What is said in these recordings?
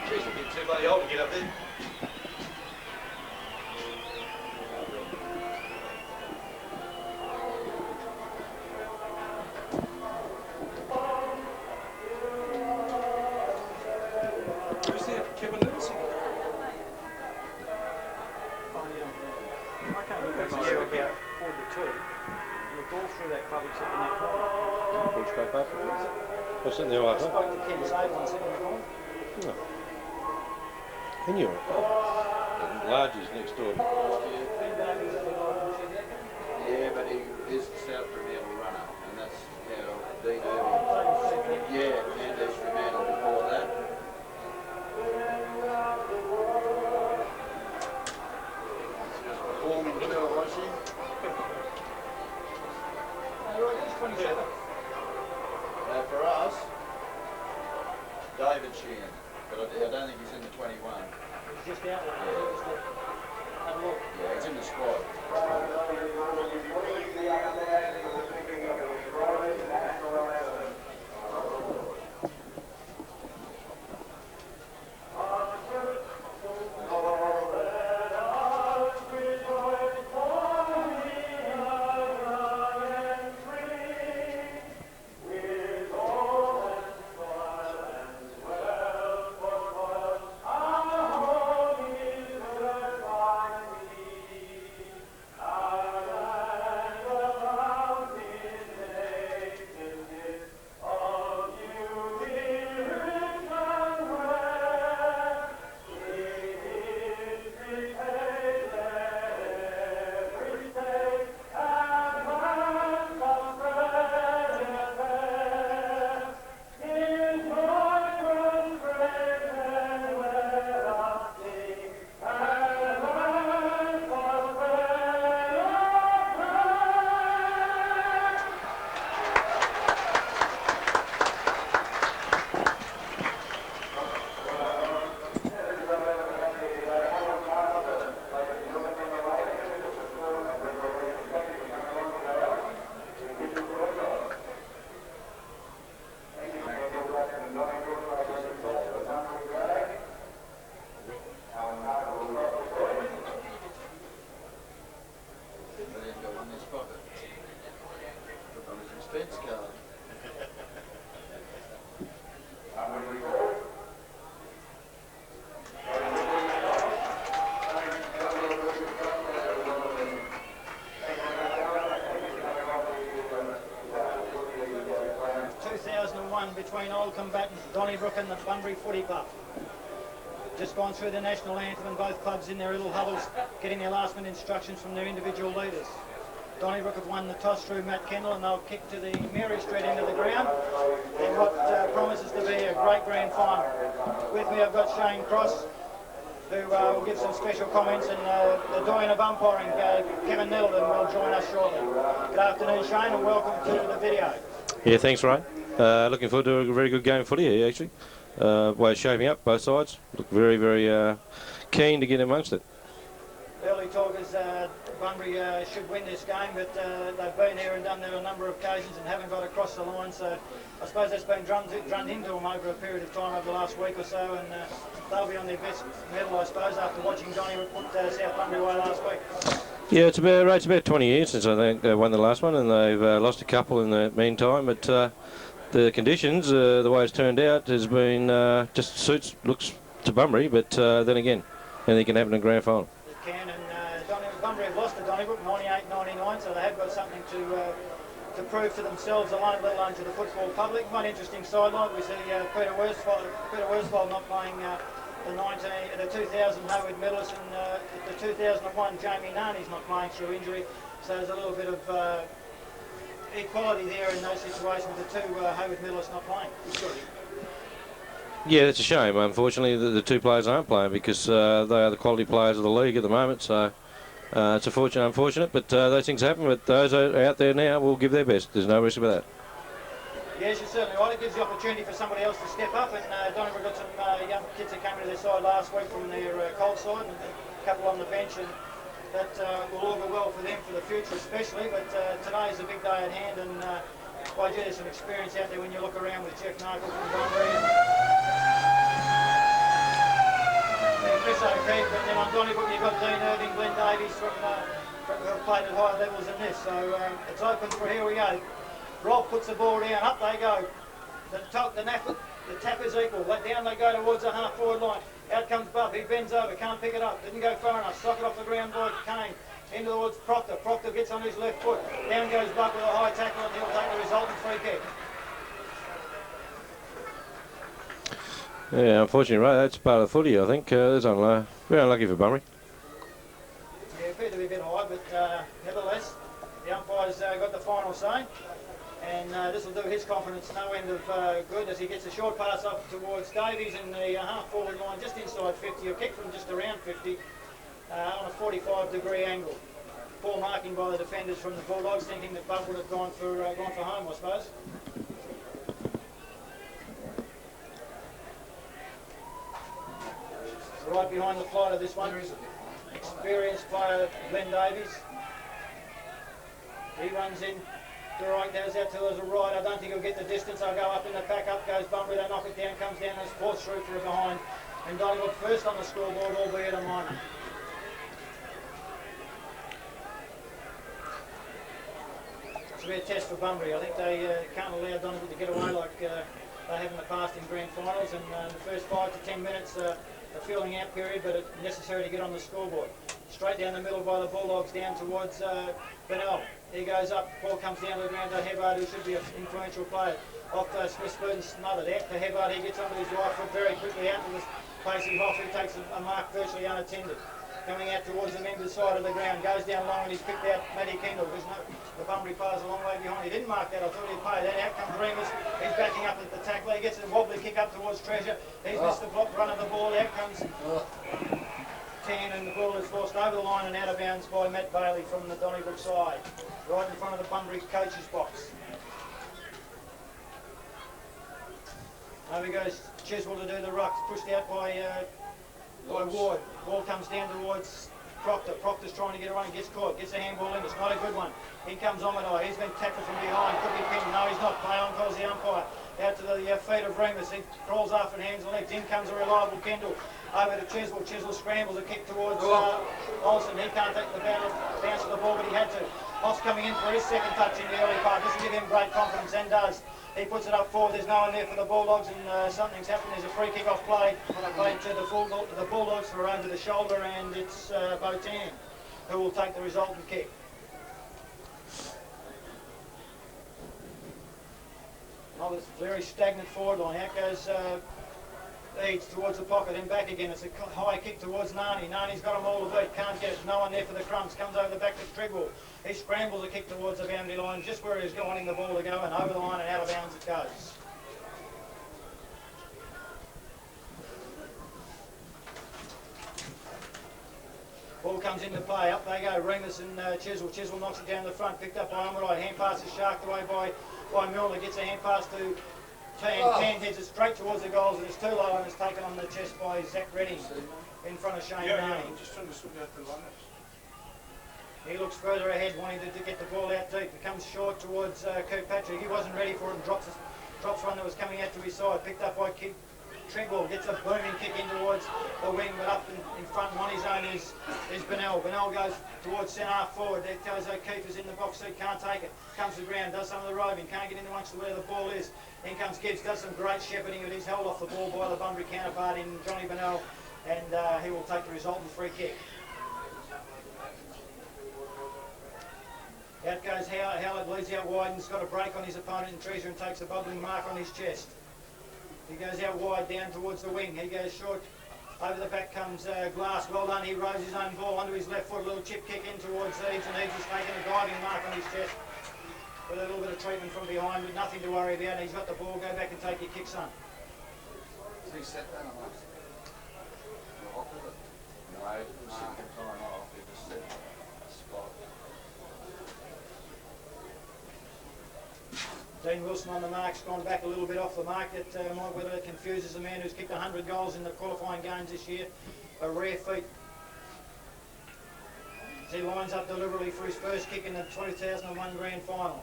Jeez, a bit too bloody old to get up there. Who's there? Kevin Lindsay? I can't remember. Yeah, about 42. And the ball through that club except in that corner. Which club up? What's in there I like that? spoke to Ken Sable sitting in the corner. No. And you're Larges next door. Yeah, but he is the South Fremantle runner, and that's how Dean Irving. Yeah, and there's Fremantle before that. Just performing well, was she? For us, David Sheehan, but I don't think he's in the 21. It's just out there. Yeah. Yeah, he's in the squad. Expense card. 2001 between old combatants Donnybrook and the Bunbury Footy Club. Just gone through the national anthem and both clubs in their little hovels getting their last minute instructions from their individual leaders. Donnybrook have won the toss through Matt Kendall and they'll kick to the Mary Street end of the ground in what promises to be a great grand final. With me I've got Shane Cross, who will give some special comments, and the doyen of umpiring, Kevin Neldon, will join us shortly. Good afternoon, Shane, and welcome to the video. Yeah, thanks, Ray. Looking forward to a very good game of footy here, actually. Way it's shaping up, both sides. Look very, very keen to get amongst it. Early talk is Bunbury should win this game, but they've been here and done that on a number of occasions and haven't got across the line, so I suppose that's been drummed into them over a period of time over the last week or so, and they'll be on their best mettle, I suppose, after watching Donnybrook put South Bunbury away last week. Yeah, it's about 20 years since I think they won the last one, and they've lost a couple in the meantime, but the conditions, the way it's turned out, has been just looks to Bunbury, but then again, anything can happen in the grand final. It can, and Bunbury have lost to Donnybrook 98-99, so they have got something to prove to themselves alone, let alone to the football public. One interesting sideline, we see Peter Worsfold not playing the 2000 Howard medalist, and the 2001 Jamie Nani's not playing through injury, so there's a little bit of equality there in those situations with the two Howard medalists not playing. Yeah, that's a shame. Unfortunately, the two players aren't playing because they are the quality players of the league at the moment, so it's unfortunate, but those things happen. But those are out there now will give their best. There's no risk about that. Yes, you're certainly right. It gives the opportunity for somebody else to step up, and Donnybrook got some young kids that came into their side last week from their Cold side, and a couple on the bench, and that will augur well for them for the future especially, but today is a big day at hand, and By gee, there's some experience out there when you look around with Jeff Narkle from Bunbury. And Chris O'Keefe, and then on Donnybrook you've got Dean Irving, Glenn Davies from who have played at higher levels than this. So it's open for here we go. Rob puts the ball down, up they go. The tap is equal. Down they go towards the half forward line. Out comes Buff, he bends over, can't pick it up, didn't go far enough, sock it off the ground by Kane. Into towards Proctor. Proctor gets on his left foot. Down goes Buck with a high tackle and he'll take the resultant free kick. Yeah, unfortunately, right, that's part of the footy, I think. That's very unlucky for Bunbury. Yeah, appeared to be a bit high, but nevertheless, the umpire's got the final say. And this will do his confidence no end of good as he gets a short pass up towards Davies in the half-forward line, just inside 50. A kick from just around 50 on a 45-degree angle. Poor marking by the defenders from the Bulldogs, thinking that Buck would have gone for home, I suppose. Right behind the flight of this one, experienced player Glenn Davies. He runs in. The right goes out to the right. I don't think he'll get the distance. I'll go up in the back. Up goes Bunbury. They knock it down. Comes down. There's forced through for a behind. And Donnybrook first on the scoreboard, albeit a minor. It's a bit test for Bunbury. I think they can't allow Donnybrook to get away like they have in the past in grand finals. And the first 5 to 10 minutes, a filling out period, but it's necessary to get on the scoreboard. Straight down the middle by the Bulldogs, down towards Bennell. He goes up, ball comes down to the ground to Hebbard, who should be an influential player. Off to Smith-Burton, smothered out to Hebbard. He gets onto his right foot very quickly out to this Pacey Hoff, who takes a mark virtually unattended. Coming out towards the men's side of the ground, goes down long and he's picked out Matty Kendall. The Bunbury player's a long way behind. He didn't mark that, I thought he'd play that. Out comes Remus, he's backing up at the tackle. He gets a wobbly kick up towards Treasure. He's missed the run of the ball. Out comes Tan, and the ball is forced over the line and out of bounds by Matt Bailey from the Donnybrook side, right in front of the Bunbury coach's box. Over goes Chiswell to do the ruck, pushed out by Ward. Ball comes down towards Proctor. Proctor's trying to get around, gets caught, gets a handball in. It's not a good one. In comes Omadai. He's been tackled from behind. Could be pinned. No, he's not. Play on, calls the umpire. Out to the feet of Remus. He crawls after and hands and legs. In comes a reliable Kendall. Over to Chiswell. Chiswell scrambles a kick towards Olsen. He can't take the bounce of the ball, but he had to. Hoss coming in for his second touch in the early part. This will give him great confidence, and does. He puts it up forward. There's no one there for the Bulldogs, and something's happened. There's a free kick off play played to the Bulldogs for over the shoulder, and it's Botan who will take the resultant kick. Oh, it's very stagnant forward line. Out goes Eads towards the pocket, then back again. It's a high kick towards Nani. Nani's got them all to beat. Can't get it. No one there for the crumbs. Comes over the back to Trigwell. He scrambles a kick towards the boundary line, just where he's wanting the ball to go, and over the line and out of bounds it goes. Ball comes into play. Up they go. Remus and Chiswell. Chiswell knocks it down the front. Picked up by Omadai. Hand pass is sharked away by Milner. Gets a hand pass to Tan heads it straight towards the goals, and it's too low and it's taken on the chest by Zach Redding in front of Shane Nani. I'm just trying to sort out the runners. He looks further ahead, wanting to get the ball out deep. It comes short towards Kirkpatrick. He wasn't ready for it and drops one that was coming out to his side. Picked up by Trigwell, gets a booming kick in towards the wing, but up in front on his own is Bennell. Bennell goes towards centre half forward. There goes O'Keefe is in the box seat, can't take it. Comes to the ground, does some of the roving, can't get in amongst where the ball is. In comes Gibbs, does some great shepherding, but he's held off the ball by the Bunbury counterpart in Johnny Bennell, and he will take the resultant free kick. Out goes Howard, leads out wide and has got a break on his opponent in Treasure and takes a bubbling mark on his chest. He goes out wide down towards the wing. He goes short. Over the back comes Glass. Well done. He rose his own ball onto his left foot. A little chip kick in towards Eads, and Eads has taken a diving mark on his chest with a little bit of treatment from behind, but nothing to worry about. He's got the ball. Go back and take your kick, son. He set that on us. No, time off. He just set a spot. Dean Wilson on the mark's gone back a little bit off the mark. That might whether it confuses a man who's kicked 100 goals in the qualifying games this year. A rare feat. He lines up deliberately for his first kick in the 2001 grand final.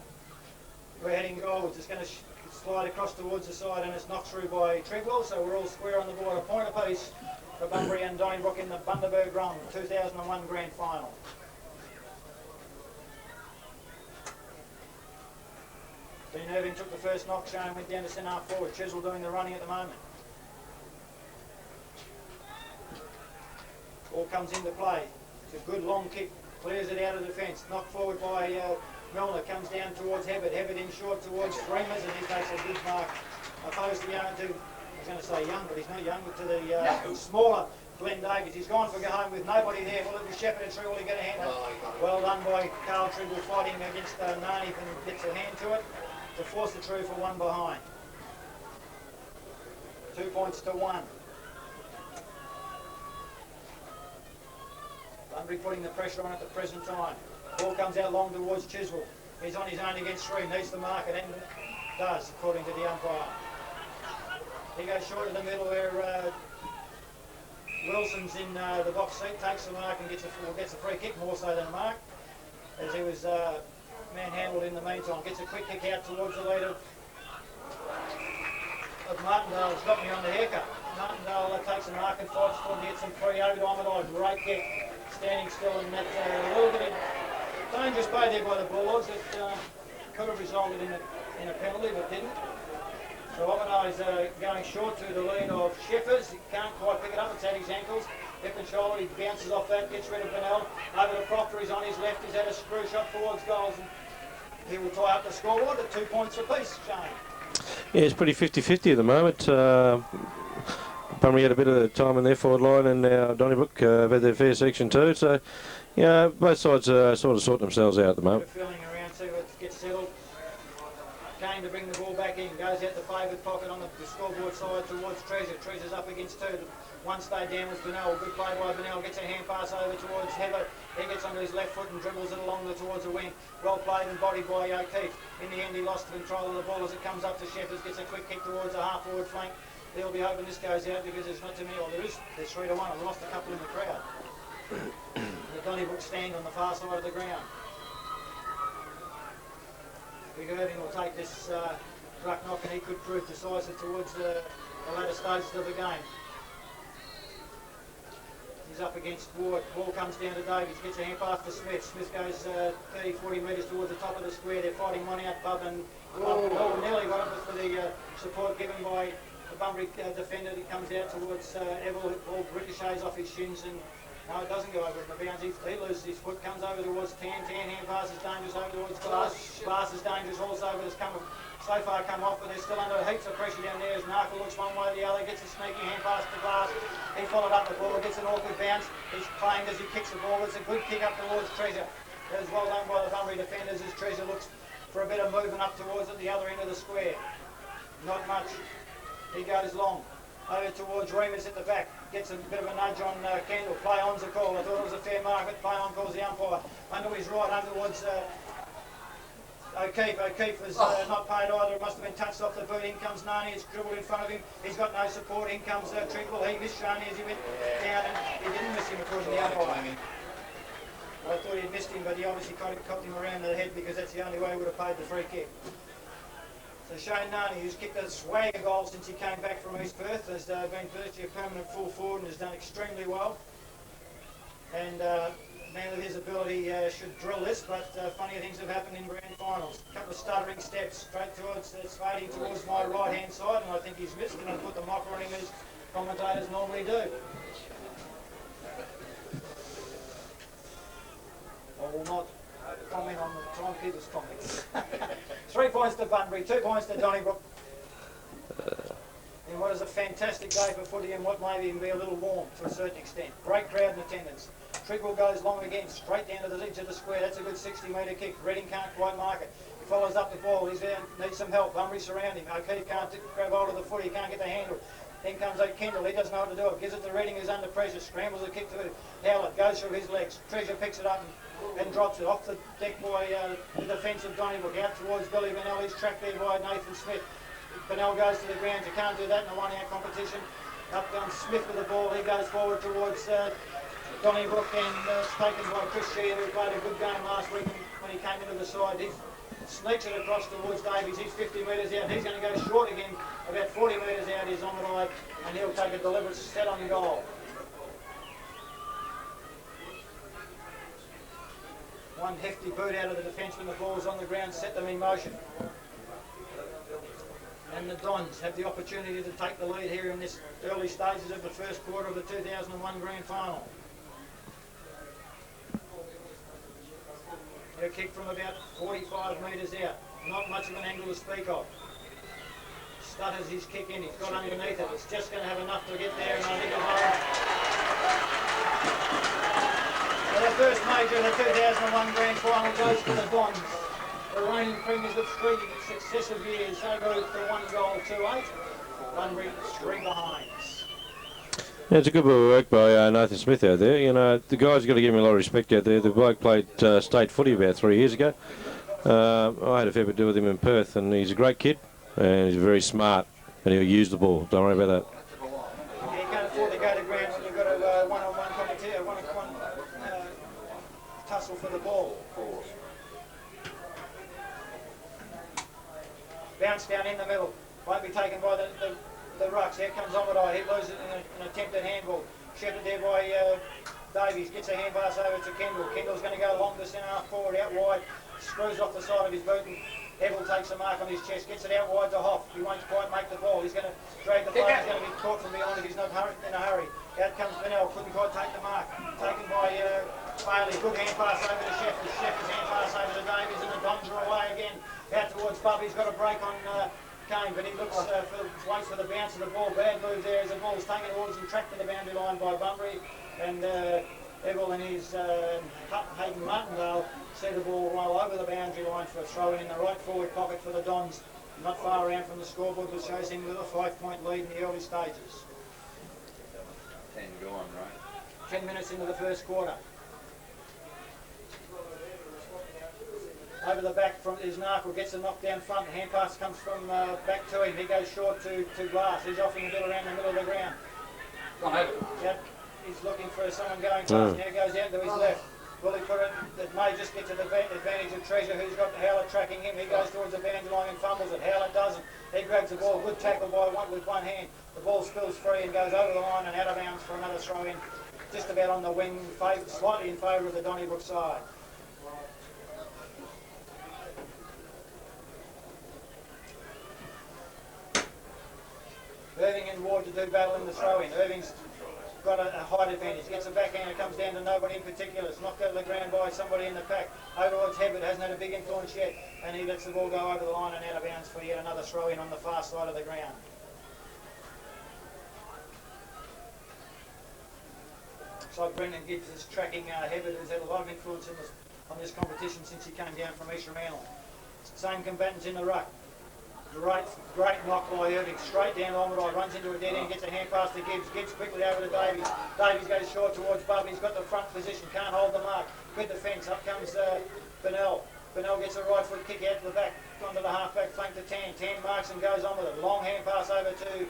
We're heading goalwards. It's going to slide across towards the side and it's knocked through by Treadwell, so we're all square on the board. A point apiece for Bunbury and Donnybrook in the Bunbury Run 2001 Grand Final. Dean Irving took the first knock, Shane went down to centre half forward. Chisel doing the running at the moment. Ball comes into play. It's a good long kick, clears it out of defence. Knocked forward by Milner, comes down towards Hebbert. Hebbert in short towards Reamers and he takes a good mark. Opposed to I was going to say young, but he's not young, but to the smaller Glenn Davies. He's gone for go home with nobody there. Will it be Shepherd and True? Will he get a hand? Well done by Carl Triggle fighting against Narni and gets a hand to it to force the True for one behind. 2 points to 1. Bunbury putting the pressure on at the present time. Ball comes out long towards Chiswell. He's on his own against 3, needs to mark it and does, according to the umpire. He goes short in the middle where Wilson's in the box seat, takes the mark and gets a free kick, more so than a mark, as he was manhandled in the meantime. Gets a quick kick out towards the lead of Martindale. It's got me on the haircut. Martindale takes a mark and fights for him to get some free over to Amadai. Great kick, standing still, and that's a little bit of dangerous play there by the Bulldogs. It could have resulted in a penalty, but didn't. So Amadai's going short to the lead of Sheffers. He can't quite pick it up, it's at his ankles. Hip and shoulder, he bounces off that, gets rid of Bennell. Over to Proctor, he's on his left, he's had a screw shot towards goals. And he will tie up the scoreboard at 2 points apiece, Shane. Yeah, it's pretty 50-50 at the moment. Bunbury had a bit of time in their forward line, and now Donnybrook have had their fair section too. So, yeah, both sides sort of sort themselves out at the moment. Feeling around, see what gets settled. Kane to bring the ball back in, goes out the favoured pocket on the scoreboard side towards Treasure. Treasure's up against 2. One stayed down with Bennell. Good play by Bennell. Gets a hand pass over towards Heather. He gets onto his left foot and dribbles it along towards the wing. Well played and bodied by O'Keefe. In the end, he lost control of the ball as it comes up to Shepherds. Gets a quick kick towards the half-forward flank. They'll be hoping this goes out because there's not too many. Well, there's 3 to 1. I've lost a couple in the crowd. The Donnybrook stand on the far side of the ground. Big Irving will take this ruck knock and he could prove decisive towards the latter stages of the game. He's up against Ward. Ball comes down to Davies. Gets a hand pass to Smith. Smith goes 30-40 metres towards the top of the square. They're fighting one out, Bub and nearly got it for the support given by the Bunbury defender. He comes out towards Evil. Ball ricochets off his shins and no, it doesn't go over in the bounds. He loses his foot, comes over towards Tan. Tan hand pass is dangerous over towards Glass. Glass is dangerous also, but it's so far come off, but they're still under heaps of pressure down there as Narkle looks one way or the other, gets a sneaky hand pass to Glass. He followed up the ball, gets an awkward bounce. He's claimed as he kicks the ball. It's a good kick up towards Treasure. It was well done by the Bunbury defenders as Treasure looks for a bit of movement up towards at the other end of the square. Not much. He goes long. Over towards Reamers at the back. Gets a bit of a nudge on Kendall. Play on's a call. I thought it was a fair mark, but play on calls the umpire. Under his right, under towards O'Keefe. O'Keefe was not paid either. It must have been touched off the boot. In comes Narni. It's dribbled in front of him. He's got no support. In comes Trinkle. He missed Shani as he went down, and he didn't miss him according to the umpire. I thought he'd missed him, but he obviously copped him around the head because that's the only way he would have paid the free kick. So Shane Narni, who's kicked a swagger goal since he came back from East Perth, has been virtually a permanent full forward and has done extremely well. And man with his ability should drill this, but funnier things have happened in grand finals. A couple of stuttering steps straight towards, fading towards my right-hand side, and I think he's missed, and I've put the mocker on him as commentators normally do. I will not comment on the timekeeper's comments. 3 points to Bunbury, 2 points to Donnybrook. In what is a fantastic day for footy and what may even be a little warm to a certain extent. Great crowd in attendance. Trigwell goes long again, straight down to the edge of the square. That's a good 60-metre kick. Redding can't quite mark it. He follows up the ball. He's there, needs some help. Bunbury surround him. O'Keefe can't grab hold of the foot. He can't get the handle. Then comes Kendall. He doesn't know what to do. It gives it to Redding, who's under pressure. Scrambles the kick to Howlett. Goes through his legs. Treasure picks it up and drops it off the deck by the defence of Donnybrook. Out towards Billy Bennell. He's tracked there by Nathan Smith. Bennell goes to the ground. You can't do that in a one-out competition. Up comes Smith with the ball. He goes forward towards Donnybrook, and it's taken by Chris Sheehan, who played a good game last week when he came into the side. He's sneaks it across towards Davies. He's 50 metres out. He's going to go short again. About 40 metres out is Omadai, and he'll take a deliberate set on goal. One hefty boot out of the defenceman. The ball's on the ground, set them in motion. And the Dons have the opportunity to take the lead here in this early stages of the first quarter of the 2001 Grand Final. A kick from about 45 metres out. Not much of an angle to speak of. Stutters his kick in. He's got underneath it. It's just going to have enough to get there, and I think it'll hold. The first major of the 2001 Grand Final goes to the Dons. The reigning premiers of 3 successive years. They go for 1 goal to 8. Bunbury 3 behind. Yeah, it's a good bit of work by Nathan Smith out there. You know, the guy's got to give him a lot of respect out there. The bloke played state footy about 3 years ago. I had a fair bit to do with him in Perth, and he's a great kid, and he's very smart, and he'll use the ball. Don't worry about that. Yeah, you can't afford to go to ground when you've got a one-on-one competition, one-on-one tussle for the ball. Bounce down in the middle. Won't be taken by the rucks. Here comes Omadai. He loses it in an attempted handball. Shepherded there by Davies. Gets a hand pass over to Kendall. Kendall's going to go along the centre half forward, out wide. Screws off the side of his boot, and Evel takes a mark on his chest. Gets it out wide to Hoff. He won't quite make the ball. He's going to drag the play. He's going to be caught from behind if he's not in a hurry. Out comes Bennell. Couldn't quite take the mark. Taken by Bailey. Good hand pass over to Shepard. Shepard's hand pass over to Davies, and the Dons are away again. Out towards Bubby. He's got a break on Kane, but he looks waits for the bounce of the ball. Bad move there as the ball's taken towards and tracked to the boundary line by Bunbury, and Evel and his Hayden Martindale see the ball roll over the boundary line for a throw in the right forward pocket for the Dons. Not far around from the scoreboard, which shows him with a 5-point lead in the early stages. 10 gone, right? 10 minutes into the first quarter. Over the back from his knuckle, gets a knock down front. The hand pass comes from back to him. He goes short to Glass. He's offering a bit around the middle of the ground. Yep. He's looking for someone going fast. Now goes out to his left. Will he put it? It may just get to the advantage of Treasure, who's got Howlett tracking him. He goes towards the boundary line and fumbles it. Howlett doesn't. He grabs the ball. Good tackle by with one hand. The ball spills free and goes over the line and out of bounds for another throw in. Just about on the wing, slightly in favour of the Donnybrook side. Irving and Ward to do battle in the throw-in. Irving's got a height advantage. Gets a backhand. It comes down to nobody in particular. It's knocked out of the ground by somebody in the pack. Over towards Hebbert. Hasn't had a big influence yet. And he lets the ball go over the line and out of bounds for yet another throw-in on the far side of the ground. So Brendan Gibbs is tracking Hebbert, who's had a lot of influence on this competition since he came down from Eastern Mantle. Same combatants in the ruck. Great knock by Irving, straight down Omadai, runs into a dead end, gets a hand pass to Gibbs. Gibbs quickly over to Davies. Davies goes short towards Bub. He's got the front position, can't hold the mark. Good defence. Up comes Bennell. Bennell gets a right foot kick out to the back, onto the half-back flank to Tan. Tan marks and goes on with it. Long hand pass over to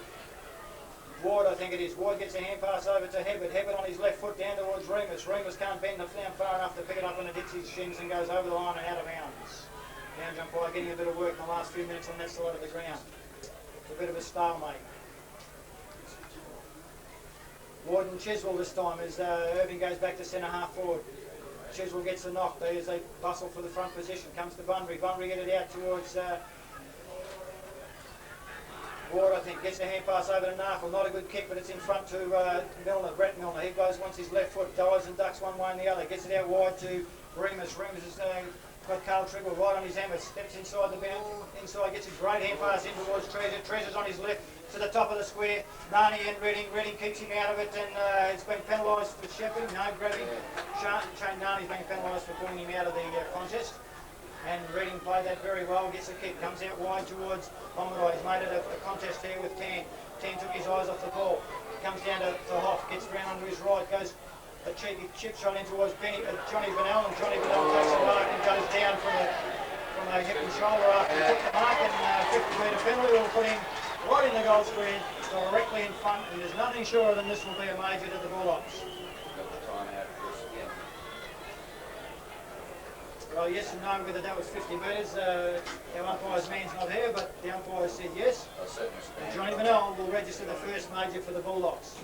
Ward, I think it is. Ward gets a hand pass over to Hebbert. Hebbert on his left foot down towards Remus. Remus can't bend the down far enough to pick it up, and it hits his shins and goes over the line and out of bounds. Down jump by, getting a bit of work in the last few minutes on that side of the ground. It's a bit of a stalemate. Ward and Chiswell this time as Irving goes back to centre half forward. Chiswell gets the knock. There's a bustle for the front position. Comes to Bunbury. Bunbury get it out towards Ward, I think. Gets a hand pass over to Narkle. Not a good kick, but it's in front to Milner, Brett Milner. He goes, wants his left foot, dives and ducks one way and the other. Gets it out wide to Remus. Remus is got Carl Triggle right on his hammer, steps inside the bound, inside, gets a great hand pass in towards Treasure. Treasure's on his left to the top of the square. Nani and Redding keeps him out of it, and it's been penalised for Shepherd. No, grabbing. Shane Nani's been penalised for pulling him out of the contest. And Redding played that very well, gets a kick, comes out wide towards Omadai. He's made it a contest here with Tan. Tan took his eyes off the ball. Comes down to Hoff, gets round onto his right, goes a cheeky chip shot in towards Johnny Bennell, and Johnny Bennell takes a mark and goes down from a hip and shoulder after he took the mark, and 50-metre penalty will put him right in the goal screen, directly in front, and there's nothing surer than this will be a major to the Bulldogs. Got the time out for us again. Well, yes and no whether that was 50 metres. Our umpire's man's not here, but the umpire said yes. I certainly stand. Johnny Bennell will register the first major for the Bulldogs.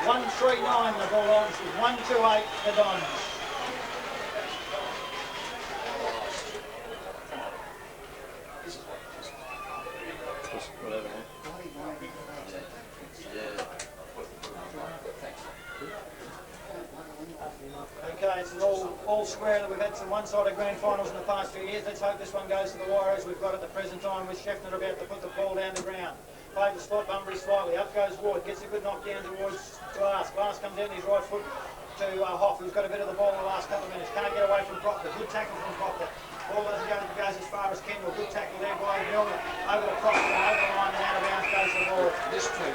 139 the Bulldogs, 128 the Dons. Okay, it's all square that we've had some one-sided grand finals in the past few years. Let's hope this one goes to the wire as we've got at the present time with Sheffner about to put the ball down the ground. Played the spot, Bunbury slightly, up goes Ward, gets a good knockdown towards Glass. Glass comes out in his right foot to Hoff, who's got a bit of the ball in the last couple of minutes. Can't get away from Proctor, good tackle from Proctor. Ball doesn't go, goes as far as Kendall, good tackle there by Milner. Over to Proctor, and over the line and out of bounds goes the ball. This too,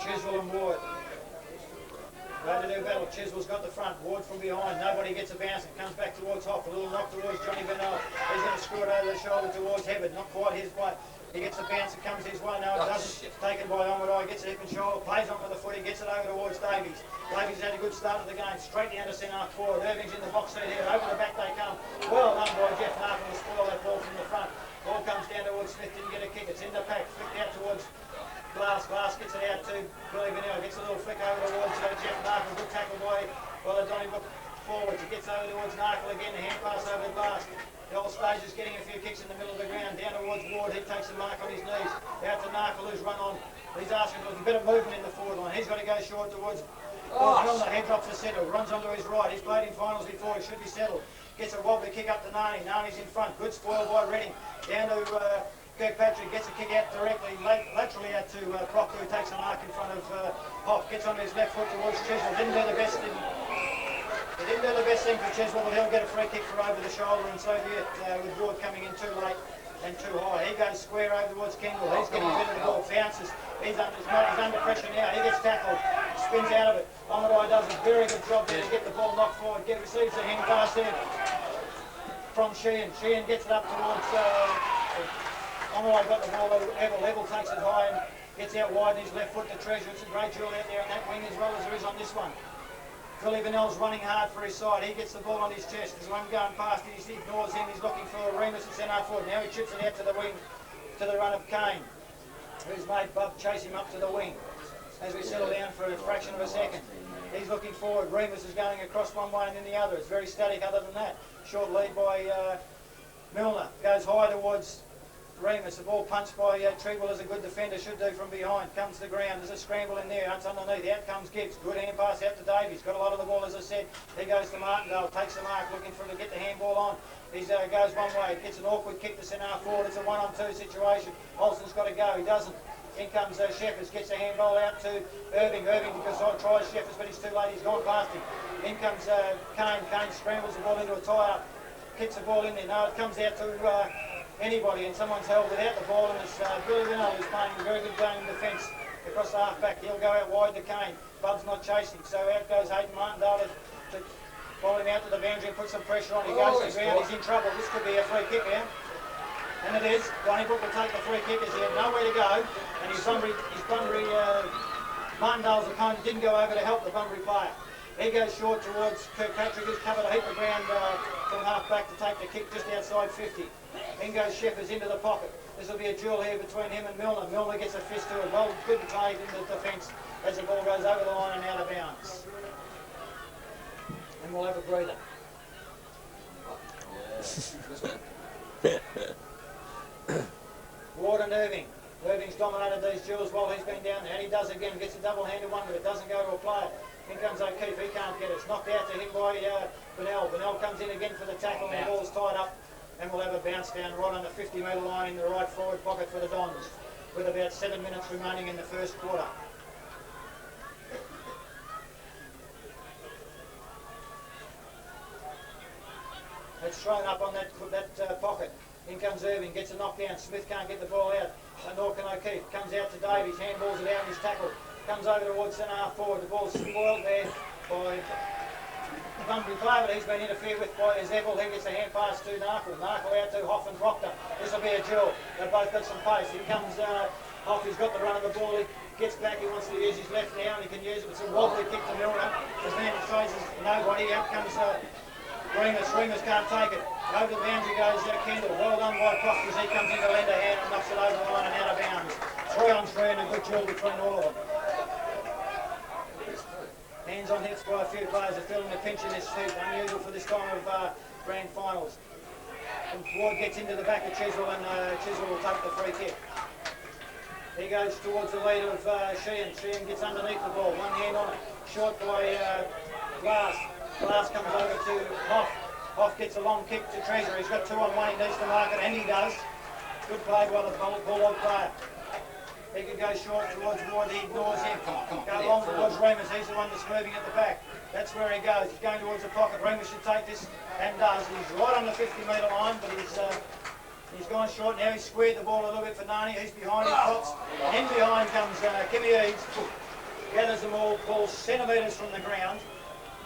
Chiswell and Ward. Going to do battle. Chiswell's got the front. Ward from behind. Nobody gets a bounce and comes back towards Hoff. A little knock towards Johnny Bennell. He's going to screw it over the shoulder towards Hebbard. Not quite his way. He gets the bounce and comes his way. No, it doesn't. Taken by Omadai. Gets a hip and shoulder. Plays on with the foot. He gets it over towards Davies. Davies had a good start of the game. Straight down to centre forward. Irving's in the box seat here. Over the back they come. Well done by Jeff Narkin to spoil that ball from the front. Ball comes down towards Smith. Didn't get a kick. It's in the pack. Flicked out towards Glass gets it out to Billy Vanille, gets a little flick over towards Jeff Narkle, good tackle by the Donnybrook forwards. He gets over towards Narkle again, the hand pass over to Glass. The old stage is getting a few kicks in the middle of the ground, down towards Ward, he takes a mark on his knees. Out to Narkle, who's run on. He's asking for a bit of movement in the forward line. He's got to go short towards Milner, head drops to settle, runs onto his right. He's played in finals before, he should be settled. Gets a wobbly kick up to Nani, Nani's in front, good spoil by Redding. Down to Kirkpatrick, gets a kick out directly, laterally out to Proctor, who takes a mark in front of Hoff, gets on his left foot towards Chiswell. Didn't do the best thing for Chiswell, but he'll get a free kick for over the shoulder, and so be it, with Ward coming in too late and too high. He goes square over towards Kendall. He's getting a bit of the ball, bounces. He's under pressure now. He gets tackled, spins out of it. Omadai does a very good job there to get the ball knocked forward. Receives the hand pass there from Sheehan. Sheehan gets it up towards Omadai, got the ball level, takes it high and gets out wide in his left foot to Treasure. It's a great duel out there on that wing as well as there is on this one. Billy Vanelle's running hard for his side. He gets the ball on his chest. There's one going past him. He ignores him. He's looking for Remus at centre forward. Now he chips it out to the wing, to the run of Kane, who's made Bub chase him up to the wing as we settle down for a fraction of a second. He's looking forward. Remus is going across one way and then the other. It's very static other than that. Short lead by Milner. Goes high towards Remus. The ball punched by Treadwell as a good defender should do from behind. Comes to the ground. There's a scramble in there. Hunts underneath. Out comes Gibbs. Good hand pass out to Davies. Got a lot of the ball, as I said. He goes to Martindale. Takes the mark, looking for him to get the handball on. He goes one way. Gets an awkward kick to centre forward. It's a 1-on-2 situation. Olsen's got to go. He doesn't. In comes Sheffers. Gets a handball out to Irving. Irving because tries Sheffers, but he's too late. He's gone past him. In comes Kane. Kane scrambles the ball into a tie-up. Kicks the ball in there. No, it comes out to anybody, and someone's held without the ball, and it's Billy Vanille who's playing a very good game in defence across the half-back. He'll go out wide to Kane. Bub's not chasing, so out goes Hayden Martindale to follow him out to the boundary and put some pressure on. He goes to the ground, he's in trouble. This could be a free kick now. And it is. Donnybrook will take the free kick as he had nowhere to go, and his Bunbury Martindale's opponent didn't go over to help the Bunbury player. He goes short towards Kirkpatrick, who's covered a heap of ground from half-back to take the kick just outside 50. Then goes Sheffers into the pocket. This will be a duel here between him and Milner. Milner gets a fist to it. Well, good play in the defence as the ball goes over the line and out of bounds. And we'll have a breather. Ward and Irving. Irving's dominated these duels while he's been down there, and he does again. Gets a double-handed one, but it doesn't go to a player. In comes O'Keefe. He can't get it. It's knocked out to him by Bennell. Bennell comes in again for the tackle, and the ball's tied up. And we'll have a bounce down right on the 50-metre line in the right forward pocket for the Dons, with about 7 minutes remaining in the first quarter. It's thrown up on that pocket. In comes Irving, gets a knockdown. Smith can't get the ball out. Nor can O'Keefe. Comes out to Davies, handballs it out in his tackle. Comes over towards centre half forward. The ball's spoiled there by Bunbury V, but he's been interfered with by Evel. He gets a hand pass to Narkle. Narkle out to Hoff and Proctor. This will be a duel. They've both got some pace. Here comes Hoff, he's got the run of the ball. He gets back, he wants to use his left now, and he can use it. It's a wobbly kick to Milner. His man chases nobody. Out comes Remus. Remus can't take it. Over the boundary goes Kendall. Well done by Proctor as he comes into lender hand and knocks it over the line and out of bounds. 3 on 3 and a good duel between all of them. Hands on hips by a few players are feeling the pinch in this heat. Unusual for this time of grand finals. And Ward gets into the back of Chiswell and Chiswell will take the free kick. He goes towards the lead of Sheehan. Sheehan gets underneath the ball. One hand on it. Short by Glass. Glass comes over to Hoff. Hoff gets a long kick to Treasure. He's got 2 on 1. He needs to mark it, and he does. Good play by the Bulldog player. He could go short towards Ward. He ignores him. Go long towards Remus. He's the one that's moving at the back. That's where he goes. He's going towards the pocket. Remus should take this and does. He's right on the 50-metre line, but he's gone short now. He's squared the ball a little bit for Nani. He's behind him, Fox. In behind comes Kimmy Eads. Gathers them all, ball centimetres from the ground,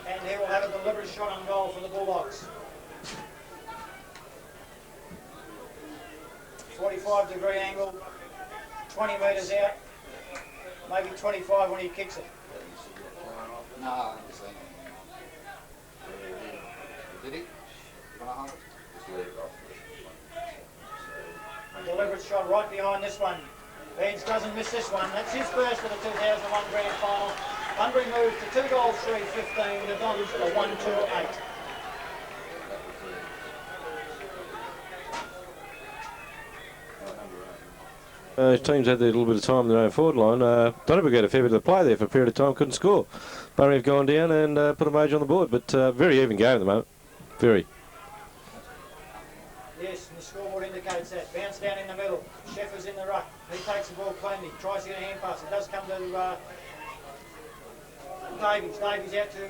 and he will have a deliberate shot on goal for the Bulldogs. 45-degree angle, 20 metres out, maybe 25 when he kicks it. No, I'm just saying. Did he? Deliberate shot right behind this one. Eads doesn't miss this one. That's his first of the 2001 grand final. Bunbury moves to 2 goals 3-15. The Dons are 1-2-8. His team's had a little bit of time in their own forward line. Donnybrook had a fair bit of play there for a period of time, couldn't score. Bunbury have gone down and put a major on the board, but very even game at the moment. Very. Yes, and the scoreboard indicates that. Bounce down in the middle. Sheffer's in the ruck. He takes the ball cleanly. Tries to get a hand pass. It does come to Davies. Davies out to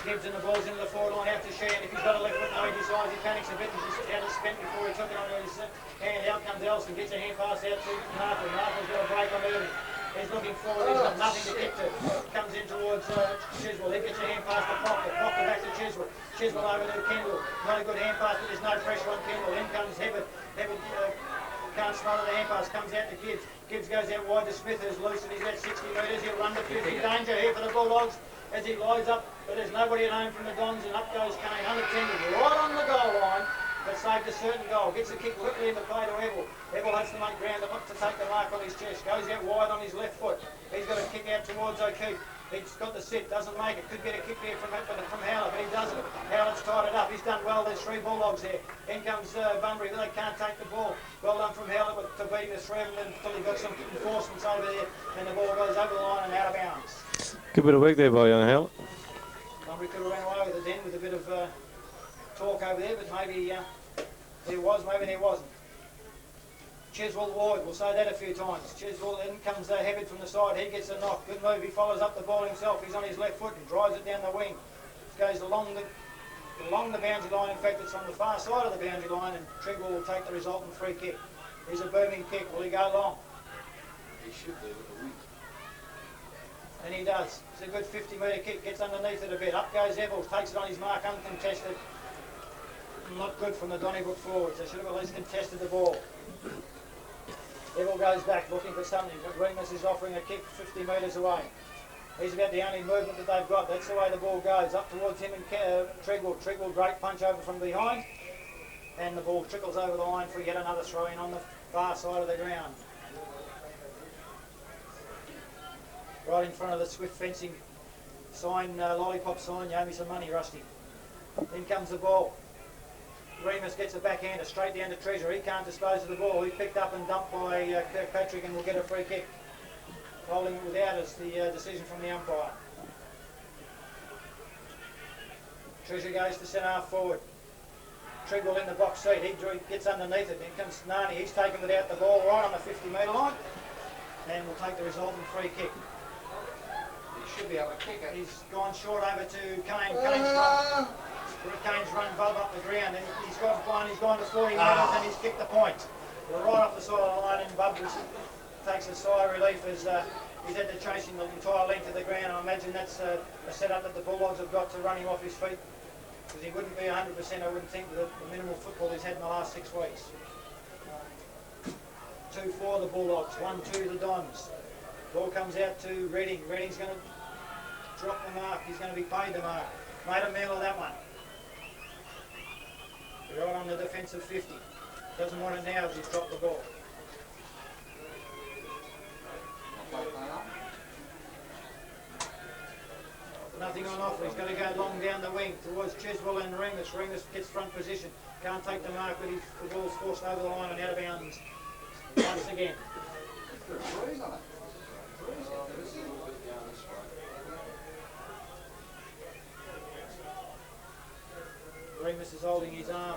Gibbs, and the ball's into the forward line out to Sheehan. If he's got a left foot, no, he decides he panics a bit and just out of spent before he took it on his hand. Out comes Elson. Gets a hand pass out to Narkle. Narkle's got a break on early. He's looking forward. He's got nothing to kick to. Comes in towards Chiswell. He gets a hand pass to Proctor. Proctor back to Chiswell. Chiswell over to Kendall. Not a good hand pass, but there's no pressure on Kendall. In comes Hebbert. Hebbert can't smother the hand pass. Comes out to Gibbs. Gibbs goes out wide to Smith, who's loose, and he's at 60 metres. He'll run to 50. Danger here for the Bulldogs as he lies up, but there's nobody at home from the Dons, and up goes Kane. Unattended, right on the goal line, but saved a certain goal. Gets a kick quickly in the play to Evel. Evel has to make ground to take the mark on his chest. Goes out wide on his left foot. He's got a kick out towards O'Keefe. He's got the sit, doesn't make it. Could get a kick there from Howler, but he doesn't. Howler's tied it up. He's done well. There's 3 Bulldogs there. In comes Bunbury, but they can't take the ball. Well done from Howler to beating the 3 of them until he got some enforcements over there, and the ball goes over the line and out of bounds. Good bit of work there by young Howler. Bunbury could have run away with it then with a bit of talk over there, but maybe there was, maybe there wasn't. Chiswell Ward, we'll say that a few times. Chiswell, in comes Hebbert from the side. He gets a knock. Good move. He follows up the ball himself. He's on his left foot and drives it down the wing. Goes along the boundary line. In fact, it's on the far side of the boundary line, and Trigwell will take the resultant free kick. Here's a booming kick. Will he go long? He should do with the wing. And he does. It's a good 50-metre kick. Gets underneath it a bit. Up goes Evels. Takes it on his mark, uncontested. Not good from the Donnybrook forwards. They should have at least contested the ball. Evel goes back looking for something, but Remus is offering a kick 50 metres away. He's about the only movement that they've got. That's the way the ball goes. Up towards him and Trigwell. Trigwell, great punch over from behind. And the ball trickles over the line for yet another throw-in on the far side of the ground. Right in front of the Swift fencing sign, lollipop sign. You owe me some money, Rusty. In comes the ball. Remus gets a backhander straight down to Treasure. He can't dispose of the ball. He's picked up and dumped by Kirkpatrick and will get a free kick. Holding it without is the decision from the umpire. Treasure goes to centre half forward. Trigwell in the box seat. He gets underneath it. Then comes Nani. He's taken without the ball right on the 50-metre line and will take the resultant free kick. He should be able to kick it. He's gone short over to Kane. Kane's run above up the ground, and he's gone to 40 metres and he's kicked the point. We're right off the side of the line in Bunbury's takes a sigh of relief as he's had to chase him the entire length of the ground. I imagine that's a setup that the Bulldogs have got to run him off his feet, because he wouldn't be 100%, I wouldn't think, with the minimal football he's had in the last 6 weeks. 2-4 the Bulldogs, 1-2 the Dons. Ball comes out to Redding. Redding's going to drop the mark. He's going to be paid the mark. Made a meal of that one. Right on the defensive 50. Doesn't want it now as he's dropped the ball. Nothing on offer. He's going to go long down the wing towards Chiswell and Remus. Remus gets front position. Can't take the mark, but the ball's forced over the line and out of bounds once again. Remus is holding his arm,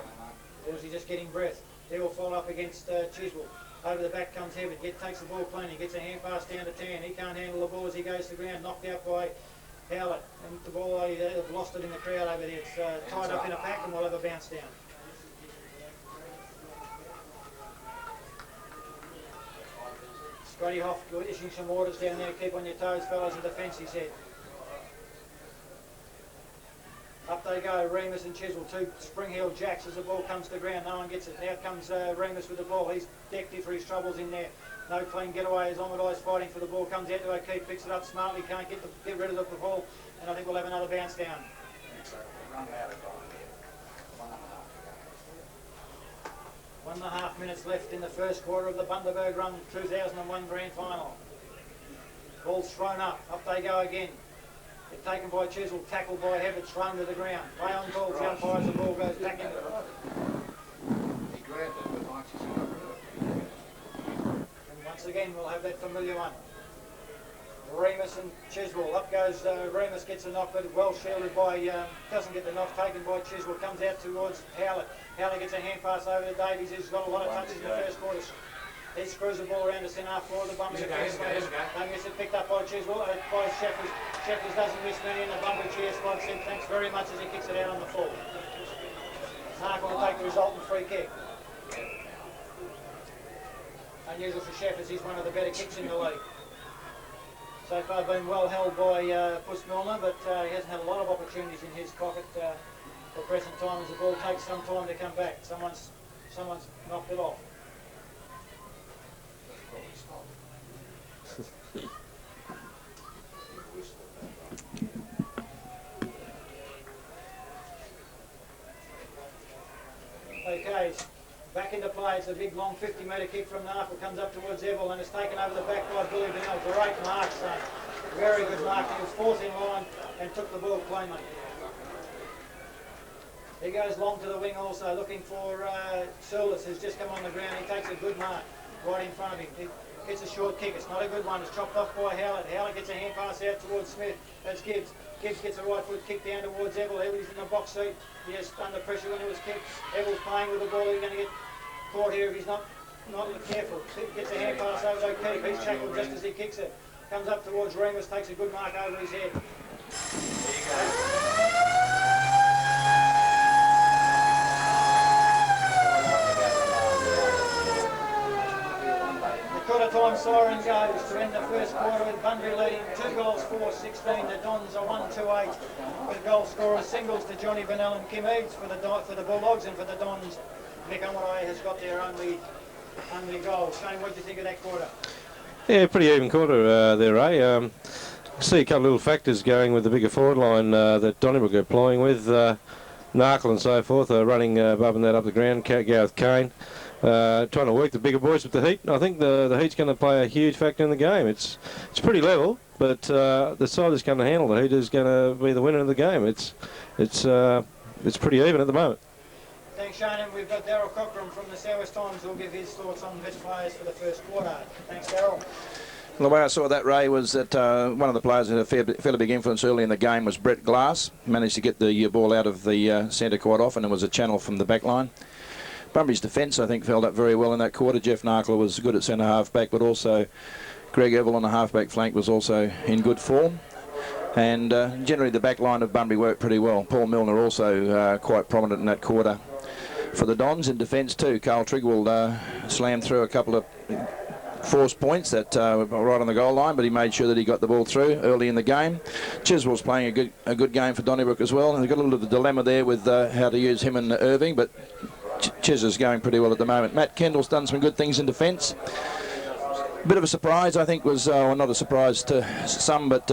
or is he just getting breath? He will fall up against Chiswell. Over the back comes Heaven. Takes the ball clean. He gets a hand pass down to Tan. He can't handle the ball as he goes to the ground. Knocked out by Howlett. And the ball, they've lost it in the crowd over there. It's tied up in a pack and we'll have a bounce down. Scotty Hoff issuing some orders down there. Keep on your toes, fellas, in defence, he said. Up they go, Remus and Chiswell, 2 spring-heeled jacks as the ball comes to the ground. No one gets it. Now comes Remus with the ball. He's decked it for his troubles in there. No clean getaway as Omadai's fighting for the ball. Comes out to O'Keefe, picks it up smartly, can't get rid of the ball, and I think we'll have another bounce down. 1.5 minutes left in the first quarter of the Bundaberg Run 2001 Grand Final. Ball's thrown up. Up they go again. It's taken by Chiswell, tackled by Hebbett, thrown to the ground. Play on call, the umpires, the ball goes back into the... He grabbed it, but Mike's just And once again, we'll have that familiar one. Remus and Chiswell. Up goes Remus, gets a knock, but well shielded by... doesn't get the knock, taken by Chiswell. Comes out towards Howlett. Howlett gets a hand pass over to Davies, who's got a lot of touches in the first quarter. He screws the ball around to centre half forward. The Bunbury defence gets it picked up by Chiswell, by Sheffers. Sheffers doesn't miss many, and the Bunbury cheer squad said thanks very much as he kicks it out on the full. Mark will take the resultant free kick. Unusual for Sheffers, he's one of the better kicks in the league. So far been well held by Puss Milner, but he hasn't had a lot of opportunities in his pocket at present time as the ball takes some time to come back. Someone's knocked it off. Okay, back into play. It's a big long 50-metre kick from Narfel. Comes up towards Evil and it's taken over the back by Billy Bennell. Great mark, son. Very good mark. He was fourth in line and took the ball cleanly. He goes long to the wing also, looking for Sillis, who's just come on the ground. He takes a good mark right in front of him. He gets a short kick. It's not a good one. It's chopped off by Howlett. Howlett gets a hand pass out towards Smith. That's Gibbs. Gibbs gets a right foot kick down towards Evil. Evil's in the box seat. He is under pressure when it was kicked. Evil's playing with the ball. He's going to get caught here if he's not careful. Gets a hand pass over to O'Keefe. He's tackled just as he kicks it. Comes up towards Remus, takes a good mark over his head. There you go. Quarter time siren goes to end the first quarter with Bunbury leading 2 goals 4-16. The Dons are 1-2-8 with goal scorers singles to Johnny Bennell and Kim Eads for the Bulldogs, and for the Dons, Mick Omadai has got their only goal. Shane, what do you think of that quarter? Yeah, pretty even quarter there, eh? See a couple of little factors going with the bigger forward line that Donnybrook are playing with. Narkle and so forth are running bumping that up the ground. Gareth Kane trying to work the bigger boys with the heat. I think the heat's going to play a huge factor in the game. It's pretty level, but the side that's going to handle the heat is going to be the winner of the game. It's pretty even at the moment. Thanks, Shane. And we've got Daryl Cockram from the South West Times who will give his thoughts on best players for the first quarter. Thanks, Daryl. Well, the way I saw that, Ray, was that one of the players that had a fairly big influence early in the game was Brett Glass. Managed to get the ball out of the centre quite often. It was a channel from the back line. Bunbury's defence, I think, held up very well in that quarter. Jeff Narkler was good at centre half-back, but also Greg Evil on the half-back flank was also in good form. And generally the back line of Bunbury worked pretty well. Paul Milner also quite prominent in that quarter. For the Dons in defence too, Carl Trigwell slammed through a couple of forced points that were right on the goal line, but he made sure that he got the ball through early in the game. Chiswell's playing a good game for Donnybrook as well, and they've got a little bit of a dilemma there with how to use him and Irving, but Chiz is going pretty well at the moment. Matt Kendall's done some good things in defence. A bit of a surprise, I think, was, well, not a surprise to some, but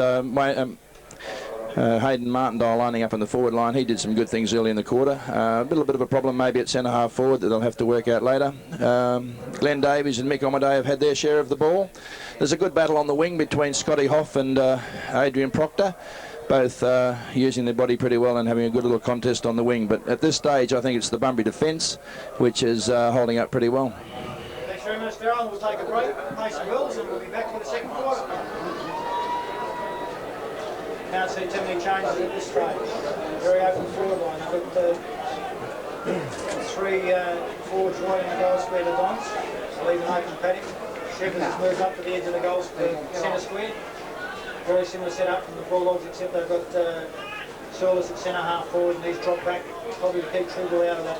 Hayden Martindale lining up in the forward line. He did some good things early in the quarter. A little bit of a problem maybe at centre half forward that they'll have to work out later. Glenn Davies and Mick Omaday have had their share of the ball. There's a good battle on the wing between Scotty Hoff and Adrian Proctor, both using their body pretty well and having a good little contest on the wing. But at this stage, I think it's the Bunbury defence which is holding up pretty well. Thanks very much, Darryl. We'll take a break, pay some bills, and we'll be back for the second quarter. Can't see too many changes at this stage. Very open forward line. They've got three forwards right in the goal square to Dons, leaving open paddock. Shepard has moved up to the edge of the goal square, centre square. Very similar setup from the Bulldogs, except they've got Solis at centre half forward, and he's dropped back probably to keep Triggle out of that.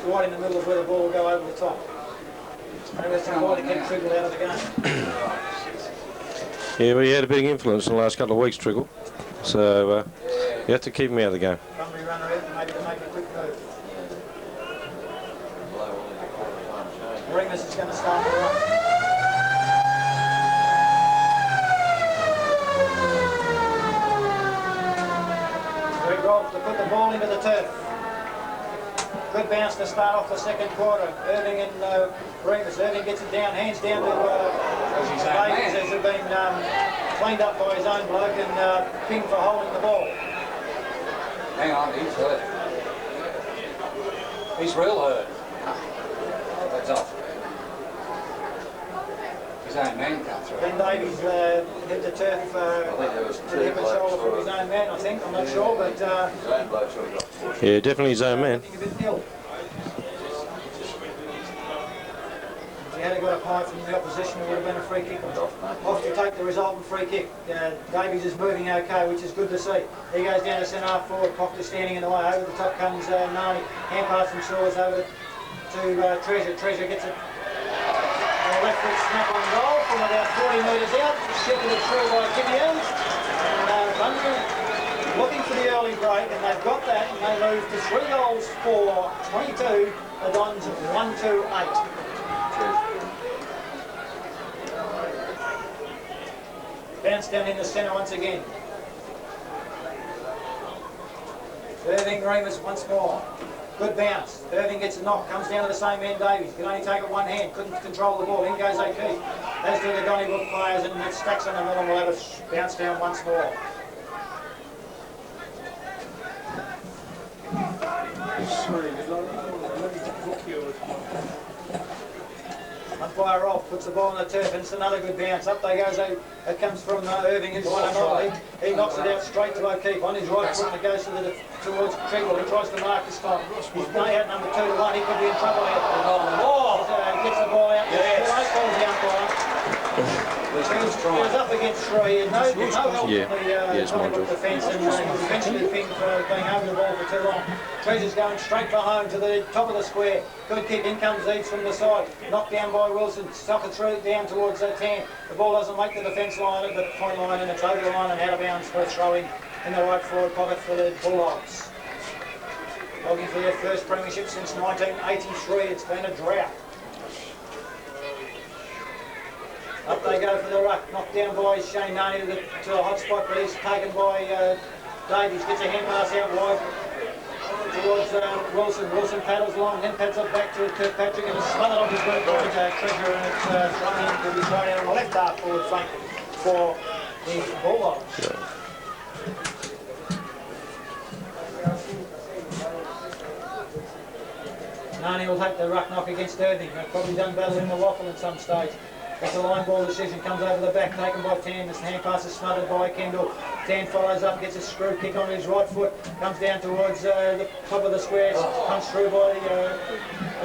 Right in the middle of where the ball will go over the top. Maybe that's why to keep Triggle out of the game. Yeah, well, he had a big influence in the last couple of weeks, Triggle. So you have to keep him out of the game. Bunbury runner out, maybe to make a quick move. Remus is going to start the run. Greg Robb to put the ball into the turf. Good bounce to start off the second quarter. Irving and Remus. Irving gets it down, hands down to Davies, as have been cleaned up by his own bloke and pinged for holding the ball. Hang on, he's hurt. He's real hurt. That's off. His own man come through. Ben Davies hit the turf to the hip and shoulder from his own man, I think. I'm not sure, but Yeah, definitely his own man. a bit ill. If he had got a pie from the opposition, it would have been a free kick. Off to take the resultant free kick. Davies is moving okay, which is good to see. He goes down to centre half forward. Proctor standing in the way. Over the top comes Nani. Hand pass from Shores over to Treasure. Treasure gets it. Left foot snap on goal from about 40 metres out. Shifted it through by Kimmy Ells. And Bunbury looking for the early break, and they've got that, and they move to 3 goals for 22. The Dons 1-2-8. Bounce down in the centre once again. Irving Remus once more. Good bounce. Irving gets a knock, comes down to the same end. Davies can only take it one hand, couldn't control the ball. In goes O'Keefe. As do the Donnybrook players, and that stacks on the middle, and we'll have a bounce down once more. Umpire Rolf puts the ball on the turf, and it's another good bounce. Up they goes. It comes from Irving, who's won a volley. He knocks it out straight to O'Keefe on his right foot, and it goes towards Triggle. He tries to mark this time. He's playing out number 2-1. He could be in trouble here. Gets the ball out. Yes. Calls the umpire. He was up against 3. No help from the Donnybrook defence, and he was eventually pinned for being over the ball for too long. Treasure's going straight for home to the top of the square. Good kick. In comes Eads from the side. Knocked down by Wilson. Soccer through down towards Tan. The ball doesn't make the defence line at the point line, and it's over the line and out of bounds for a throw in the right forward pocket for the Bulldogs. Looking for their first premiership since 1983. It's been a drought. Up they go for the ruck. Knocked down by Shane Nani to the hot spot, but he's taken by Davies. Gets a hand pass out wide towards Wilson. Wilson paddles along, then pads up back to Kirkpatrick, and it's smothered off his boot by Treasure, and it's thrown in to be thrown out on the left half forward flank for the Bulldogs. Yeah. Nani will take the ruck knock against Irving. They've probably done battle in the waffle at some stage. It's a line ball decision, comes over the back, taken by Tan. This hand pass is smothered by Kendall. Tan follows up, gets a screw kick on his right foot, comes down towards the top of the square, punched through by the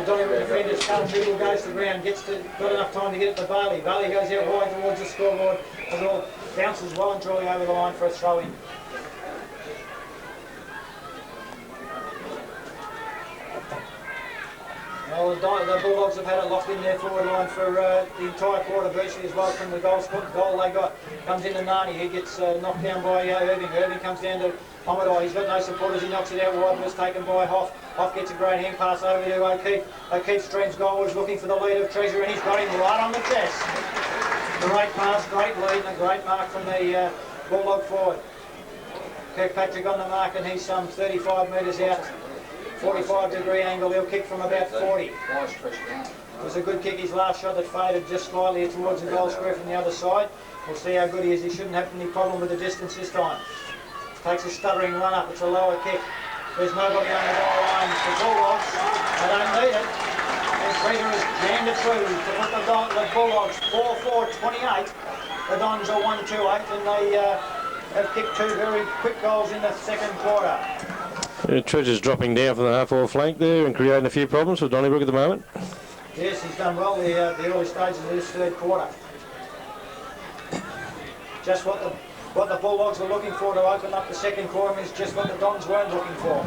Donnybrook defenders. Carl Triggle goes to the ground, got enough time to get it to Bailey. Bailey goes out wide towards the scoreboard. The ball bounces well and truly over the line for a throw in. Well, the Bulldogs have had it locked in their forward line for the entire quarter virtually as well from the goal they got. Comes into Nani, he gets knocked down by Irving. Irving comes down to Pomadai, he's got no supporters, he knocks it out wide, but it's taken by Hoff. Hoff gets a great hand pass over to O'Keefe. O'Keefe streams goal, is looking for the lead of Treasure, and he's got him right on the chest. Great pass, great lead, and a great mark from the Bulldog forward. Kirkpatrick on the mark, and he's some 35 metres out. 45-degree angle, he'll kick from about 40. It was a good kick, his last shot that faded just slightly towards the goal square from the other side. We'll see how good he is, he shouldn't have any problem with the distance this time. Takes a stuttering run up, it's a lower kick. There's nobody on the goal line. The Bulldogs, they don't need it. And Treasure has jammed it through to put the Bulldogs 4-4-28. The Dons are 1-2-8, and they have kicked two very quick goals in the second quarter. Treasure's dropping down from the half-forward flank there and creating a few problems for Donnybrook at the moment. Yes, he's done well the early stages of this third quarter. Just what the Bulldogs were looking for to open up the second quarter is just what the Dons weren't looking for.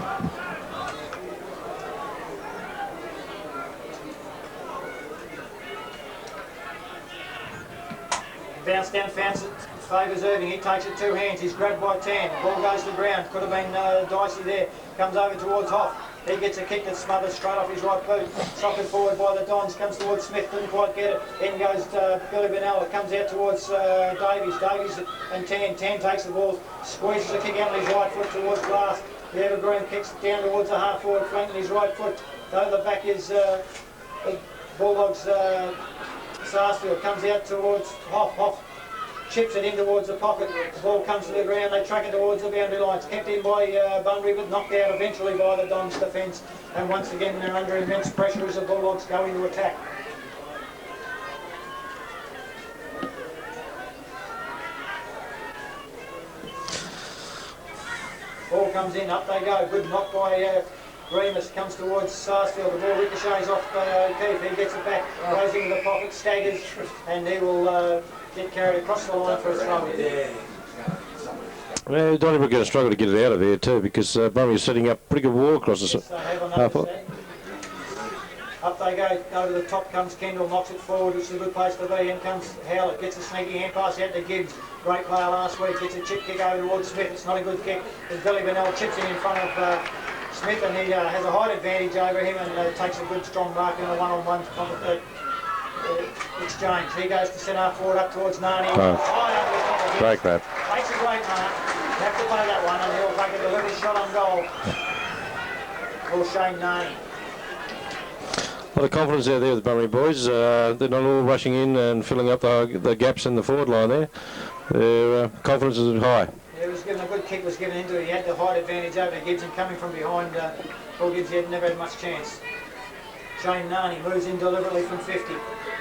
Bounce down, favours Irving, he takes it two hands, he's grabbed by Tan, ball goes to the ground, could have been dicey there, comes over towards Hoff, he gets a kick that's smothered straight off his right boot, socket forward by the Dons, comes towards Smith, didn't quite get it, in goes Billy Bennell, it comes out towards Davies and Tan takes the ball, squeezes a kick out on his right foot towards Glass, the Evergreen kicks down towards the half forward flank on his right foot, over the back is the Bulldogs Sarsfield, comes out towards Hoff, chips it in towards the pocket, the ball comes to the ground, they track it towards the boundary lines, kept in by Bunbury but knocked out eventually by the Dons defence, and once again they're under immense pressure as the Bulldogs go into attack. Ball comes in, up they go, good knock by Remus, comes towards Sarsfield, the ball ricochets off O'Keefe, he gets it back, goes into the pocket, staggers, and he will get carried across the line for a throw. Well, Donnybrook going to struggle to get it out of here too, because Bunbury's setting up pretty good wall across the half. Up they go to the top comes Kendall, knocks it forward, which is a good place to be, in comes Howlett, gets a sneaky hand pass out to Gibbs, great player last week, gets a chip kick over towards Smith, it's not a good kick, as Billy Bennell chips him in front of Smith, and he has a height advantage over him and takes a good strong mark in a one-on-one exchange. He goes to centre forward up towards Nani. Great grab. Takes a great mark. Have to play that one, and he'll take a delivery shot on goal. For Shane Nani. A lot of confidence out there with the Bunbury boys. They're not all rushing in and filling up the gaps in the forward line there. Their confidence is high. He was given a good kick, was given into it. He had the height advantage over Gibbs, and coming from behind Paul Gibbs, he had never had much chance. Shane Nani moves in deliberately from 50,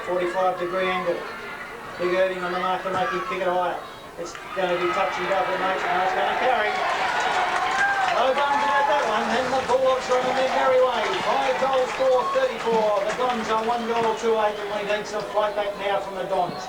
45-degree angle. Big Irving on the mark to make him kick it higher. It's going to be touchy double mates, and it's going to carry. No Dons about that one, and the Bulldogs are on their merry way. 5 goals for 34. The Dons are 1 goal to 8, and we need some fight back now from the Dons.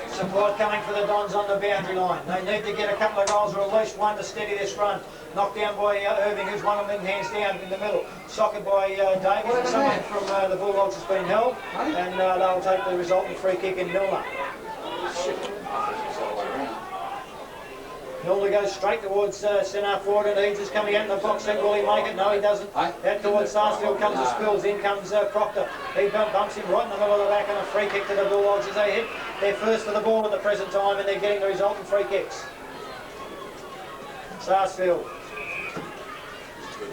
Support coming for the Dons on the boundary line. They need to get a couple of goals or at least one to steady this run. Knocked down by Irving, who's one of them, hands down in the middle. Socket by Davies, and someone from the Bulldogs has been held, and they'll take the resulting free kick in Milner. Milner goes straight towards centre forward, and Eads is coming out in the box. Will he make it? No, he doesn't. Out towards Sarsfield comes the Spills. In comes Proctor. He bumps him right in the middle of the back, and a free kick to the Bulldogs as they hit their first for the ball at the present time, and they're getting the resultant free kicks. Sarsfield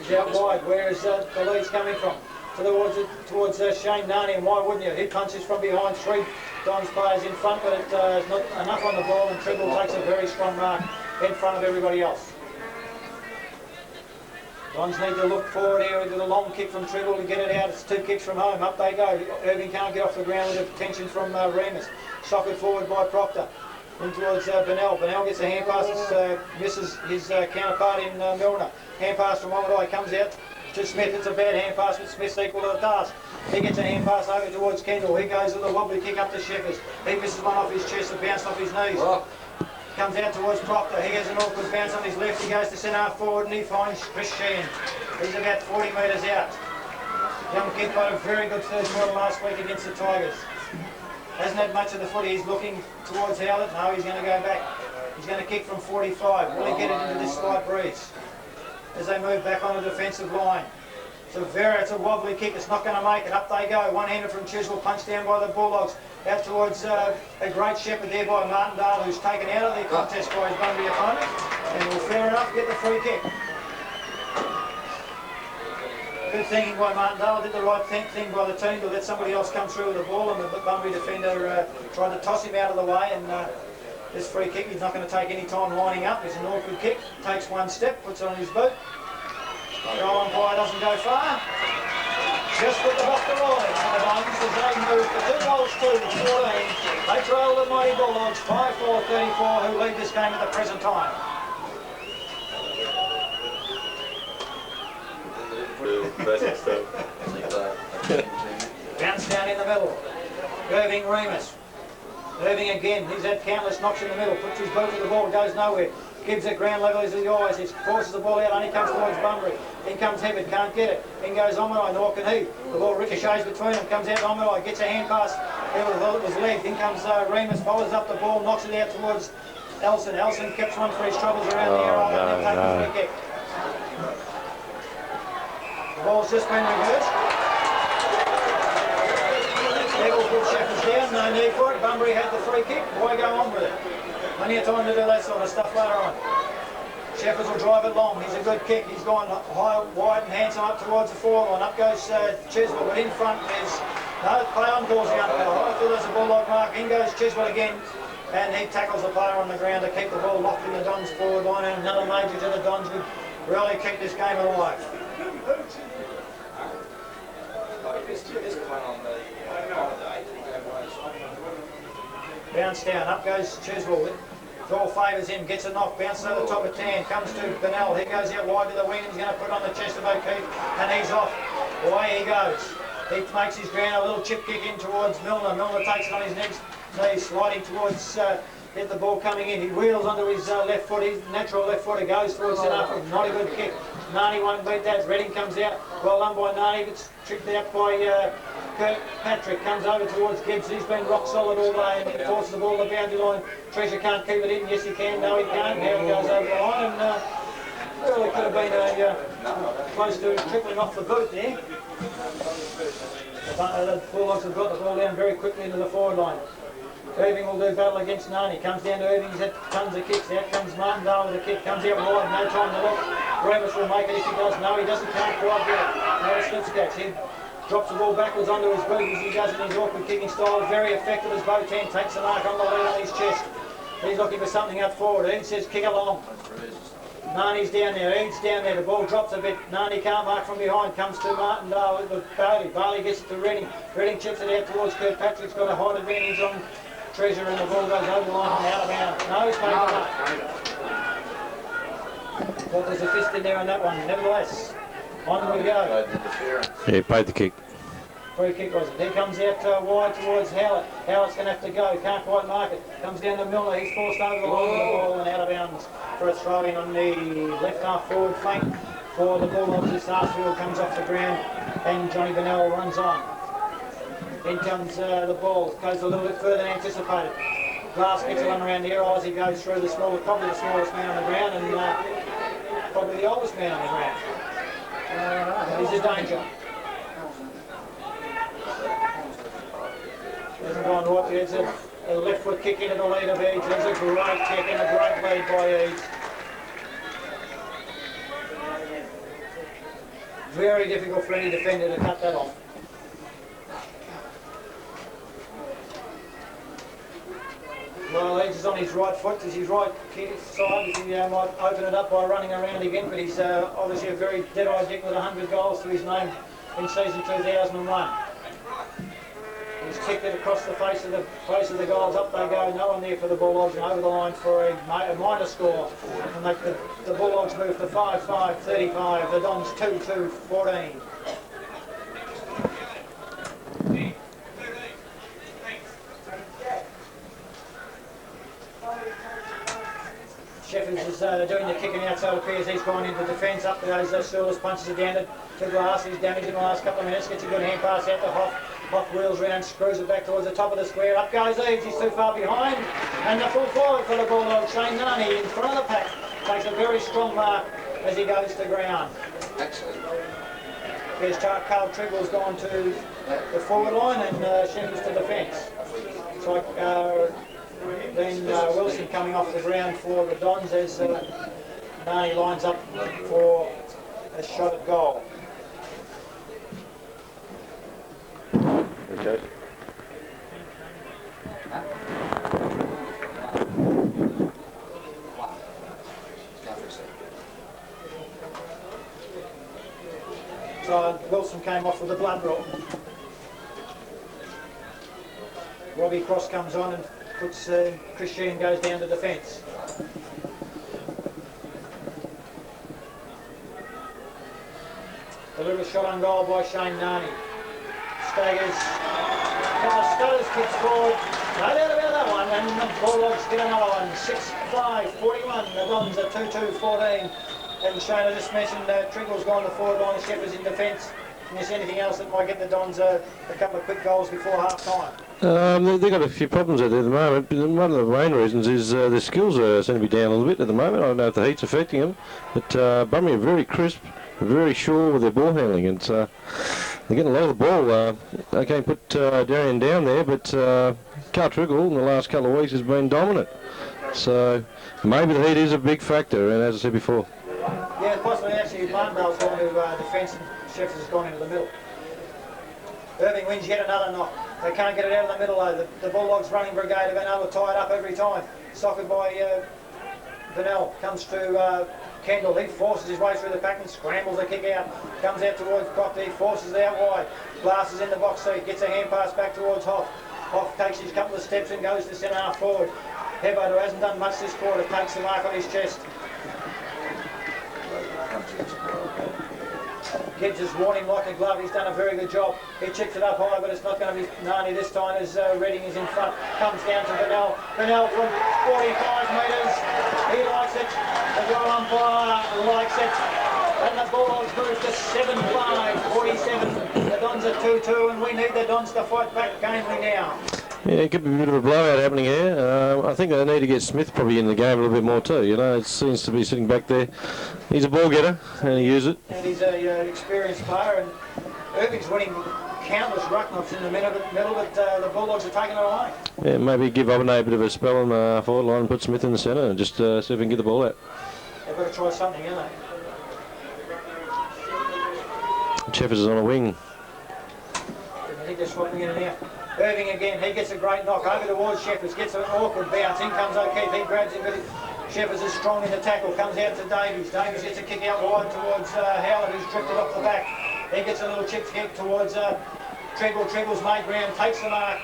is out wide. Where is the lead's coming from? Towards Shane Nani, and why wouldn't you? He punches from behind, 3 Dons players in front, but it's not enough on the ball, and Tribble takes a very strong mark in front of everybody else. Dons need to look forward here into the long kick from Tribble to get it out. It's 2 kicks from home. Up they go. Irving can't get off the ground with the tension from Remus. Socket forward by Proctor. In towards Bennell. Bennell gets a hand pass, misses his counterpart in Milner. Hand pass from Omadai comes out to Smith. It's a bad hand pass, but Smith's equal to the task. He gets a hand pass over towards Kendall. He goes with a wobbly kick up to Sheffers. He misses one off his chest and bounced off his knees. Comes out towards Proctor. He has an awkward bounce on his left. He goes to centre forward and he finds Chris Sheehan. He's about 40 metres out. Young kid got a very good third quarter last week against the Tigers. Hasn't had much of the footy. He's looking towards Howlett. No, he's going to go back. He's going to kick from 45. Will he get it into this slight breeze as they move back on the defensive line? It's a wobbly kick. It's not going to make it. Up they go. One-hander from Chiswell, punched down by the Bulldogs. Out towards a great shepherd there by Martindale, who's taken out of the contest by his Bunbury opponent. And will fair enough get the free kick. Good thinking by Martindale. Did the right thing by the team to let somebody else come through with the ball, and the Bunbury defender tried to toss him out of the way. And this free kick, he's not going to take any time lining up. It's an awkward kick. Takes one step, puts it on his boot. Goal umpire doesn't go far. Just put them off the line. And the Buns, as they move to 2 goals to 14. They trail the mighty Bulldogs 5-4-34, who lead this game at the present time. Bounce down in the middle. Irving Remus. Irving again. He's had countless knocks in the middle. Puts his boot to the ball. Goes nowhere. Gives at ground level as he always is. Forces the ball out. Only comes towards Bunbury. In comes Hibbert. Can't get it. In goes Omanai. Nor can he. The ball ricochets between them. Comes out Omanai. Gets a hand pass. It was legged. In comes Remus. Follows up the ball. Knocks it out towards Elson. Elson keeps one for his troubles around the arrow. And then takes a free kick. The ball's just been reversed. Eagles put Shepherds down. No need for it. Bunbury had the free kick. Why go on with it? Plenty of time to do that sort of stuff later on. Shepherds will drive it long. He's a good kick. He's gone high, wide and handsome up towards the forward line. Up goes Chiswell, but in front is no play on calls the umpire. I feel there's a Bulldog mark. In goes Chiswell again, and he tackles the player on the ground to keep the ball locked in the Dons forward line. And another major to the Dons would really keep this game alive. Bounce down, up goes Chiswell. Ball favours him, gets a knock, bounces over the top of Tan, comes to Bennell. He goes out wide to the wing and he's going to put it on the chest of O'Keefe, and he's off. Away he goes. He makes his ground, a little chip kick in towards Milner. Milner takes it on his next knee, sliding towards get the ball coming in. He wheels onto his left foot, his natural left footer goes towards the upper. Not a good kick. Nani won't beat that. Redding comes out. Well done by Nani, but tricked out by Kirkpatrick. Comes over towards Gibbs. He's been rock solid all day and forces the ball to the boundary line. Treasure can't keep it in. Yes, he can. No, he can't. Now he goes over the line and really could have been close to trickling off the boot there. The Bulldogs have got the ball down very quickly into the forward line. Irving will do battle against Nani. Comes down to Irving. He's had tons of kicks. Out comes Martindale with a kick. Comes out wide. No time to look. Remus will make it if he does. No, he doesn't. Can't quite get it. No slip scats. He drops the ball backwards onto his boot as he does in his awkward kicking style. Very effective as Botan takes the mark on the lead on his chest. He's looking for something up forward. He says kick along. Nani's down there. Eads down there. The ball drops a bit. Nani can't mark from behind. Comes to Martindale with Bailey. Bailey gets it to Redding. Redding chips it out towards Kirkpatrick's got a height advantage on Treasure, and the ball goes over the line and out of bounds. No, he's made the mark. Thought there's a fist in there on that one. Nevertheless, on we go. Yeah, he paid the kick. Free kick was it. He comes out wide towards Howlett. Howlett's going to have to go. Can't quite mark it. Comes down to Milner. He's forced over the line with the ball and out of bounds for a throw in on the left half forward flank for the Bulldogs. This Sarsfield comes off the ground and Johnny Bennell runs on. In comes the ball, goes a little bit further than anticipated. Glass gets one around the arrow as he goes through the smallest, probably the smallest man on the ground and probably the oldest man on the ground. He's a danger. Hasn't gone right there. It's a left foot kick into the lead of Eads. There's a great kick and a great lead by Eads. Very difficult for any defender to cut that off. Well, Eads is on his right foot, as his right side. He might open it up by running around again, but he's obviously a very dead-eyed dick with 100 goals to his name in season 2001. He's kicked it across the face of the goals. Up they go. No one there for the Bulldogs, and over the line for a minor score. And make the Bulldogs move to 5-5-35. The Dons 2-2-14. Shepherds is doing the kicking out, so it appears he's gone into defence. Up to those Silas punches it down. to Glass. He's damaged in the last couple of minutes. Gets a good hand pass out to Hoff. Hoff wheels round, screws it back towards the top of the square. Up goes Eaves. He's too far behind. And the full forward for the Bulldog, Shane Nani, in front of the pack. Takes a very strong mark as he goes to ground. Excellent. Here's Carl Triggle's gone to the forward line and Shemmy's to defence. It's like then Wilson coming off the ground for the Dons as Nani lines up for a shot at goal. Okay. So Wilson came off with a blood roll. Robbie Cross comes on and puts Chris Sheehan goes down to defence. A little shot on goal by Shane Nani. Staggers. Stutters kicks forward. No doubt about that one. And the Bulldogs get another one. 6-5-41. The Dons are 2-2-14. And Shane, I just mentioned Triggle's gone to the forward line. Shepard's in defence. And is anything else that might get the Dons a couple of quick goals before half time? They've got a few problems out there at the moment, but one of the main reasons is their skills seem to be down a little bit at the moment. I don't know if the heat's affecting them, but Bunbury are very crisp, very sure with their ball handling, and they're getting a lot of the ball. They can't put Darian down there, but Carl Triggle in the last couple of weeks has been dominant. So maybe the heat is a big factor, and as I said before. Yeah, possibly actually Martindale's gone to defence and Sheffers has gone into the middle. Irving wins yet another knock. They can't get it out of the middle though. The Bulldogs running brigade have been able to tie it up every time. Socked by Vanel. Comes to Kendall. He forces his way through the pack and scrambles the kick out. Comes out towards Proctor. He forces it out wide. Glass is in the box seat. Gets a hand pass back towards Hoff. Hoff takes his couple of steps and goes to centre half forward. Hebbo, who hasn't done much this quarter, takes the mark on his chest. Gibbs is warning like a glove. He's done a very good job. He checks it up high, but it's not going to be Nani this time as Redding is in front. Comes down to Vanel. Vanel from 45 metres. He likes it. The goal umpire likes it. And the Bulldogs move to 7-5-47. The Dons are 2-2, and we need the Dons to fight back gamely now. Yeah, it could be a bit of a blowout happening here. I think they need to get Smith probably in the game a little bit more too. You know, it seems to be sitting back there. He's a ball getter and he uses it. And he's an experienced player, and Irving's winning countless ruck-knocks in the middle, but the Bulldogs are taking it away. Yeah, maybe give Abernay a bit of a spell on the forward line and put Smith in the centre and just see if we can get the ball out. They've got to try something, haven't they? Cheffers is on a wing. I think they're swapping in and out. Irving again, he gets a great knock over towards Sheffers, gets an awkward bounce, in comes O'Keefe, he grabs him, but Sheffers is strong in the tackle, comes out to Davies. Davies gets a kick out wide towards Howard, who's drifted off the back. He gets a little chip kick towards Triggle. Triggle's made ground, takes the mark,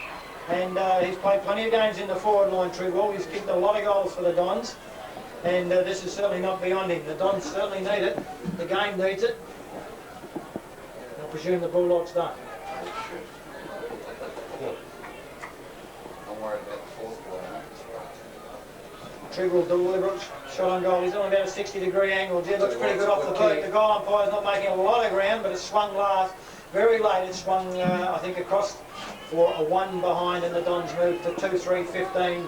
and he's played plenty of games in the forward line, Triggle. He's kicked a lot of goals for the Dons, and this is certainly not beyond him. The Dons certainly need it, the game needs it. I presume the Bulldogs don't. Triggle deliberate shot on goal. He's on about a 60-degree angle. It looks pretty good off the boot. The goal umpire's not making a lot of ground, but it swung last. Very late. It swung, I think, across for a 1 behind, and the Dons moved to 2-3-15.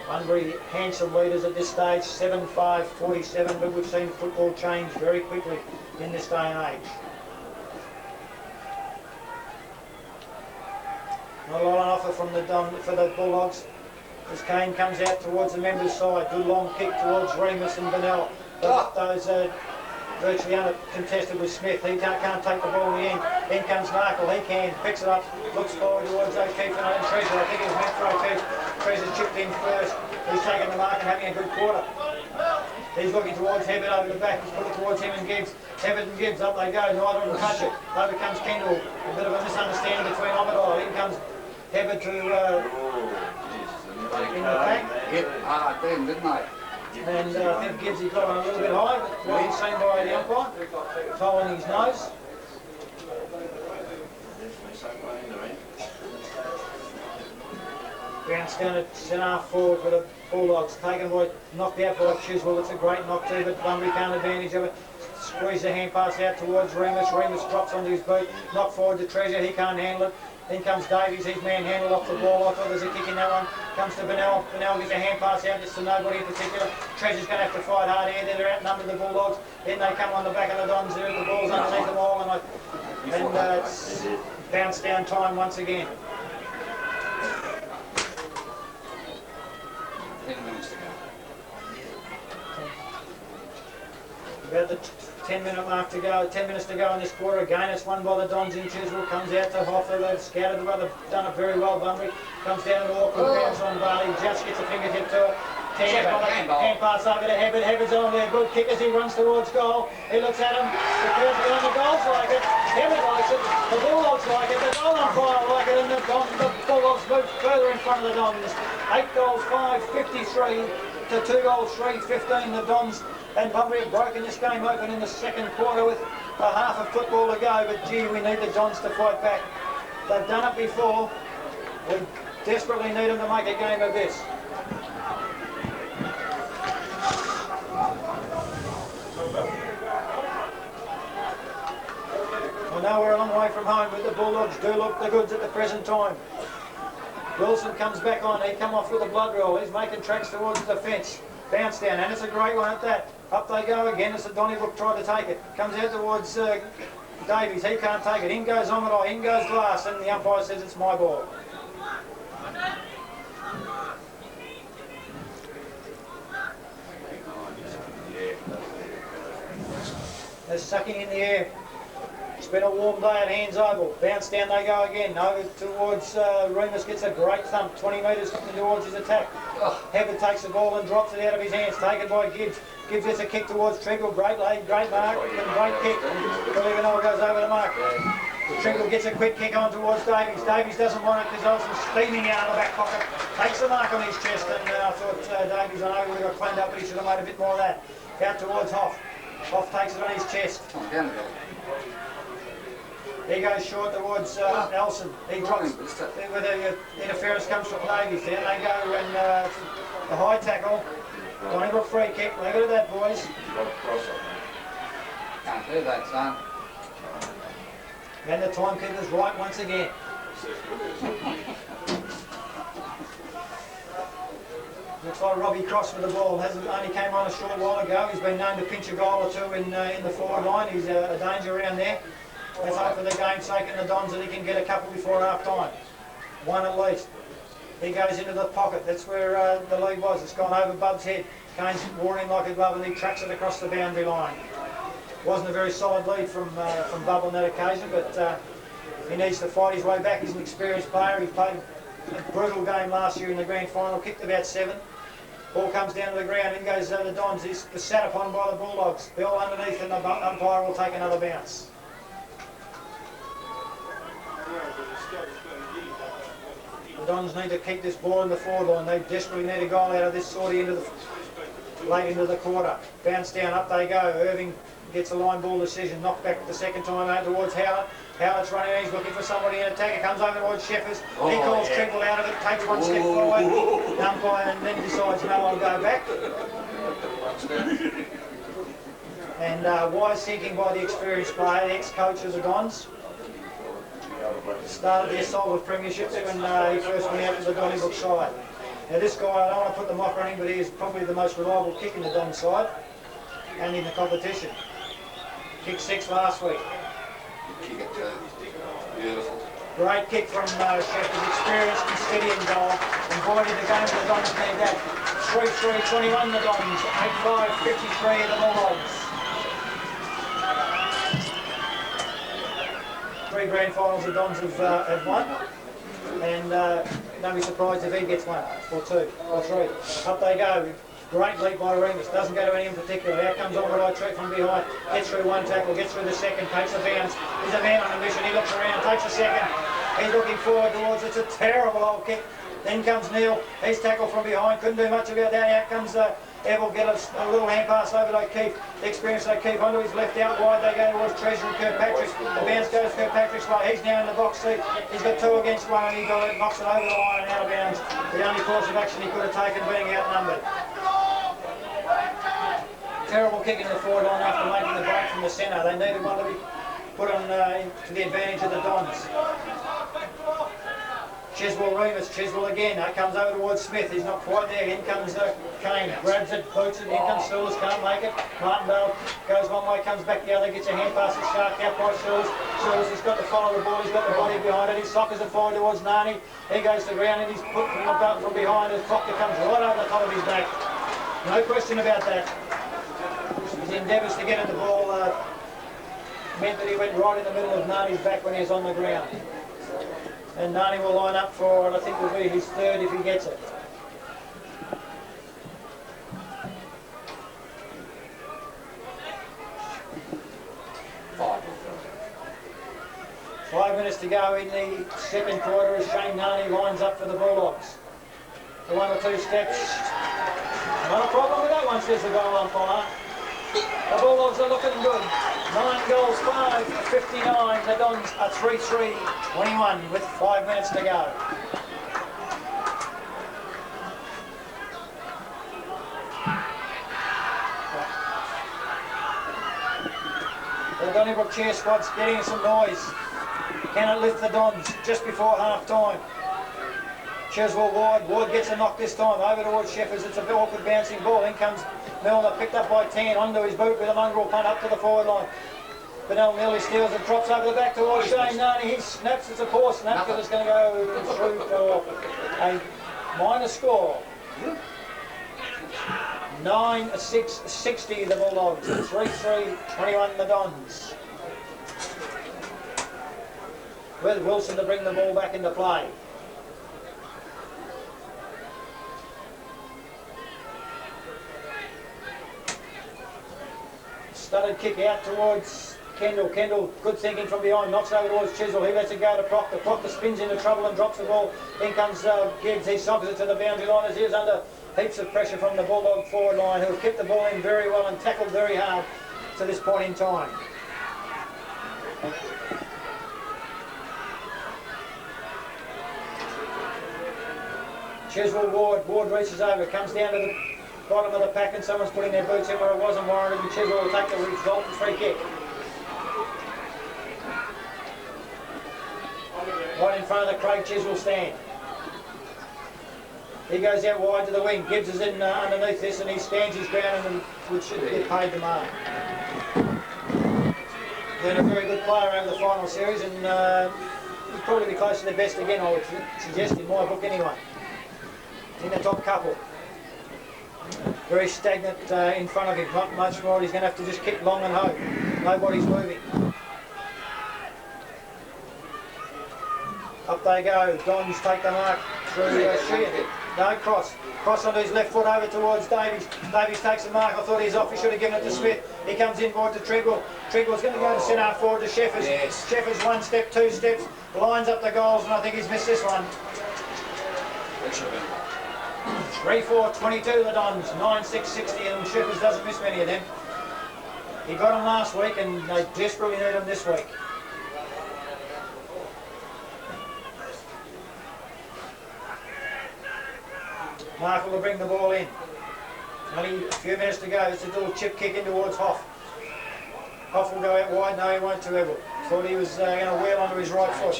Bunbury handsome leaders at this stage, 7-5-47, but we've seen football change very quickly in this day and age. Not a lot on offer from for the Bulldogs. As Kane comes out towards the members' side, good long kick towards Remus and Vanel. Those virtually uncontested with Smith. He can't take the ball in the end. In comes Markle, he can, picks it up, looks forward towards O'Keefe and Treasure. I think it was meant for O'Keefe. Treasure's chipped in first. He's taking the mark and having a good quarter. He's looking towards Hebbert over the back. He's put it towards him and Gibbs. Hebbert and Gibbs, up they go. Neither of them touch it. Over comes Kendall. A bit of a misunderstanding between Omador. In comes Hebbert to in the pack. Hit then, didn't I? And I think Gibbs, he got on a little bit high, but well seen by the umpire, following his nose. Bounce down at centre half forward for the Bulldogs, taken by, knocked out by Chiswell. It's a great knock too, but Bunbury can't advantage of it. squeeze the hand pass out towards Remus. Remus drops onto his boot, knock forward to Treasure, he can't handle it. Then comes Davies, he's manhandled off the ball. I thought there's a kick in that one. Comes to Bennell. Bennell gets a hand pass out, just to nobody in particular. Treasure's going to have to fight hard here. They're outnumbered the Bulldogs. Then they come on the back of the Dons there. The ball's underneath them all, and it's bounce down time once again. 10 minutes to go. About the 10-minute mark to go, 10 minutes to go in this quarter. Again, it's won by the Dons in Chiswell. Comes out to Hoffa. They've scouted the weather, done it very well. Bunbury comes down to awkward bounce on Barley. Just gets a fingertip to it. Hand pass over to Hebbard. Hebbard's on there. Good kick as he runs towards goal. He looks at him. The curve behind the goals like it. Hebbard likes it. The Bulldogs like it. The goal umpire like it. And the Bulldogs move further in front of the Dons. 8 goals, 5, 53 to 2 goals, 3, 15. The Dons and Bunbury have broken this game open in the second quarter with a half of football to go. But gee, we need the Dons to fight back. They've done it before. We desperately need them to make a game of this. I know we're a long way from home, but the Bulldogs do look the goods at the present time. Wilson comes back on. He come off with a blood roll. He's making tracks towards the fence. Bounce down, and it's a great one at that. Up they go again. It's a Donnybrook tried to take it. Comes out towards Davies. He can't take it. In goes Omadai. In goes Glass, and the umpire says it's my ball. They're sucking in the air. It's been a warm day at Hands Oval. Bounce down they go again. Over towards Remus, gets a great thump. 20 metres towards his attack. Hebbard takes the ball and drops it out of his hands. Taken by Gibbs. Gibbs gets a kick towards Tringle. Great lead, great mark, and great kick. Believenow goes over the mark. Tringle gets a quick kick on towards Davies. Davies doesn't want it because Olsen steaming out of the back pocket. Takes the mark on his chest, and I thought Davies, I know we got cleaned up, but he should have made a bit more of that. Out towards Hoff. Hoff takes it on his chest. He goes short towards Nelson. He drops with the interference comes from Davies. There they go, and the high tackle. Donnybrook free kick. Leave it at that, boys. Can't do that, son. And the timekeeper's right once again. Looks like Robbie Cross with the ball. Only came on a short while ago. He's been known to pinch a goal or two in the forward line. He's a danger around there. Let's hope for the game's sake and the Dons that he can get a couple before half time. One at least. He goes into the pocket. That's where the lead was. It's gone over Bub's head. Kane's worn him like a glove and he tracks it across the boundary line. Wasn't a very solid lead from Bub on that occasion, but he needs to fight his way back. He's an experienced player. He played a brutal game last year in the grand final, kicked about 7. Ball comes down to the ground, in goes the Dons. He's sat upon by the Bulldogs. Bell underneath and the umpire will take another bounce. The Dons need to keep this ball in the forward line. They desperately need a goal out of this sort of late into the quarter. Bounce down, up they go. Irving gets a line ball decision. Knocked back the second time out towards Howard. Howard's running in, he's looking for somebody in attack. It comes over towards Sheffers. He calls Trimble out of it, takes one step forward. Umpire and then decides, no, I'll go back. And wise thinking by the experienced player, the ex-coach of the Dons. Started their solid premierships when he first went out to the Donnybrook side. Now this guy, I don't want to put the mock on him, but he is probably the most reliable kick in the Don side and in the competition. Kicked 6 last week. Kick it too. Beautiful. Great kick from Sheffers, experienced and steady in goal. And boy did the game of the Dons need that. 3-3, 21 the Dons, 8-5, 53 the Bulldogs. 3 grand finals the Dons have won, and don't be surprised if he gets 1 or 2 or 3. Up they go. Great leap by Remus. Doesn't go to any in particular. Out comes on the right track from behind. Gets through 1 tackle, gets through the second, takes a bounce. He's a man on a mission. He looks around, takes a second. He's looking forward towards it. It's a terrible old kick. Then comes Neil. He's tackled from behind. Couldn't do much about that. Out comes Evel, get a little hand pass over to O'Keefe. The experienced O'Keefe onto his left, out wide. They go towards Treasure and Kirkpatrick. The bounce goes Kirkpatrick's way. He's now in the box seat. He's got 2 against 1 and he knocks it over the line and out of bounds. The only course of action he could have taken being outnumbered. terrible kick into the forward line after making the break from the centre. They needed one to be put on to the advantage of the Dons. Chiswell Remus, Chiswell again, comes over towards Smith, he's not quite there, in comes Kane, grabs it, boots it, in comes Sills, can't make it, Martindale goes one way, comes back the other, gets a hand pass, it's shark out by Sills, he's got to follow the ball, he's got the body behind it, he sockers it forward towards Nani, he goes to the ground and he's put from behind, his Proctor comes right over the top of his back, no question about that. His endeavours to get at the ball meant that he went right in the middle of Nani's back when he was on the ground. And Nani will line up for, and I think will be his third if he gets it. Five minutes to go in the second quarter as Shane Nani lines up for the Bulldogs. For one or two steps. Not a problem with that one, says the goal umpire. The Bulldogs are looking good. 9 goals, 5-59. The Dons are 3-3-21 with 5 minutes to go. The Donnybrook cheer squad's getting some noise. Can it lift the Dons just before half time? Chiswell Ward gets a knock this time over towards Sheffers. It's a awkward bouncing ball. In comes Milner, picked up by 10 onto his boot with a mongrel punt up to the forward line. Benell nearly steals and drops over the back towards Shane Nani. He snaps, it's a poor snap because it's going to go through for a minor score. 9-6-60 the Bulldogs, 3-3-21 the Dons. With Wilson to bring the ball back into play. Studded kick out towards Kendall. Kendall, good thinking from behind, knocks over towards Chiswell. He lets it go to Proctor. Proctor spins into trouble and drops the ball. In comes Gibbs. He sockers it to the boundary line as he is under heaps of pressure from the Bulldog forward line, who have kept the ball in very well and tackled very hard to this point in time. Chiswell Ward reaches over, comes down to the bottom of the pack and someone's putting their boots in where it wasn't warranted, and Chiswell will take the resultant free kick. Right in front of the Craig Chiswell stand. He goes out wide to the wing. Gibbs is in underneath this and he stands his ground and which should get paid the mark. Been a very good player over the final series and he'll probably be close to the best again, I would suggest, in my book anyway. In the top couple. Very stagnant in front of him, not much more. He's going to have to just kick long and hope. Nobody's moving. Up they go. Dons take the mark through Sheehan. No, cross. Cross onto his left foot over towards Davies. Davies takes the mark. I thought he's off. He should have given it to Smith. He comes inboard to Treadwell. Treadwell's going to go to centre half forward to Sheffers. Yes. Sheffers 1 step, 2 steps. Lines up the goals and I think he's missed this one. 3-4-22 the Dons. 9-6-60 and Sheffers doesn't miss many of them. He got them last week and they desperately need them this week. Markle will bring the ball in. Only a few minutes to go. It's a little chip kick in towards Hoff. Hoff will go out wide. No, he won't too ever. Thought he was going to wheel onto his right foot.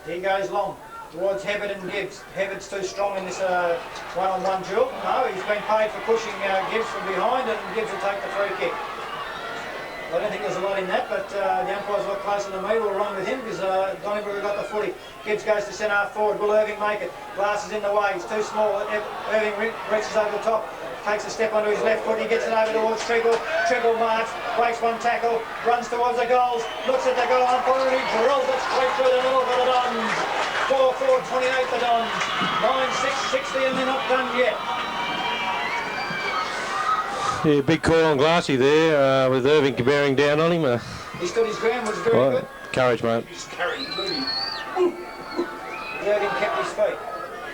He goes long towards Hebbert and Gibbs. Hebbert's too strong in this one-on-one duel. No, he's been paid for pushing Gibbs from behind and Gibbs will take the free kick. I don't think there's a lot in that, but the umpire's a lot closer than me. We'll run with him because Donnybrook got the footy. Gibbs goes to centre half forward. Will Irving make it? Glass is in the way. He's too small. Irving reaches over the top. Takes a step onto his left foot. He gets it over towards Treadwell. Treadwell marks. Breaks one tackle. Runs towards the goals. Looks at the goal umpire and he drills it straight through the middle for the Dons. 4-4-28 the Dons. 9-6-60 and they're not done yet. Yeah, big call on Glassy there with Irving bearing down on him. He stood his ground, was very good. Courage, mate. Irving kept his feet.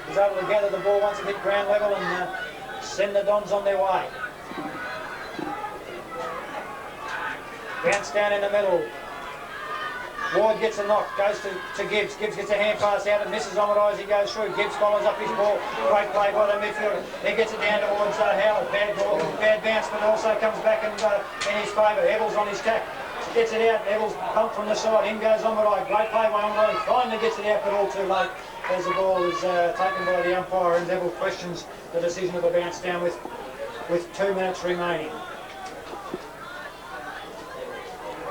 He was able to gather the ball once it hit ground level and send the Dons on their way. Bounce down in the middle. Ward gets a knock, goes to Gibbs. Gibbs gets a hand pass out and misses Omadai as he goes through. Gibbs follows up his ball. Great play by the midfielder. He gets it down towards Howard. Bad ball, bad bounce, but also comes back in his favour. Evil's on his tack. Gets it out. Evil's bumped from the side. In goes Omadai. Great play by Omadai. Finally gets it out, but all too late as the ball is taken by the umpire, and Evil questions the decision of the bounce down with 2 minutes remaining.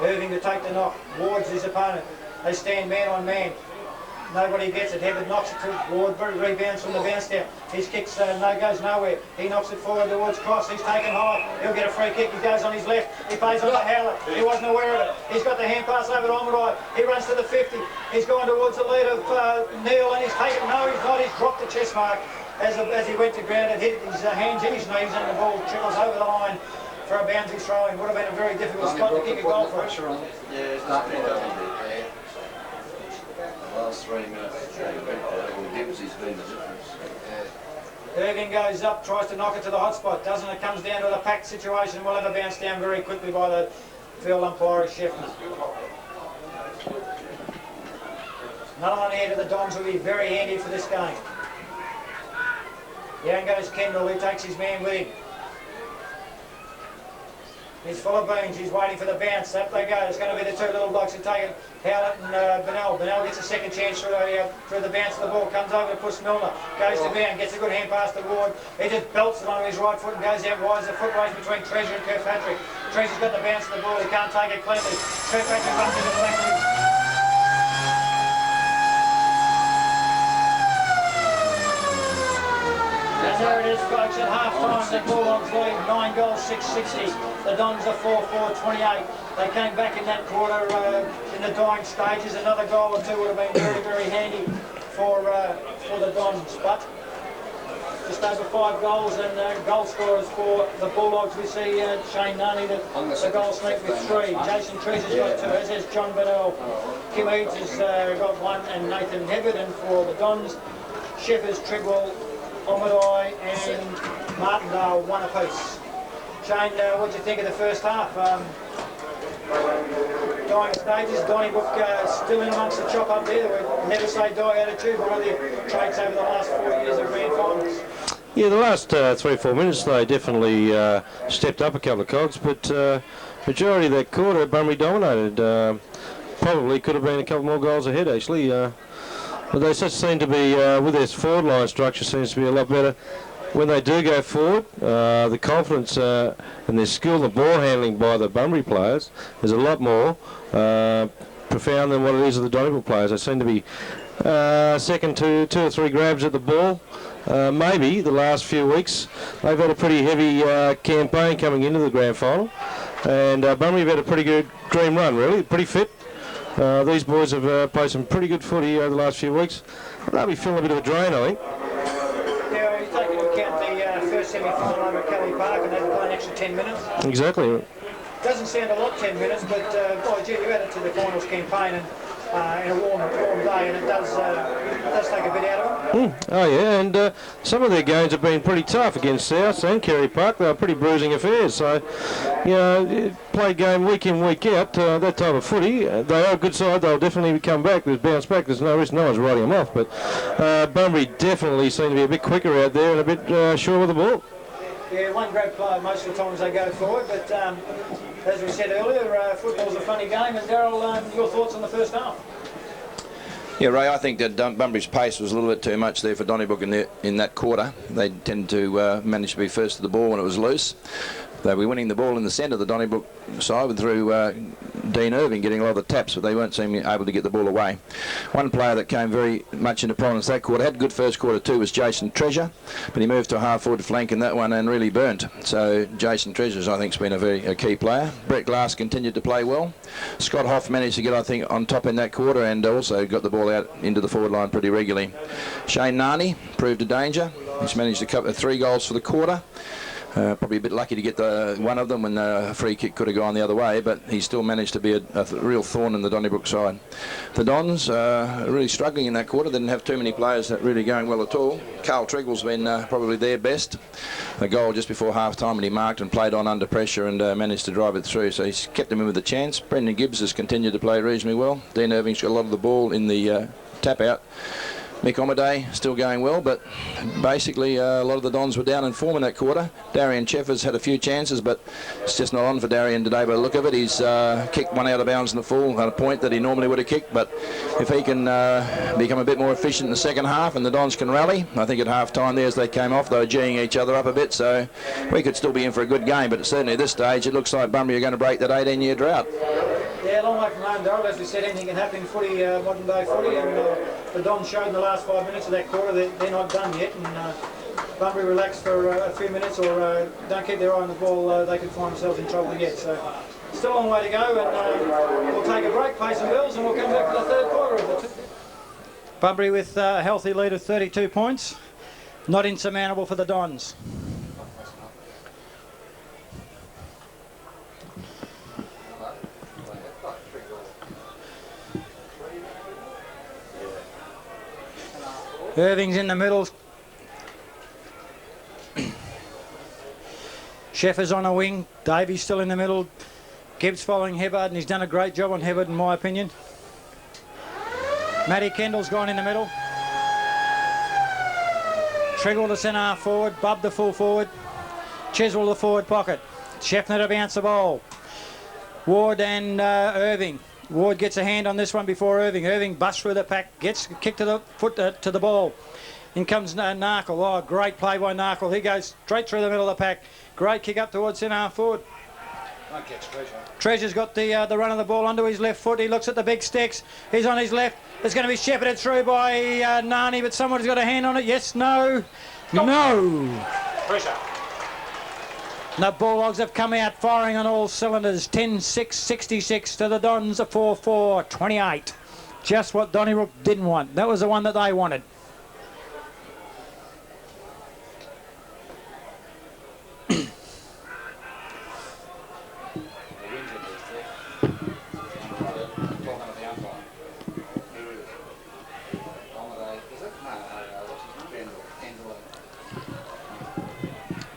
Irving to take the knock. Ward's his opponent. They stand man on man. Nobody gets it. Heather knocks it to Ward. Rebounds from the bounce down. His kicks goes nowhere. He knocks it forward towards Cross. He's taken high. He'll get a free kick. He goes on his left. He plays on to Howler. He wasn't aware of it. He's got the hand pass over to Omadai. He runs to the 50. He's gone towards the lead of Neil, and he's taken. No, he's not. He's dropped the chest mark as he went to ground. It hit his hands in his knees, and the ball trickles over the line for a boundary throw. Would have been a very difficult spot to kick a goal for. Yeah, it's not been done there. The last 3 minutes, Gibbs has been the difference. Irving goes up, tries to knock it to the hot spot. Doesn't. It comes down to the packed situation. We'll have a bounce down very quickly by the field umpire, Sheffner. Another one here to the Dons will be very handy for this game. Down goes Kendall. He takes his man with him. He's full of beans. He's waiting for the bounce. Up they go. It's going to be the two little blokes who take it. Howlett and Bennell. Bennell gets a second chance through the bounce of the ball. Comes over to push Milner. Goes to Bound. Gets a good hand pass to Ward. He just belts it on his right foot and goes out wide. There's a foot race between Treasure and Kirkpatrick. Treasure's got the bounce of the ball. He can't take it cleanly. Kirkpatrick runs into the back. And there it is, folks, at half-time, the Bulldogs lead 9 goals, 660. The Dons are 4-4, 28. They came back in that quarter in the dying stages. Another goal or two would have been very, very handy for the Dons. But just over 5 goals, and goal scorers for the Bulldogs. We see Shane Nani, the goal sneak with 3. Jason Treasure's got 2, as has John Bennell. Kim Eads has got 1, and Nathan Hebbert. And for the Dons, Sheffers, Trigwell, Omadai and Martindale 1 apiece. Shane, what do you think of the first half? Dying stages, Donnybrook still in amongst the chop up there. We never say die attitude. What are the traits over the last 4 years of grand finals? Yeah, the last 3 or 4 minutes they definitely stepped up a couple of cogs, but majority of that quarter Bunbury dominated. Probably could have been a couple more goals ahead actually. But they just seem to be, with their forward line structure, seems to be a lot better. When they do go forward, the confidence and their skill, the ball handling by the Bunbury players is a lot more profound than what it is of the Donnybrook players. They seem to be second to 2 or 3 grabs at the ball. Maybe the last few weeks they've had a pretty heavy campaign coming into the grand final, and Bunbury have had a pretty good dream run, really, pretty fit. These boys have played some pretty good footy over the last few weeks. They'll be feeling a bit of a drain, I think. Yeah, you take into account the first semi-final over at Kelly Park, and they play an extra 10 minutes. Exactly. Doesn't sound a lot, 10 minutes, but boy, gee, you add it to the finals campaign and in a warm day, and it does take a bit out of them. Oh yeah, and some of their games have been pretty tough against South and Kerry Park. They were pretty bruising affairs. So, you know, play game week in, week out, that type of footy. They are a good side. They'll definitely come back. There's bounce back. There's no risk. No one's writing them off. But Bunbury definitely seem to be a bit quicker out there and a bit sure with the ball. Yeah, one grab play most of the times they go forward, but as we said earlier, football's a funny game. And Daryl, your thoughts on the first half? Yeah, Ray, I think that Bunbury's pace was a little bit too much there for Donnybrook in that quarter. They tended to manage to be first to the ball when it was loose. They were winning the ball in the centre of the Donnybrook side through Dean Irving getting a lot of the taps, but they weren't seeming able to get the ball away. One player that came very much into prominence that quarter, had a good first quarter too, was Jason Treasure, but he moved to a half-forward flank in that one and really burnt. So Jason Treasure's, I think, has been a key player. Brett Glass continued to play well. Scott Hoff managed to get, I think, on top in that quarter and also got the ball out into the forward line pretty regularly. Shane Nani proved a danger. He's managed to cover 3 goals for the quarter. Probably a bit lucky to get one of them when the free kick could have gone the other way, but he still managed to be a real thorn in the Donnybrook side. The Dons are really struggling in that quarter. They didn't have too many players that really going well at all. Carl Treggle's been probably their best. A goal just before half-time when he marked and played on under pressure and managed to drive it through, so he's kept them in with a chance. Brendan Gibbs has continued to play reasonably well. Dean Irving's got a lot of the ball in the tap-out. Mick Omaday still going well, but basically a lot of the Dons were down in form in that quarter. Darian Cheffers had a few chances, but it's just not on for Darian today by the look of it. He's kicked one out of bounds in the full at a point that he normally would have kicked, but if he can become a bit more efficient in the second half and the Dons can rally, I think at half-time there as they came off, they were geeing each other up a bit, so we could still be in for a good game, but certainly at this stage it looks like Bunbury are going to break that 18-year drought. Yeah, long way from home, Darryl. As we said, anything can happen in footy, modern day footy, and the Dons showed in the last 5 minutes of that quarter that they're not done yet, and Bunbury relax for a few minutes or don't keep their eye on the ball, they could find themselves in trouble again. So still a long way to go, and we'll take a break, pay some bills, and we'll come back for the third quarter of it. Bunbury with a healthy lead of 32 points, not insurmountable for the Dons. Irving's in the middle. Sheffers on a wing. Davies still in the middle. Gibbs following Hibbard, and he's done a great job on Hibbard in my opinion. Matty Kendall's gone in the middle. Triggle the centre half forward. Bub the full forward. Chiswell the forward pocket. Sheffner to bounce the ball. Ward and Irving. Ward gets a hand on this one before Irving. Irving busts through the pack, gets kicked to the foot to the ball. In comes Narkle. Oh, great play by Narkle. He goes straight through the middle of the pack. Great kick up towards centre half forward. Treasure's got the run of the ball onto his left foot. He looks at the big sticks. He's on his left. It's going to be shepherded through by Nani, but someone's got a hand on it. Yes, no, no. Pressure. The Bulldogs have come out firing on all cylinders. 10-6, 66 to the Dons, a 4-4, 28. Just what Donnybrook didn't want. That was the one that they wanted.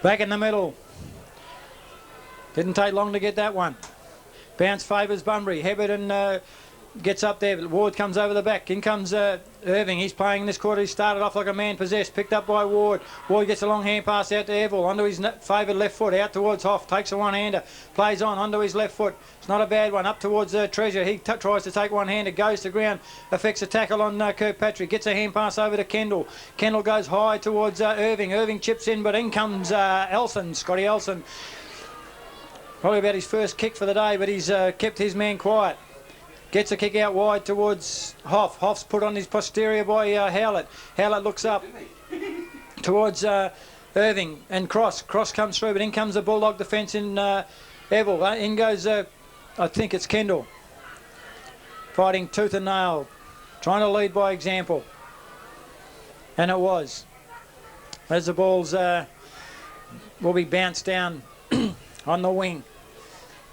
Back in the middle. Didn't take long to get that one. Bounce favours Bunbury. Heberton gets up there, but Ward comes over the back. In comes Irving. He's playing this quarter. He started off like a man possessed. Picked up by Ward. Ward gets a long hand pass out to Evil. Onto his favoured left foot. Out towards Hoff. Takes a one-hander. Plays on. Onto his left foot. It's not a bad one. Up towards Treasure. He tries to take one-hander. Goes to ground. Affects a tackle on Kirkpatrick. Gets a hand pass over to Kendall. Kendall goes high towards Irving. Irving chips in, but in comes Elson. Scotty Elson. Probably about his first kick for the day, but he's kept his man quiet. Gets a kick out wide towards Hoff. Hoff's put on his posterior by Howlett. Howlett looks up towards Irving and Cross. Cross comes through, but in comes the Bulldog defence in Evil. In goes, I think it's Kendall. Fighting tooth and nail. Trying to lead by example. And it was. As the balls will be bounced down on the wing,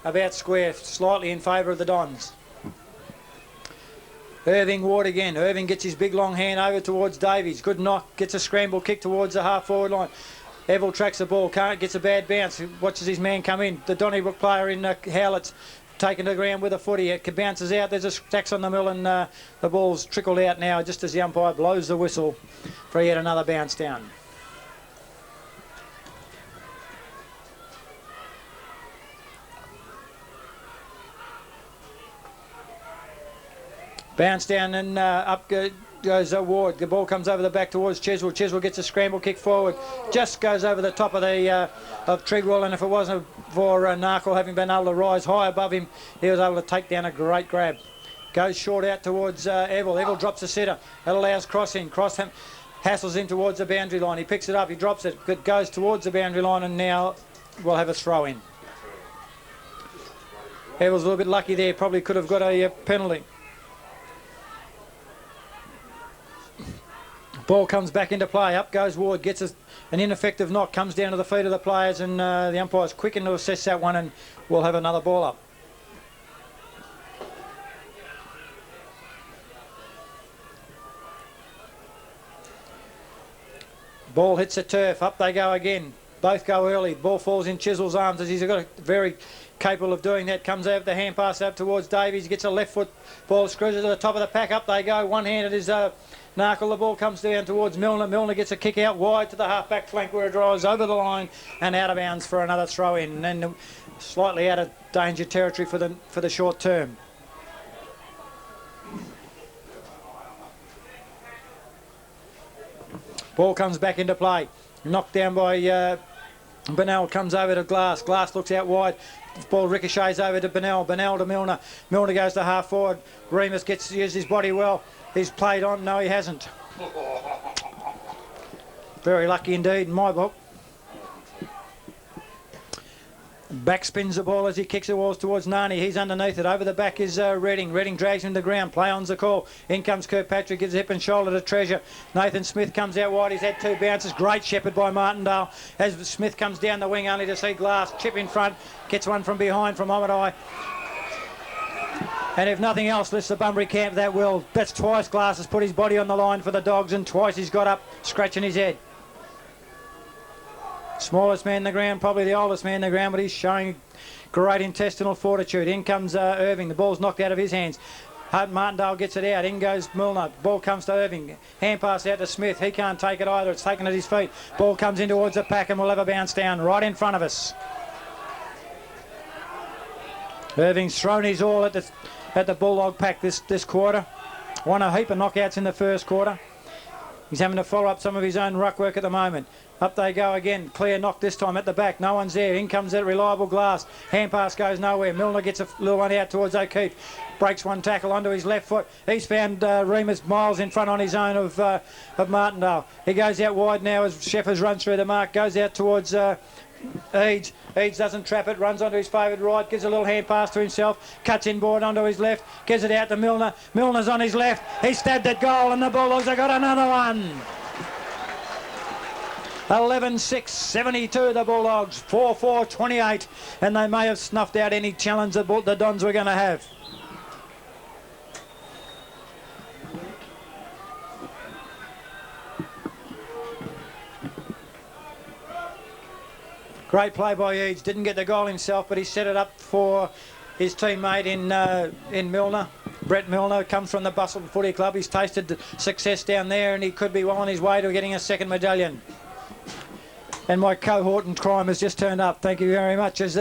about square, slightly in favour of the Dons. Irving Ward again. Irving gets his big long hand over towards Davies. Good knock. Gets a scramble kick towards the half forward line. Evil tracks the ball. Gets a bad bounce. Watches his man come in. The Donnybrook player in Howlett's taken to the ground with a footy. It bounces out. There's a stacks on the mill, and the ball's trickled out now just as the umpire blows the whistle for yet another bounce down. Bounce down and up goes Ward. The ball comes over the back towards Chiswell. Chiswell gets a scramble kick forward. Just goes over the top of the of Trigwell, and if it wasn't for Narkle having been able to rise high above him, he was able to take down a great grab. Goes short out towards Evil. Evil drops the sitter. That allows Cross in. Cross hassles in towards the boundary line. He picks it up. He drops it. It goes towards the boundary line, and now we'll have a throw in. Evil's a little bit lucky there. Probably could have got a penalty. Ball comes back into play. Up goes Ward, gets an ineffective knock, comes down to the feet of the players, and the umpire's quick to assess that one, and we'll have another ball up. Ball hits the turf. Up they go again. Both go early. Ball falls in Chisel's arms as he's got very capable of doing that. Comes over the hand pass out towards Davies. Gets a left foot. Ball screws it to the top of the pack. Up they go. One-handed is Narkle. The ball comes down towards Milner. Milner gets a kick out wide to the half-back flank where it drives over the line and out of bounds for another throw-in. And slightly out of danger territory for the short term. Ball comes back into play. Knocked down by Bennell, comes over to Glass. Glass looks out wide. Ball ricochets over to Bennell. Bennell to Milner. Milner goes to half forward. Remus gets to use his body well. He's played on. No, he hasn't. Very lucky indeed in my book. Back spins the ball as he kicks the walls towards Nani. He's underneath it. Over the back is Redding. Redding drags him to the ground. Play on's the call. In comes Kirkpatrick. Gives a hip and shoulder to Treasure. Nathan Smith comes out wide. He's had 2 bounces. Great shepherd by Martindale. As Smith comes down the wing only to see Glass chip in front. Gets one from behind from Omadai. And if nothing else lifts the Bunbury camp that will. That's twice Glass has put his body on the line for the Dogs, and twice he's got up scratching his head. Smallest man in the ground, probably the oldest man in the ground, but he's showing great intestinal fortitude. In comes Irving. The ball's knocked out of his hands. Martindale gets it out. In goes Milner. Ball comes to Irving. Hand pass out to Smith. He can't take it either. It's taken at his feet. Ball comes in towards the pack and we'll have a bounce down right in front of us. Irving's thrown his all at the Bulldog pack this quarter. Won a heap of knockouts in the first quarter. He's having to follow up some of his own ruck work at the moment. Up they go again. Clear knock this time at the back. No one's there. In comes that reliable Glass. Hand pass goes nowhere. Milner gets a little one out towards O'Keefe. Breaks one tackle onto his left foot. He's found Remus miles in front on his own of Martindale. He goes out wide now as Sheffers runs through the mark. Goes out towards Eads. Eads doesn't trap it. Runs onto his favoured right. Gives a little hand pass to himself. Cuts inboard onto his left. Gives it out to Milner. Milner's on his left. He stabbed at goal and the Bulldogs have got another one. 11-6, 72 the Bulldogs, 4-4, 28, and they may have snuffed out any challenge that the Dons were going to have. Great play by Eads, didn't get the goal himself, but he set it up for his teammate in Milner. Brett Milner comes from the Busselton Footy Club. He's tasted success down there and he could be well on his way to getting a second medallion. And my cohort in crime has just turned up. Thank you very much. As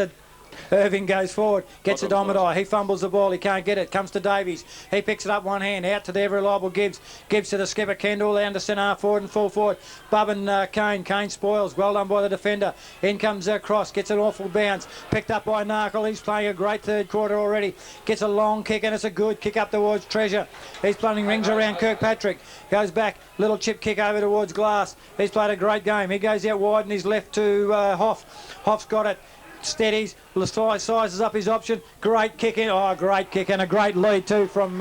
Irving goes forward, gets it to Omadai. He fumbles the ball. He can't get it. Comes to Davies. He picks it up one hand. Out to the ever reliable Gibbs. Gibbs to the skipper Kendall. Down to centre forward and full forward. Bub and Kane. Kane spoils. Well done by the defender. In comes Cross. Gets an awful bounce. Picked up by Narkle. He's playing a great third quarter already. Gets a long kick and it's a good kick up towards Treasure. He's playing rings around Kirkpatrick. Goes back. Little chip kick over towards Glass. He's played a great game. He goes out wide and he's left to Hoff. Hoff's got it. Steadies, sizes up his option. Great kick in. Oh, great kick and a great lead too from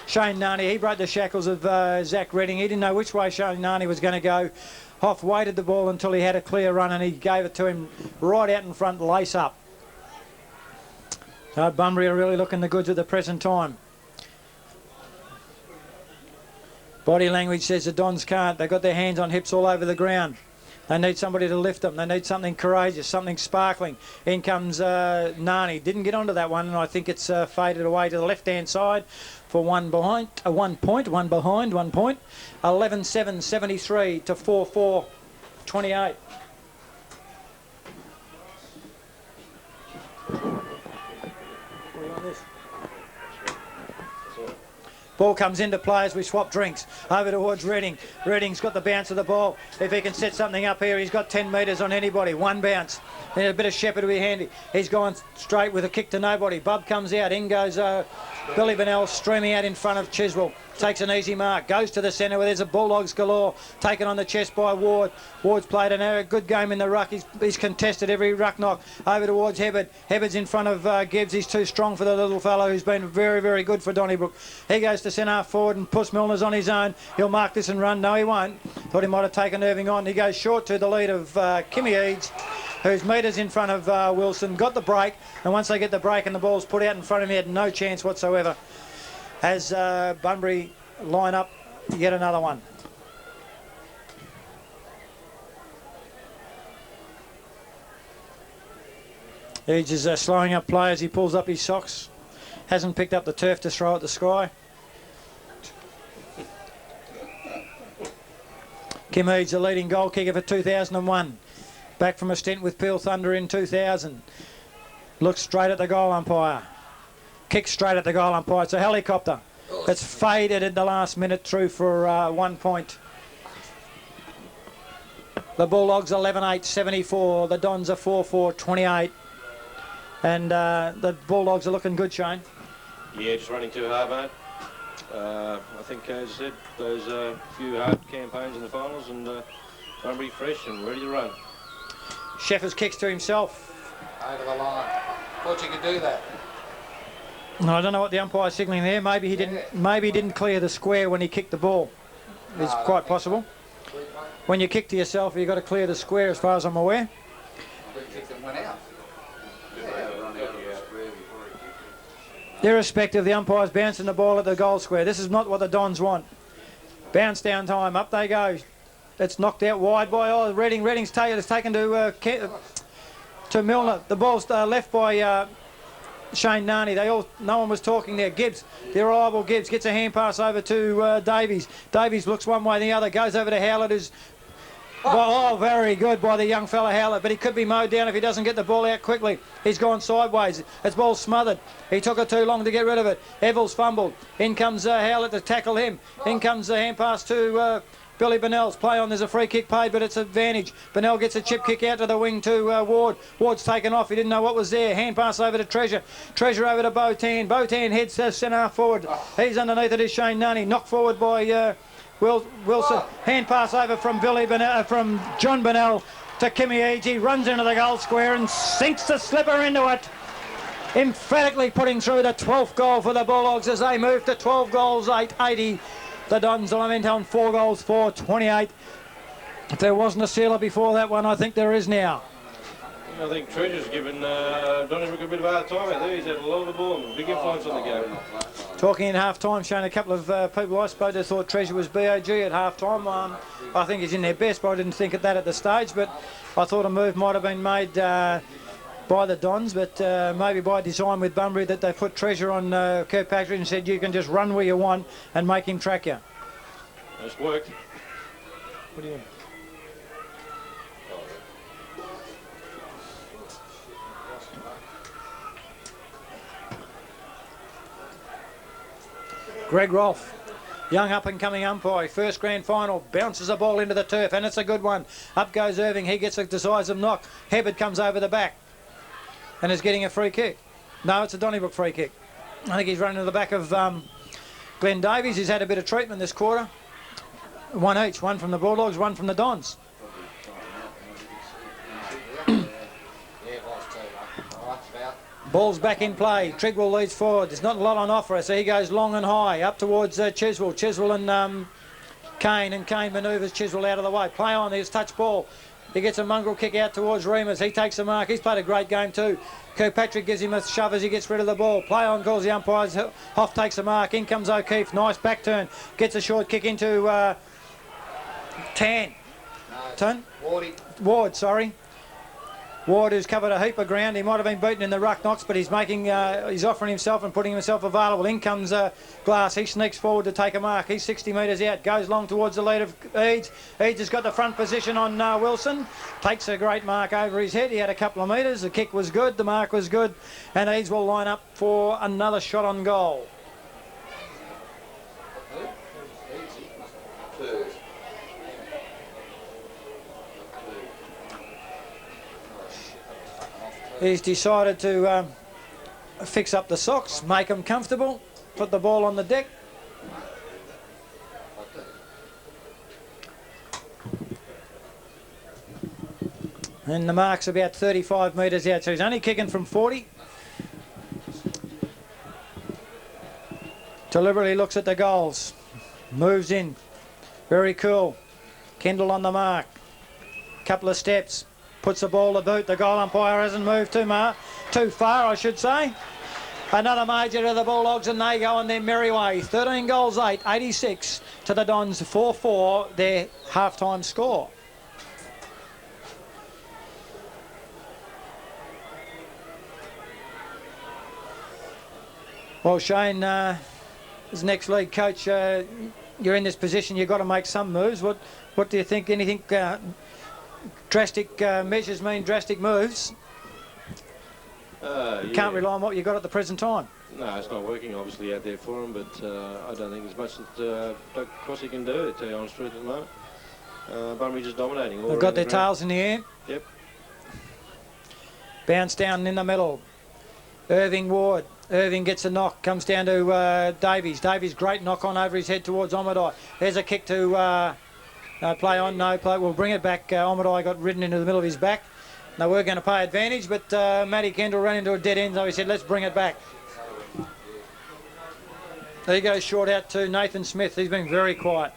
Shane Nani. He broke the shackles of Zach Redding. He didn't know which way Shane Nani was going to go. Hoff waited the ball until he had a clear run and he gave it to him right out in front, lace up. So Bunbury are really looking the goods at the present time. Body language says the Dons can't. They've got their hands on hips all over the ground. They need somebody to lift them. They need something courageous, something sparkling. In comes Nani. Didn't get onto that one, and I think it's faded away to the left-hand side for one point. 11-7, 73 to 4-4, 28. Ball comes into play as we swap drinks. Over towards Redding. Redding's got the bounce of the ball. If he can set something up here, he's got 10 metres on anybody. One bounce. And a bit of shepherd to be handy. He's gone straight with a kick to nobody. Bub comes out. In goes Billy Bennell streaming out in front of Chiswell. takes an easy mark, goes to the centre where there's a Bulldogs galore, taken on the chest by Ward. Ward's played a good game in the ruck. He's contested every ruck knock over towards Hebbard. Hebbard's in front of Gibbs. He's too strong for the little fellow who's been very, very good for Donnybrook. He goes to centre forward and Puss Milner's on his own. He'll mark this and run. No, he won't. Thought he might have taken Irving on. He goes short to the lead of Kimmy Eads, who's metres in front of Wilson. Got the break, and once they get the break and the ball's put out in front of him, he had no chance whatsoever. As Bunbury line up yet another one. Eads is slowing up play as he pulls up his socks. Hasn't picked up the turf to throw at the sky. Kim Eads, the leading goal kicker for 2001. Back from a stint with Peel Thunder in 2000. Looks straight at the goal umpire. Kicks straight at the goal umpire. It's a helicopter. It's faded at the last minute through for 1 point. The Bulldogs 11-8, 74. The Dons are 4-4, 28. And the Bulldogs are looking good, Shane. Yeah, just running too hard, mate. I think, as I said, those few hard campaigns in the finals, and Bunbury fresh and ready to run. Sheffers kicks to himself. Over the line. Thought you could do that. No, I don't know what the umpire's signalling there. Maybe he didn't. Maybe he didn't clear the square when he kicked the ball. It's quite possible. When you kick to yourself, you've got to clear the square, as far as I'm aware. I kicked and went out. Irrespective, the umpire's bouncing the ball at the goal square. This is not what the Dons want. Bounce down time. Up they go. It's knocked out wide by Redding. Redding's taken to Milner. The ball's left by Shane Narney. No one was talking there. Gibbs, the reliable Gibbs, gets a hand pass over to Davies. Davies looks one way and the other, goes over to Howlett, who's very good by the young fella Howlett, but he could be mowed down if he doesn't get the ball out quickly. He's gone sideways. It's ball smothered. He took it too long to get rid of it. Evels fumbled. In comes Howlett to tackle him. In comes the hand pass to Billy Bennell's play on. There's a free kick paid, but it's advantage. Bennell gets a chip kick out to the wing to Ward. Ward's taken off. He didn't know what was there. Hand pass over to Treasure. Treasure over to Botan. Botan heads to centre forward. He's underneath it is Shane Nunny. Knocked forward by Wilson. Hand pass over from from John Bennell to Kimmy Eads. He runs into the goal square and sinks the slipper into it. Emphatically putting through the 12th goal for the Bulldogs as they move to 12 goals, 8-80. The Dons lament on 4 goals, 4-28. If there wasn't a sealer before that one, I think there is now. I think Treasure's given Donnybrook a bit of a hard time out there. He's had a lot of the ball and big influence on the game. Talking in half-time, showing a couple of people I spoke to thought Treasure was BOG at half-time. I think he's in their best, but I didn't think of that at the stage. But I thought a move might have been made by the Dons, but maybe by design with Bunbury, that they put Treasure on Kirkpatrick and said you can just run where you want and make him track you. It's worked. What do you mean? Greg Rolfe, young up-and-coming umpire, first grand final, bounces the ball into the turf, and it's a good one. Up goes Irving, he gets a decisive knock. Hebbard comes over the back and is getting a free kick. No, it's a Donnybrook free kick. I think he's running to the back of Glenn Davies. He's had a bit of treatment this quarter. One each, one from the Bulldogs, one from the Dons. Ball's back in play. Trigwell leads forward. There's not a lot on offer, so he goes long and high up towards Chiswell. Chiswell and Kane, and Kane manoeuvres Chiswell out of the way. Play on, there's touch ball. He gets a mongrel kick out towards Remus. He takes the mark. He's played a great game too. Kirkpatrick gives him a shove as he gets rid of the ball. Play on, calls the umpires. Hoff takes the mark. In comes O'Keefe. Nice back turn. Gets a short kick into Tan. Turn? Ward, sorry. Ward, who's covered a heap of ground. He might have been beaten in the ruck knocks, but he's he's offering himself and putting himself available. In comes Glass. He sneaks forward to take a mark. He's 60 metres out. Goes long towards the lead of Eads. Eads has got the front position on Wilson. Takes a great mark over his head. He had a couple of metres. The kick was good. The mark was good. And Eads will line up for another shot on goal. He's decided to fix up the socks, make them comfortable, put the ball on the deck. And the mark's about 35 metres out, so he's only kicking from 40. Deliberately looks at the goals. Moves in. Very cool. Kendall on the mark. Couple of steps. Puts the ball to boot. The goal umpire hasn't moved too far, I should say. Another major to the Bulldogs, and they go on their merry way. 13 goals, 8, 86 to the Dons, 4-4, their half-time score. Well, Shane, as next league coach, you're in this position, you've got to make some moves. What do you think? Anything drastic measures mean drastic moves? You can't rely on what you've got at the present time. No, it's not working obviously out there for him, but I don't think there's much that Doug Crossy can do, to tell you the honest truth at the moment. Bunbury just dominating. They've got their tails in the air. Yep. Bounce down in the middle. Irving Ward. Irving gets a knock, comes down to Davies. Davies, great knock on over his head towards Omadai. There's a kick to play on, no play. We'll bring it back. Omadai got ridden into the middle of his back. They were going to pay advantage, but Matty Kendall ran into a dead end, so he said, let's bring it back. There you go, short out to Nathan Smith. He's been very quiet.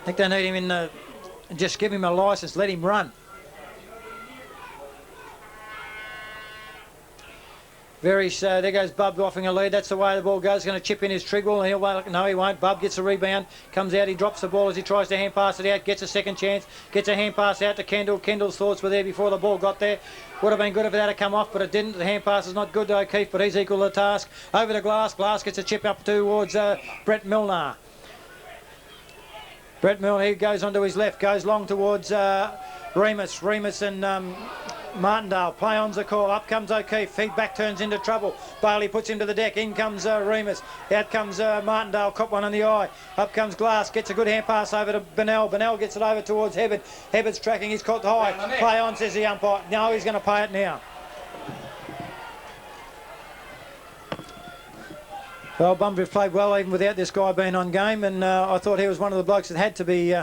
I think they need him in the... Just give him a licence, let him run. There goes Bub offering a lead. That's the way the ball goes. Going to chip in his Trigwell. No, he won't. Bub gets a rebound. Comes out. He drops the ball as he tries to hand pass it out. Gets a second chance. Gets a hand pass out to Kendall. Kendall's thoughts were there before the ball got there. Would have been good if that had come off, but it didn't. The hand pass is not good to O'Keefe, but he's equal to the task. Over to Glass. Glass gets a chip up towards Brett Milner. Brett Milner, he goes onto his left. Goes long towards Remus. Remus and... Martindale, play on's the call. Up comes O'Keefe. Feed back turns into trouble. Bailey puts him to the deck. In comes Remus. Out comes Martindale. Cop one on the eye. Up comes Glass. Gets a good hand pass over to Bennell. Bennell gets it over towards Hebbard. Hebbard's tracking. He's caught high. Play on, says the umpire. No, he's going to pay it now. Well, Bunbury played well even without this guy being on game, and I thought he was one of the blokes that had to be...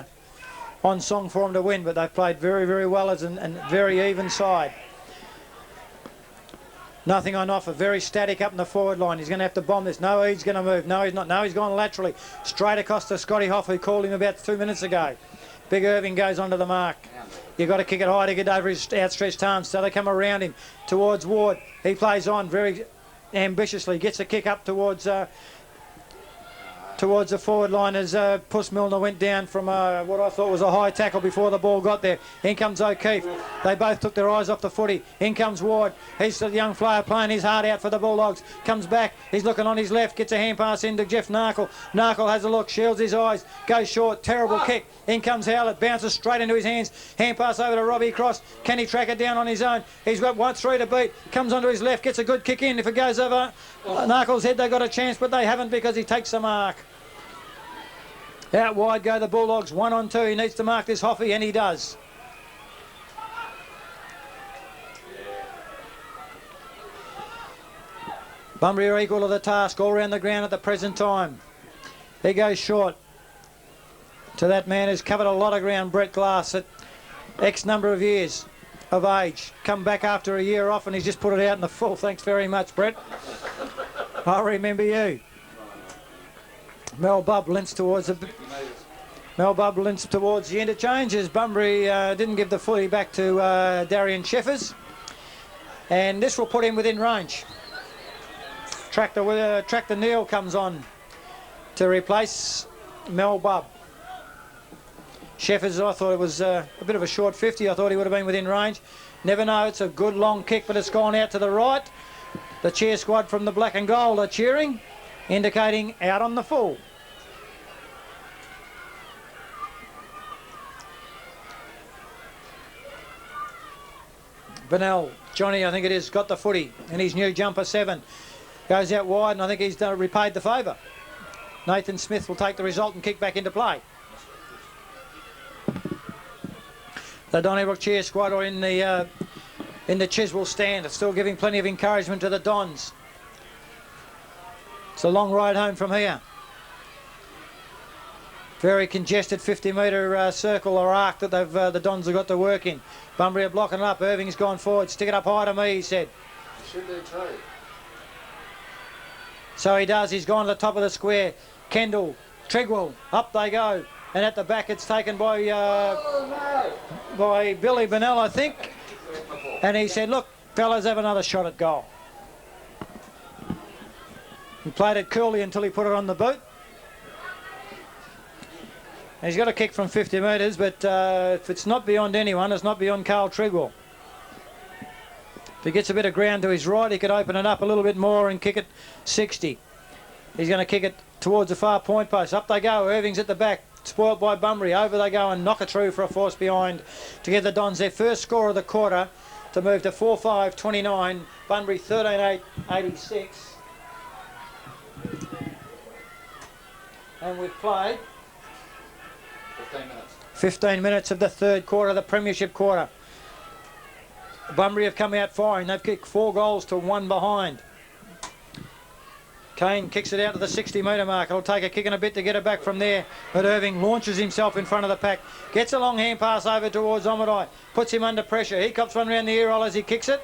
on song for them to win, but they've played very, very well as a very even side. Nothing on offer, very static up in the forward line. He's going to have to bomb this. No, he's going to move. No, he's not. No, he's gone laterally. Straight across to Scotty Hoff, who called him about 2 minutes ago. Big Irving goes onto the mark. You've got to kick it high to get over his outstretched arms, so they come around him towards Ward. He plays on very ambitiously, gets a kick up towards the forward line as Puss Milner went down from what I thought was a high tackle before the ball got there. In comes O'Keefe. They both took their eyes off the footy. In comes Ward. He's the young player playing his heart out for the Bulldogs. Comes back. He's looking on his left. Gets a hand pass into Jeff Narkle. Narkle has a look. Shields his eyes. Goes short. Terrible kick. In comes Howlett. Bounces straight into his hands. Hand pass over to Robbie Cross. Can he track it down on his own? He's got 1-3 to beat. Comes onto his left. Gets a good kick in. If it goes over Narkle's head, they got a chance, but they haven't because he takes the mark. Out wide go the Bulldogs, 1 on 2. He needs to mark this Hoffy, and he does. Bunbury are equal to the task all around the ground at the present time. He goes short to that man who's covered a lot of ground, Brett Glass, at X number of years of age. Come back after a year off and he's just put it out in the full. Thanks very much, Brett. I remember you. Mel Bubb limps towards the interchange as Bunbury didn't give the footy back to Darian Sheffers, and this will put him within range. Tractor Neal comes on to replace Mel Bubb. Sheffers, I thought it was a bit of a short 50. I thought he would have been within range. Never know. It's a good long kick, but it's gone out to the right. The cheer squad from the black and gold are cheering, indicating out on the full. Bennell, Johnny, I think it is, got the footy in his new jumper 7. Goes out wide, and I think he's repaid the favour. Nathan Smith will take the result and kick back into play. The Donnybrook cheer squad are in the Chiswell stand. It's still giving plenty of encouragement to the Dons. It's a long ride home from here. Very congested 50-metre circle or arc that the Dons have got to work in. Bunbury are blocking it up. Irving's gone forward. Stick it up high to me, he said. Should do too. So he does. He's gone to the top of the square. Kendall, Trigwell, up they go. And at the back it's taken by Billy Bennell, I think. And he said, look, fellas, have another shot at goal. He played it coolly until he put it on the boot. He's got a kick from 50 metres, but if it's not beyond anyone, it's not beyond Carl Trigwell. If he gets a bit of ground to his right, he could open it up a little bit more and kick it 60. He's going to kick it towards the far point post. Up they go. Irving's at the back, spoilt by Bunbury. Over they go and knock it through for a force behind to give the Dons their first score of the quarter to move to 4-5-29. Bunbury 13-8-86. And we've played 15 minutes. 15 minutes of the third quarter, the premiership quarter. Bunbury have come out firing. They've kicked 4 goals to 1 behind. Kane kicks it out to the 60-metre mark. It'll take a kick and a bit to get it back from there. But Irving launches himself in front of the pack. Gets a long hand pass over towards Omadai. Puts him under pressure. He cops one around the ear roll as he kicks it.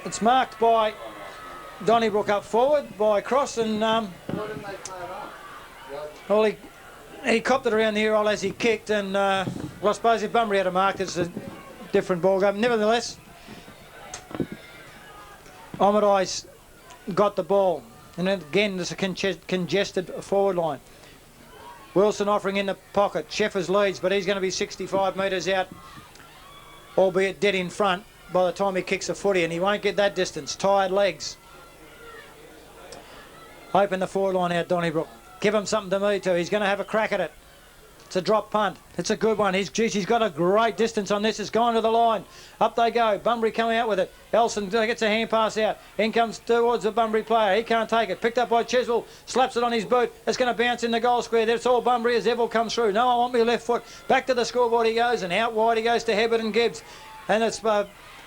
It's marked by Donnybrook up forward by Cross and... Why didn't they play it on? well, he copped it around the ear roll as he kicked, and well, I suppose if Bunbury had a mark, it's a different ball game. Nevertheless, Omadai's got the ball, and then again there's a congested forward line. Wilson offering in the pocket. Sheffers leads, but he's going to be 65 metres out, albeit dead in front by the time he kicks a footy, and he won't get that distance. Tired legs. Open the forward line out, Donnybrook. Give him something to move to. He's going to have a crack at it. It's a drop punt. It's a good one. He's got a great distance on this. It's gone to the line. Up they go. Bunbury coming out with it. Elson gets a hand pass out. In comes towards the Bunbury player. He can't take it. Picked up by Cheswell. Slaps it on his boot. It's going to bounce in the goal square. That's all Bunbury as Evil comes through. No, I want me left foot. Back to the scoreboard he goes, and out wide he goes to Hebbert and Gibbs. And it's...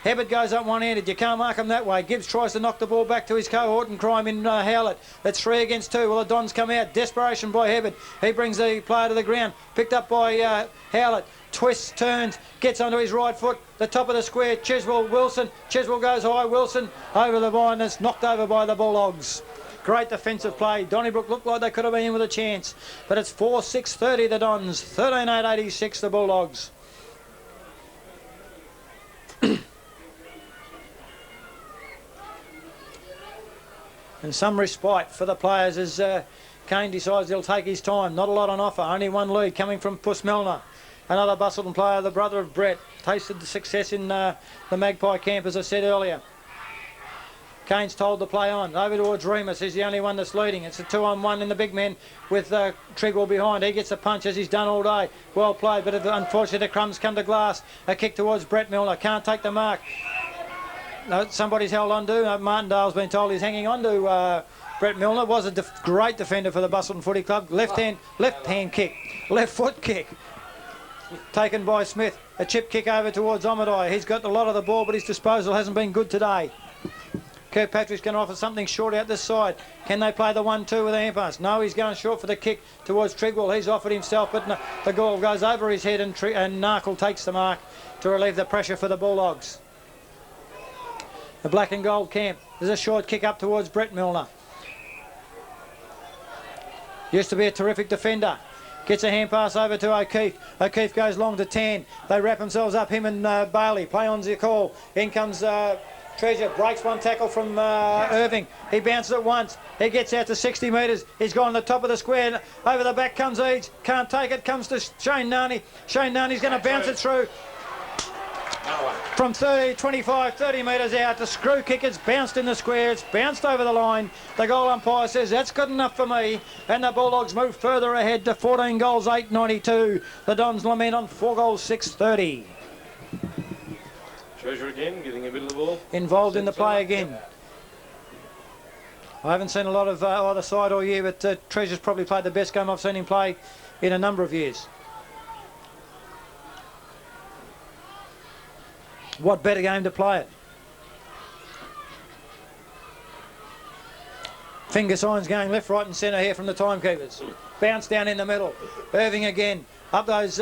Hebbert goes up one-handed. You can't mark him that way. Gibbs tries to knock the ball back to his cohort and crime in Howlett. It's 3 against 2. Well, the Dons come out. Desperation by Hebbert. He brings the player to the ground. Picked up by Howlett. Twists, turns, gets onto his right foot. The top of the square. Cheswell, Wilson. Cheswell goes high. Wilson over the line. It's knocked over by the Bulldogs. Great defensive play. Donnybrook looked like they could have been in with a chance. But it's 4-6-30 the Dons. 13-8-86 the Bulldogs. And some respite for the players as Kane decides he'll take his time. Not a lot on offer. Only one lead coming from Puss Milner. Another Busselton player, the brother of Brett. Tasted the success in the Magpie camp, as I said earlier. Kane's told to play on. Over towards Remus. He's the only one that's leading. It's a 2-on-1 in the big men with Trigwell behind. He gets a punch as he's done all day. Well played, but unfortunately the crumbs come to glass. A kick towards Brett Milner. Can't take the mark. No, somebody's held on to. Martindale's been told he's hanging on to Brett Milner. Was a great defender for the Busselton Footy Club. Left hand kick. Left foot kick. Taken by Smith. A chip kick over towards Omadai. He's got a lot of the ball, but his disposal hasn't been good today. Kirkpatrick's going to offer something short out this side. Can they play the 1-2 with a hand pass? No, he's going short for the kick towards Trigwell. He's offered himself, but no, the ball goes over his head, and Narkle takes the mark to relieve the pressure for the Bulldogs. The black and gold camp. There's a short kick up towards Brett Milner. Used to be a terrific defender. Gets a hand pass over to O'Keefe. O'Keefe goes long to Tan. They wrap themselves up, him and Bailey. Play on the call. In comes Treasure. Breaks one tackle from Irving. He bounces it once. He gets out to 60 metres. He's gone to the top of the square. Over the back comes Eads. Can't take it. Comes to Shane Narney. Shane Narney's going to bounce it through. From 25, 30 metres out, the screw kick has bounced in the square. It's bounced over the line. The goal umpire says that's good enough for me. And the Bulldogs move further ahead to 14 goals, 8-92. The Dons lament on 4 goals, 6-30. Treasure again, getting a bit of the ball. Involved in the play again. I haven't seen a lot of either side all year, but Treasure's probably played the best game I've seen him play in a number of years. What better game to play it? Finger signs going left, right and centre here from the timekeepers. Bounce down in the middle. Irving again. Up those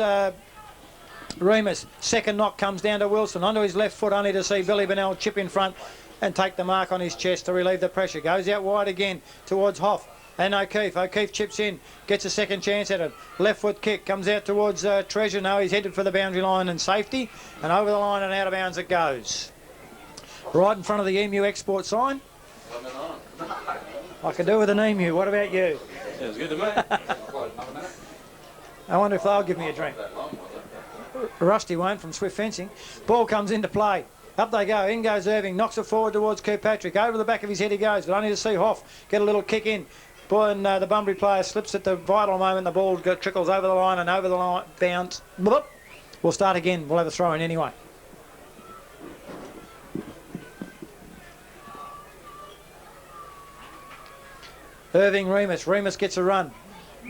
Remus. Second knock comes down to Wilson. Onto his left foot only to see Billy Bennell chip in front and take the mark on his chest to relieve the pressure. Goes out wide again towards Hoff and O'Keefe. O'Keefe chips in. Gets a second chance at it. Left foot kick. Comes out towards Treasure. No, he's headed for the boundary line and safety. And over the line and out of bounds it goes. Right in front of the Emu export sign. I can do with an emu. What about you? Sounds good to me. I wonder if they'll give me a drink. Rusty won't from Swift Fencing. Ball comes into play. Up they go. In goes Irving. Knocks it forward towards Kirkpatrick. Over the back of his head he goes. But only to see Hoff get a little kick in. Boy, and the Bunbury player slips at the vital moment. The ball trickles over the line and over the line. Bounce. Bloop. We'll start again. We'll have a throw in anyway. Irving Remus. Remus gets a run.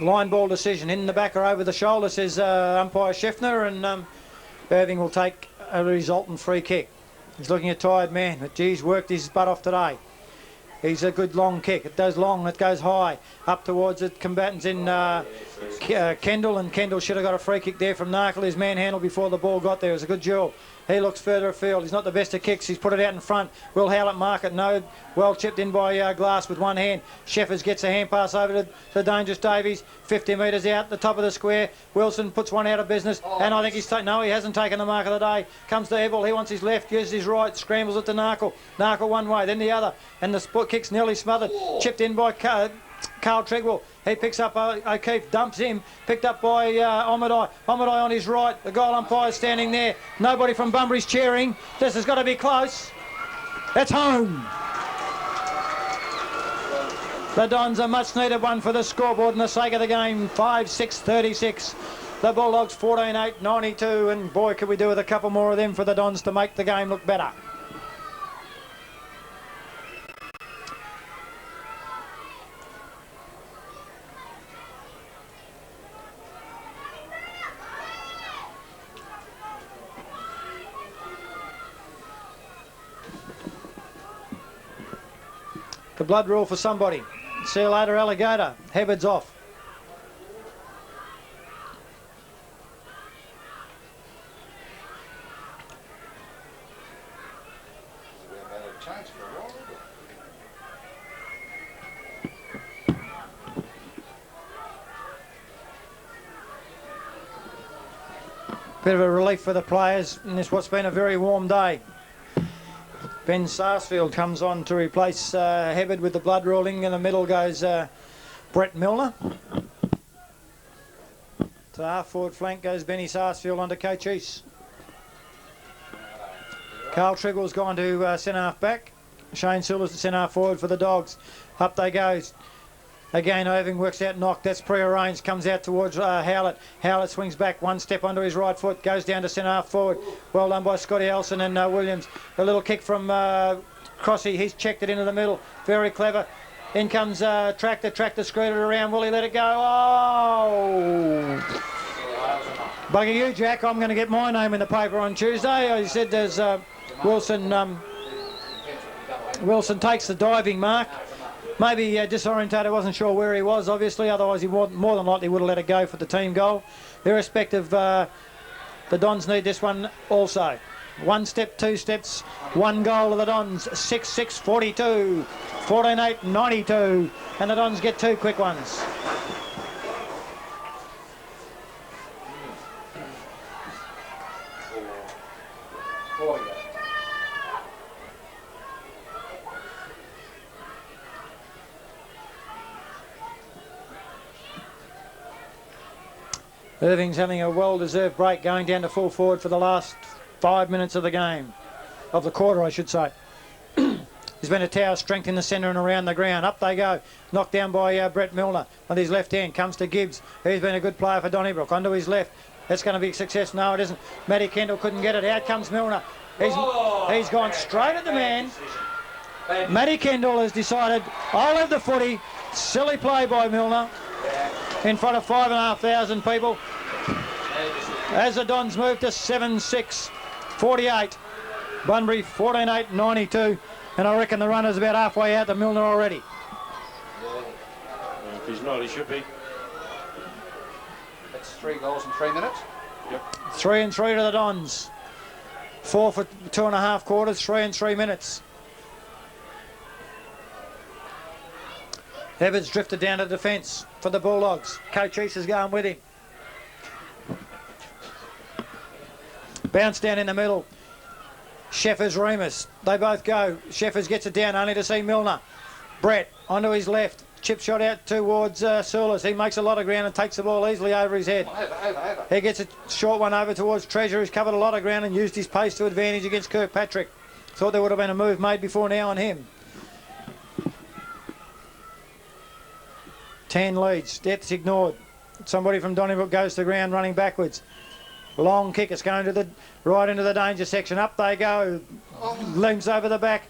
Line ball decision. In the back or over the shoulder, says umpire Scheffner, and Irving will take a resultant free kick. He's looking a tired man, but geez, worked his butt off today. He's a good long kick. It does long, it goes high. Up towards it, combatants in Kendall, and Kendall should have got a free kick there from Narkle. His manhandled before the ball got there. It was a good duel. He looks further afield. He's not the best of kicks. He's put it out in front. Will Howlett mark it? No. Well chipped in by Glass with one hand. Sheffers gets a hand pass over to Dangerous Davies. 50 metres out the top of the square. Wilson puts one out of business. And I think he's no, he hasn't taken the mark of the day. Comes to Ebel. He wants his left, uses his right. Scrambles it to Narkle. Narkle one way, then the other. And the split kick's nearly smothered. Chipped in by Carl Tregwell. He picks up O'Keefe, dumps him, picked up by Omadai. Omadai on his right, the goal umpire standing there. Nobody from Bunbury's cheering. This has got to be close. It's home. The Dons a much needed one for the scoreboard and the sake of the game. 5-6-36. The Bulldogs 14-8-92, and boy could we do with a couple more of them for the Dons to make the game look better. The blood rule for somebody. See you later, Alligator. Hebbard's off. Bit of a relief for the players in this what's been a very warm day. Ben Sarsfield comes on to replace Hebbard with the blood ruling. In the middle goes Brett Milner. To half forward flank goes Benny Sarsfield onto Coach East. Carl Trigwell's gone to centre half back. Shane Silver's the centre half forward for the Dogs. Up they go. Again, Irving works out knock. That's prearranged. Comes out towards Howlett. Howlett swings back one step onto his right foot. Goes down to centre half forward. Well done by Scotty Elson and Williams. A little kick from Crossy. He's checked it into the middle. Very clever. In comes Tractor. Tractor screwed it around. Will he let it go? Oh! Bugger you, Jack. I'm going to get my name in the paper on Tuesday. He said there's Wilson. Wilson takes the diving mark. Maybe disorientated, wasn't sure where he was, obviously, otherwise he more than likely would have let it go for the team goal. Irrespective, the Dons need this one also. One step, two steps, one goal of the Dons, 6-6-42, 14-8-92, and the Dons get two quick ones. Irving's having a well-deserved break, going down to full forward for the last 5 minutes of the game, of the quarter, I should say. There's been a tower strength in the centre and around the ground. Up they go. Knocked down by Brett Milner on his left hand. Comes to Gibbs. He's been a good player for Donnybrook. Onto his left. That's going to be a success. No, it isn't. Matty Kendall couldn't get it. Out comes Milner. He's gone straight at the man. Matty Kendall has decided, I'll have the footy. Silly play by Milner. In front of 5,500 people. As the Dons move to 7-6-48. Bunbury 14-8-92. And I reckon the runner's about halfway out to Milner already. He's not, he should be. That's 3 goals in 3 minutes. 3 and 3 to the Dons. 4 for 2.5 quarters, 3 and 3 minutes. Evans drifted down to defence for the Bulldogs. Coach East is going with him. Bounce down in the middle. Sheffers, Remus. They both go. Sheffers gets it down only to see Milner. Brett onto his left. Chip shot out towards Sulis. He makes a lot of ground and takes the ball easily over his head. Over. He gets a short one over towards Treasure, who's covered a lot of ground and used his pace to advantage against Kirkpatrick. Thought there would have been a move made before now on him. 10 leads. Depth's ignored. Somebody from Donnybrook goes to the ground running backwards. Long kick. It's going to the right into the danger section. Up they go. Leans over the back.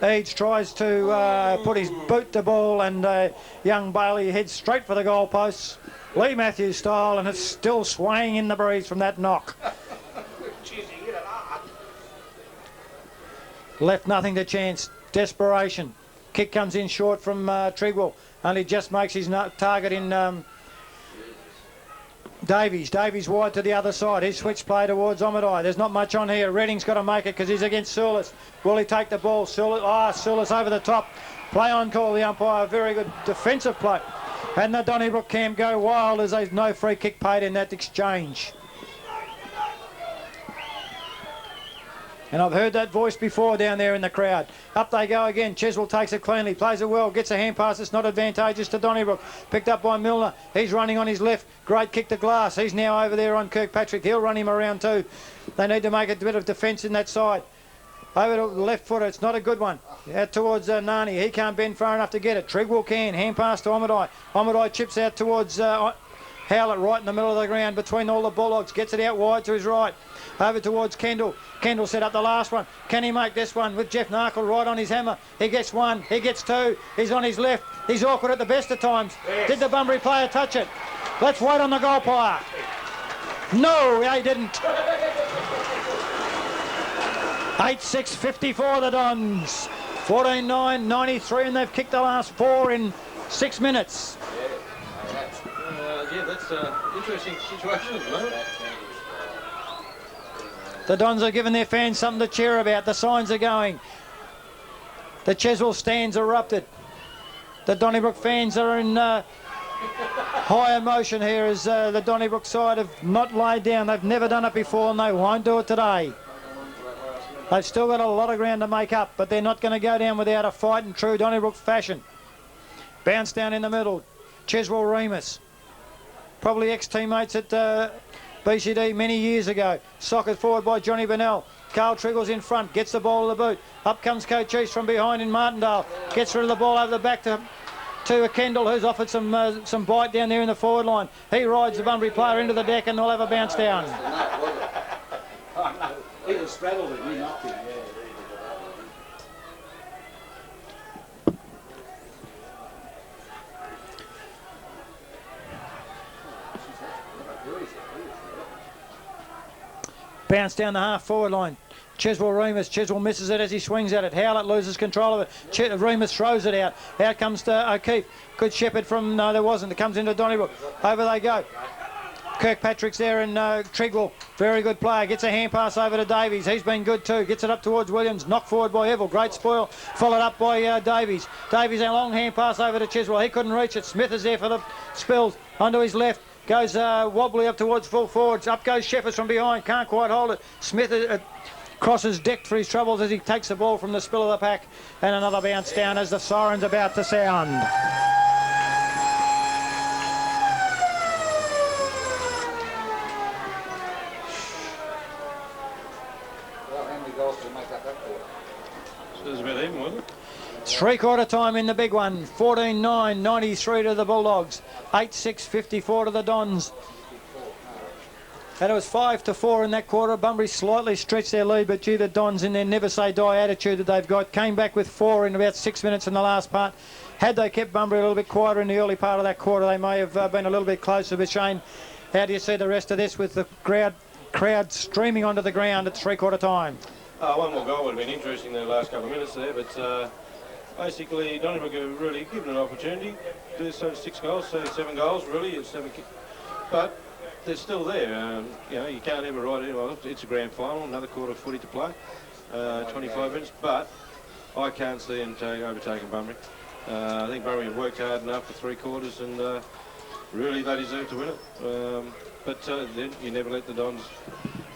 Eads tries to put his boot to ball, and young Bailey heads straight for the goalposts. Lee Matthews style, and it's still swaying in the breeze from that knock. Left nothing to chance. Desperation. Kick comes in short from Trigwell. Only just makes his target in Davies. Davies wide to the other side. His switch play towards Omadai. There's not much on here. Redding's got to make it because he's against Sulis. Will he take the ball? Sulis over the top. Play on call, the umpire. Very good defensive play. And the Donnybrook camp go wild as there's no free kick paid in that exchange. And I've heard that voice before down there in the crowd. Up they go again. Cheswell takes it cleanly, plays it well, gets a hand pass. It's not advantageous to Donnybrook. Picked up by Milner. He's running on his left. Great kick to Glass. He's now over there on Kirkpatrick. He'll run him around too. They need to make a bit of defence in that side. Over to the left footer. It's not a good one. Out towards Nani. He can't bend far enough to get it. Trigwell can. Hand pass to Omadai. Omadai chips out towards Howlett right in the middle of the ground between all the Bulldogs. Gets it out wide to his right. Over towards Kendall. Kendall set up the last one. Can he make this one with Jeff Narkle right on his hammer? He gets one. He gets two. He's on his left. He's awkward at the best of times. Yes. Did the Bunbury player touch it? Let's wait on the goal pile. No, he didn't. 8-6-54 the Dons. 14-9, 93, and they've kicked the last 4 in 6 minutes. Yeah, that's an interesting situation at the moment. The Dons are giving their fans something to cheer about. The signs are going. The Cheswell stands erupted. The Donnybrook fans are in high emotion here as the Donnybrook side have not laid down. They've never done it before and they won't do it today. They've still got a lot of ground to make up, but they're not going to go down without a fight in true Donnybrook fashion. Bounce down in the middle. Cheswell Remus. Probably ex-teammates at BCD many years ago. Socket forward by Johnny Bennell. Carl Triggle's in front, gets the ball to the boot. Up comes Coach East from behind in Martindale. Gets rid of the ball over the back to Kendall, who's offered some bite down there in the forward line. He rides the Bunbury player into the deck and they'll have a bounce down. He was straddled it, he knocked him. Bounce down the half-forward line. Cheswell Remus. Cheswell misses it as he swings at it. Howlett loses control of it. Remus throws it out. Out comes to O'Keefe. Good shepherd from... No, there wasn't. It comes into Donnybrook. Over they go. Kirkpatrick's there and Trigwell. Very good player. Gets a hand pass over to Davies. He's been good too. Gets it up towards Williams. Knocked forward by Evil. Great spoil. Followed up by Davies. Davies, a long hand pass over to Cheswell. He couldn't reach it. Smith is there for the spills. Onto his left. Goes wobbly up towards full forwards. Up goes Sheffers from behind. Can't quite hold it. Smith crosses decked for his troubles as he takes the ball from the spill of the pack. And another bounce down as the siren's about to sound. Well, how many goals did you make up that quarter? So it was about even, wasn't it? 3/4 time in the big one. 14-9, 93 to the Bulldogs. 8-6-54 to the Dons. And it was 5-4 in that quarter. Bunbury slightly stretched their lead, but gee, the Dons in their never-say-die attitude that they've got came back with 4 in about 6 minutes in the last part. Had they kept Bunbury a little bit quieter in the early part of that quarter, they may have been a little bit closer. But Shane, how do you see the rest of this with the crowd streaming onto the ground at 3/4 time? One more goal would have been interesting in the last couple of minutes there, but basically Donnybrook have really given an opportunity. There's 6 goals, 7 goals really, it's 7 but they're still there. You know, you can't ever write it off. It's a grand final, another quarter of footy to play, 25 minutes, but I can't see them overtaking Bunbury. I think Bunbury have worked hard enough for 3 quarters, and really they deserve to win it. But then you never let the Dons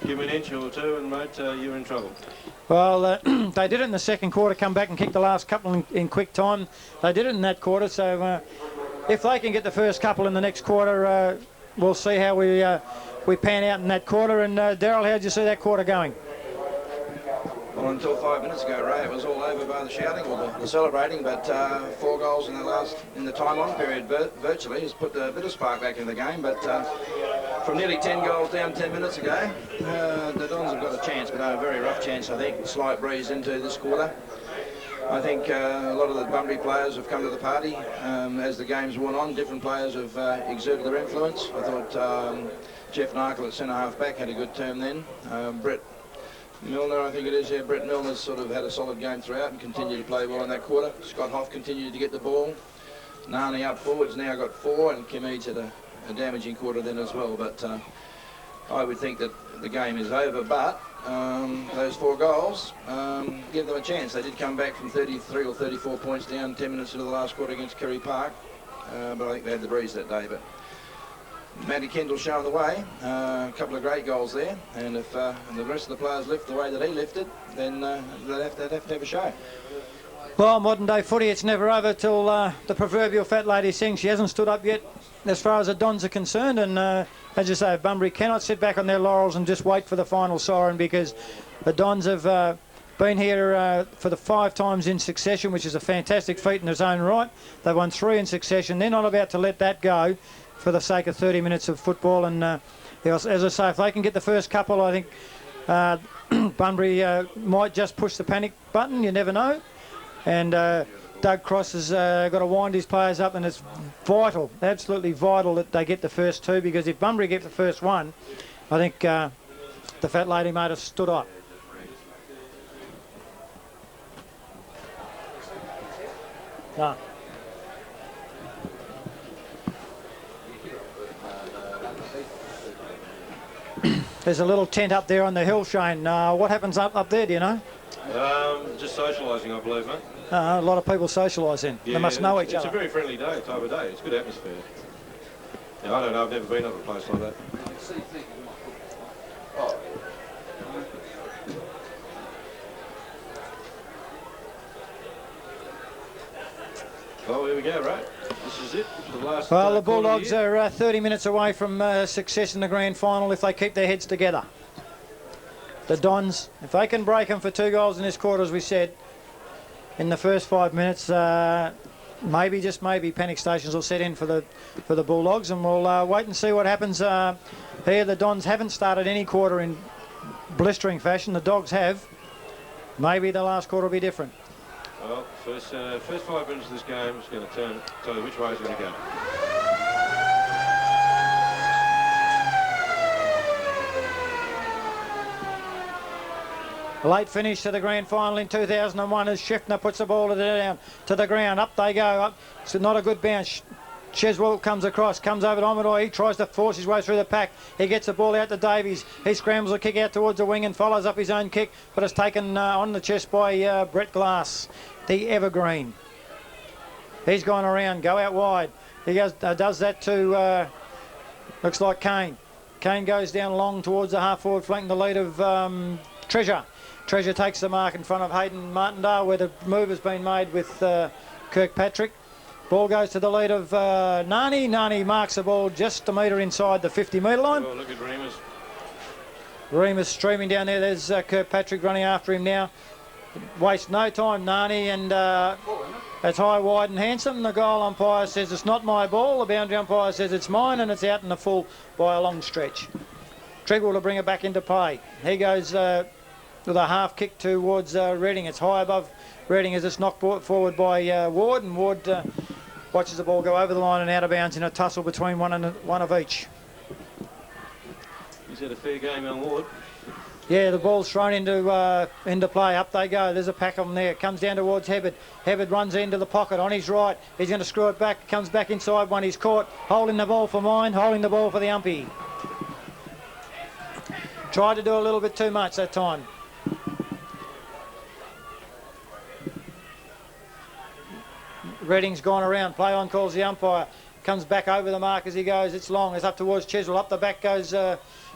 give an inch or two, and mate, you're in trouble. Well, they did it in the second quarter, come back and kick the last couple in quick time. They did it in that quarter, so if they can get the first couple in the next quarter, we'll see how we pan out in that quarter. And Daryl, how did you see that quarter going? Well, until 5 minutes ago, Ray, it was all over by the shouting or the celebrating, but 4 goals in the time-on period virtually has put a bit of spark back in the game. But from nearly 10 goals down 10 minutes ago, the Dons have got a chance, but a very rough chance, I think. Slight breeze into this quarter. I think a lot of the Bunbury players have come to the party as the game's worn on. Different players have exerted their influence. I thought Jeff Narkle at centre-half back had a good term then. Brett Milner, I think it is, yeah, Brett Milner's sort of had a solid game throughout and continued to play well in that quarter. Scott Hoff continued to get the ball. Nani up forwards now got 4, and Kim Eads had a damaging quarter then as well. But I would think that the game is over, but those 4 goals give them a chance. They did come back from 33 or 34 points down 10 minutes into the last quarter against Kerry Park, but I think they had the breeze that day. But Matty Kendall showing the way, a couple of great goals there, and if the rest of the players lift the way that he lifted, then they'd have to have a show. Well, modern day footy, it's never over till the proverbial fat lady sings. She hasn't stood up yet as far as the Dons are concerned, and as you say, Bunbury cannot sit back on their laurels and just wait for the final siren, because the Dons have been here for the 5 times in succession, which is a fantastic feat in its own right. They've won 3 in succession. They're not about to let that go for the sake of 30 minutes of football. And as I say, if they can get the first couple, I think Bunbury might just push the panic button. You never know. And Doug Cross has got to wind his players up, and it's vital, absolutely vital, that they get the first 2, because if Bunbury get the first 1, I think the fat lady might have stood up. No. There's a little tent up there on the hill, Shane. What happens up there, do you know? Just socialising, I believe, mate. A lot of people socialise in. Yeah, they must know each other. It's a very friendly day, time of day. It's a good atmosphere. Yeah, I don't know, I've never been to a place like that. Well, here we go, right? This is it. The last. Well, the Bulldogs are 30 minutes away from success in the grand final if they keep their heads together. The Dons, if they can break them for 2 goals in this quarter, as we said, in the first 5 minutes, maybe, just maybe, panic stations will set in for the Bulldogs, and we'll wait and see what happens here. The Dons haven't started any quarter in blistering fashion. The Dogs have. Maybe the last quarter will be different. Well, first 5 minutes of this game is going to tell you which way it's going to go. A late finish to the grand final in 2001 as Schiffner puts the ball down to the ground. Up they go. Up. It's not a good bounce. Cheswell comes across, comes over to Omadoi. He tries to force his way through the pack. He gets the ball out to Davies. He scrambles a kick out towards the wing and follows up his own kick, but it's taken on the chest by Brett Glass, the evergreen. He's gone around, go out wide. He goes, does that to, looks like Kane. Kane goes down long towards the half-forward flank in the lead of Treasure. Treasure takes the mark in front of Hayden Martindale, where the move has been made with Kirkpatrick. Ball goes to the lead of Nani. Nani marks the ball just a metre inside the 50-metre line. Oh, look at Remus. Remus streaming down there. There's Kirkpatrick running after him now. Waste no time, Nani, and it's high, wide and handsome. The goal umpire says it's not my ball. The boundary umpire says it's mine, and it's out in the full by a long stretch. Treadwell to bring it back into play. He goes with a half kick towards Reading. It's high above Reading as it's knocked forward by Ward, and Ward watches the ball go over the line and out of bounds in a tussle between one of each. He's had a fair game on Ward. Yeah, the ball's thrown into play. Up they go. There's a pack of them there. Comes down towards Hebbard. Hebbard runs into the pocket on his right. He's going to screw it back. Comes back inside one. He's caught. Holding the ball for mine. Holding the ball for the umpy. Tried to do a little bit too much that time. Redding's gone around. Play on calls the umpire. Comes back over the mark as he goes. It's long. It's up towards Cheswell. Up the back goes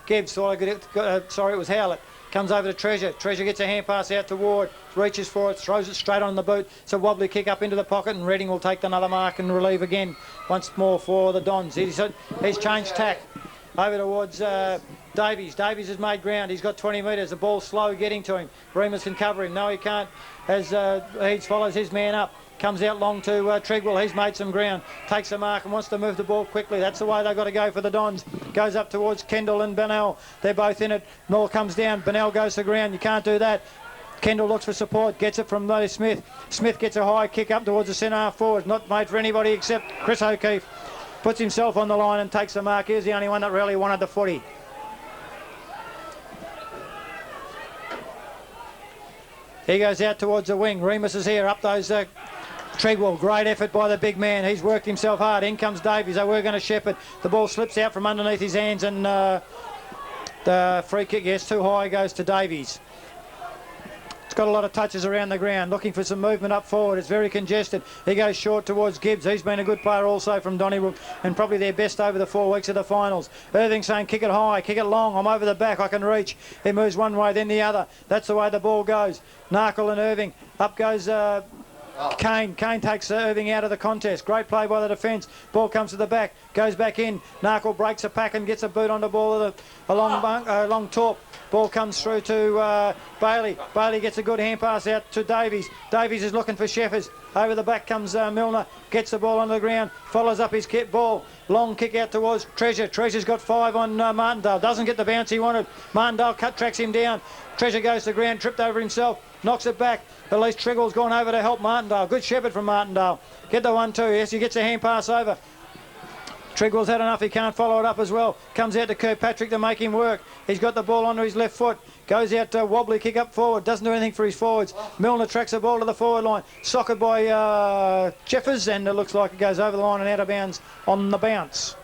Gibbs. Sorry, it was Howlett. Comes over to Treasure. Treasure gets a hand pass out to Ward. Reaches for it. Throws it straight on the boot. It's a wobbly kick up into the pocket, and Redding will take another mark and relieve again once more for the Dons. He's changed tack. Over towards Davies. Davies has made ground. He's got 20 metres. The ball's slow getting to him. Remus can cover him. No, he can't. As Heeds follows his man up. Comes out long to Tregwell. He's made some ground. Takes a mark and wants to move the ball quickly. That's the way they've got to go for the Dons. Goes up towards Kendall and Bennell. They're both in it. Moore comes down. Bennell goes to ground. You can't do that. Kendall looks for support. Gets it from Smith. Smith gets a high kick up towards the centre half forward. Not made for anybody except Chris O'Keefe. Puts himself on the line and takes the mark. He's the only one that really wanted the footy. He goes out towards the wing. Remus is here. Up those... Tregwell, great effort by the big man. He's worked himself hard. In comes Davies. They were going to shepherd. The ball slips out from underneath his hands, and the free kick, yes, too high, goes to Davies. It's got a lot of touches around the ground, looking for some movement up forward. It's very congested. He goes short towards Gibbs. He's been a good player also from Donnybrook, and probably their best over the 4 weeks of the finals. Irving saying, kick it high, kick it long. I'm over the back. I can reach. He moves one way, then the other. That's the way the ball goes. Narkle and Irving. Up goes... Kane takes Irving out of the contest. Great play by the defence. Ball comes to the back, goes back in. Narkle breaks a pack and gets a boot on the ball along Torp. Ball comes through to Bailey. Bailey gets a good hand pass out to Davies. Davies is looking for Sheffers. Over the back comes Milner. Gets the ball on the ground. Follows up his ball. Long kick out towards Treasure. Treasure's got 5 on Martindale. Doesn't get the bounce he wanted. Martindale tracks him down. Treasure goes to the ground, tripped over himself. Knocks it back. At least Treggle's gone over to help Martindale. Good shepherd from Martindale. Get the 1-2. Yes, he gets a hand pass over. Treggle's had enough. He can't follow it up as well. Comes out to Kirkpatrick to make him work. He's got the ball onto his left foot. Goes out to wobbly kick up forward. Doesn't do anything for his forwards. Milner tracks the ball to the forward line. Socked by Jeffers, and it looks like it goes over the line and out of bounds on the bounce.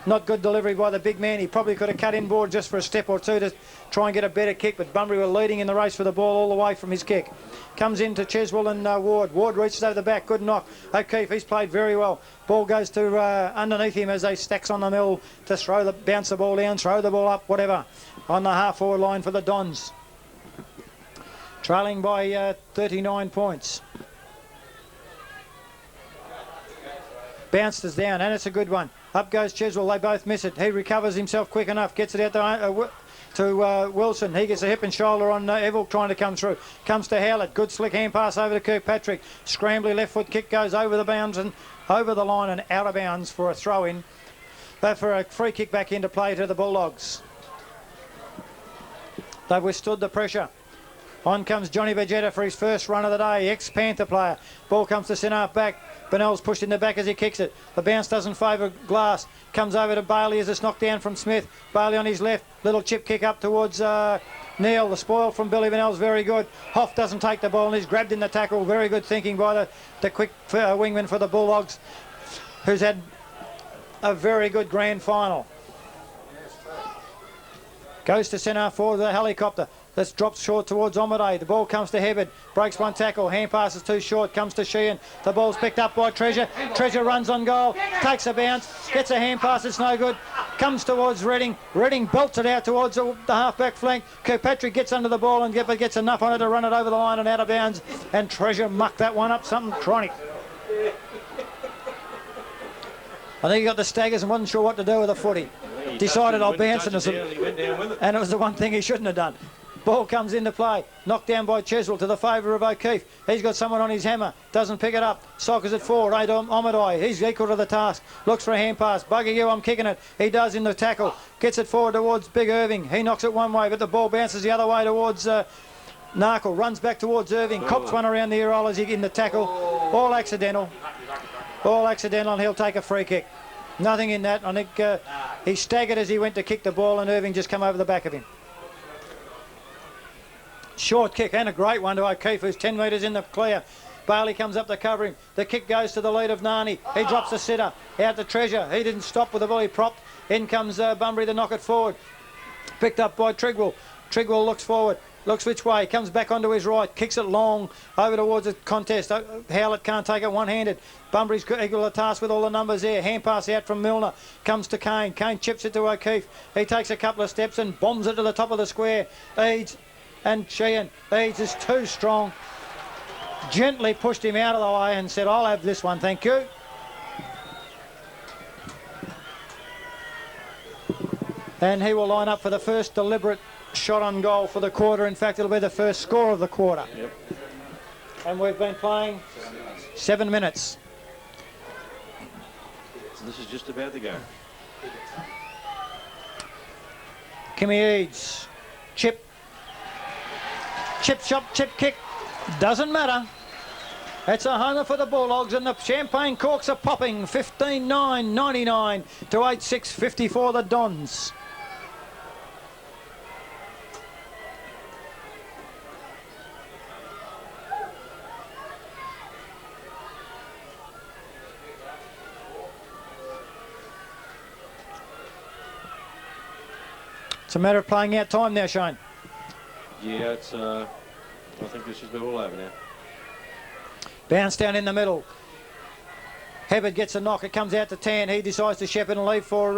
Not good delivery by the big man. He probably could have cut inboard just for a step or two to try and get a better kick, but Bunbury were leading in the race for the ball all the way from his kick. Comes into Cheswell and Ward. Ward reaches over the back. Good knock. O'Keefe, he's played very well. Ball goes to underneath him as they stacks on the mill to bounce the ball down, throw the ball up, whatever. On the half-forward line for the Dons. Trailing by 39 points. Bounced us down, and it's a good one. Up goes Cheswell. They both miss it. He recovers himself quick enough. Gets it out to Wilson. He gets a hip and shoulder on Evil trying to come through. Comes to Howlett. Good slick hand pass over to Kirkpatrick. Scrambly left foot kick goes over the bounds and over the line and out of bounds for a throw in. For a free kick back into play to the Bulldogs. They've withstood the pressure. On comes Johnny Vegeta for his first run of the day. Ex-Panther player. Ball comes to centre half back. Bennell's pushed in the back as he kicks it. The bounce doesn't favour Glass. Comes over to Bailey as it's knocked down from Smith. Bailey on his left. Little chip kick up towards Neil. The spoil from Billy Bennell's very good. Hoff doesn't take the ball and he's grabbed in the tackle. Very good thinking by the quick wingman for the Bulldogs, who's had a very good grand final. Goes to centre forward with a helicopter. That's dropped short towards Omade. The ball comes to Hebbard. Breaks one tackle. Hand pass is too short. Comes to Sheehan. The ball's picked up by Treasure. Treasure runs on goal. Takes a bounce. Gets a hand pass. It's no good. Comes towards Redding. Redding belts it out towards the half-back flank. Kirkpatrick gets under the ball and gets enough on it to run it over the line and out of bounds. And Treasure mucked that one up. Something chronic. I think he got the staggers and wasn't sure what to do with the footy. Decided I'll bounce and it was the one thing he shouldn't have done. Ball comes into play. Knocked down by Cheswell to the favour of O'Keefe. He's got someone on his hammer. Doesn't pick it up. Sockers it forward. Omadai. He's equal to the task. Looks for a hand pass. Bugger you, I'm kicking it. He does in the tackle. Gets it forward towards Big Irving. He knocks it one way, but the ball bounces the other way towards Narkle. Runs back towards Irving. Cops one around the ear hole as he in the tackle. All accidental. All accidental, and he'll take a free kick. Nothing in that. I think he staggered as he went to kick the ball, and Irving just come over the back of him. Short kick and a great one to O'Keefe, who's 10 metres in the clear. Bailey comes up to cover him. The kick goes to the lead of Nani. He drops the sitter. Out to Treasure. He didn't stop with the volley propped. In comes Bunbury to knock it forward. Picked up by Trigwell. Trigwell looks forward. Looks which way. Comes back onto his right. Kicks it long over towards the contest. Howlett can't take it one-handed. Bunbury's equal the task with all the numbers there. Hand pass out from Milner. Comes to Kane. Kane chips it to O'Keefe. He takes a couple of steps and bombs it to the top of the square. Eads and Sheehan. Eads is too strong. Gently pushed him out of the way and said, I'll have this one, thank you. And he will line up for the first deliberate shot on goal for the quarter. In fact, it'll be the first score of the quarter. Yep. And we've been playing 7 minutes. So this is just about to go. Kimmy Eads. Chip. Chip shot, chip kick. Doesn't matter. It's a homer for the Bulldogs, and the champagne corks are popping. 15-9-99 to 8-6-54 the Dons. It's a matter of playing out time now, Shane. Yeah, it's. I think this is all over now. Bounce down in the middle. Hebbard gets a knock. It comes out to Tan. He decides to shepherd and leave for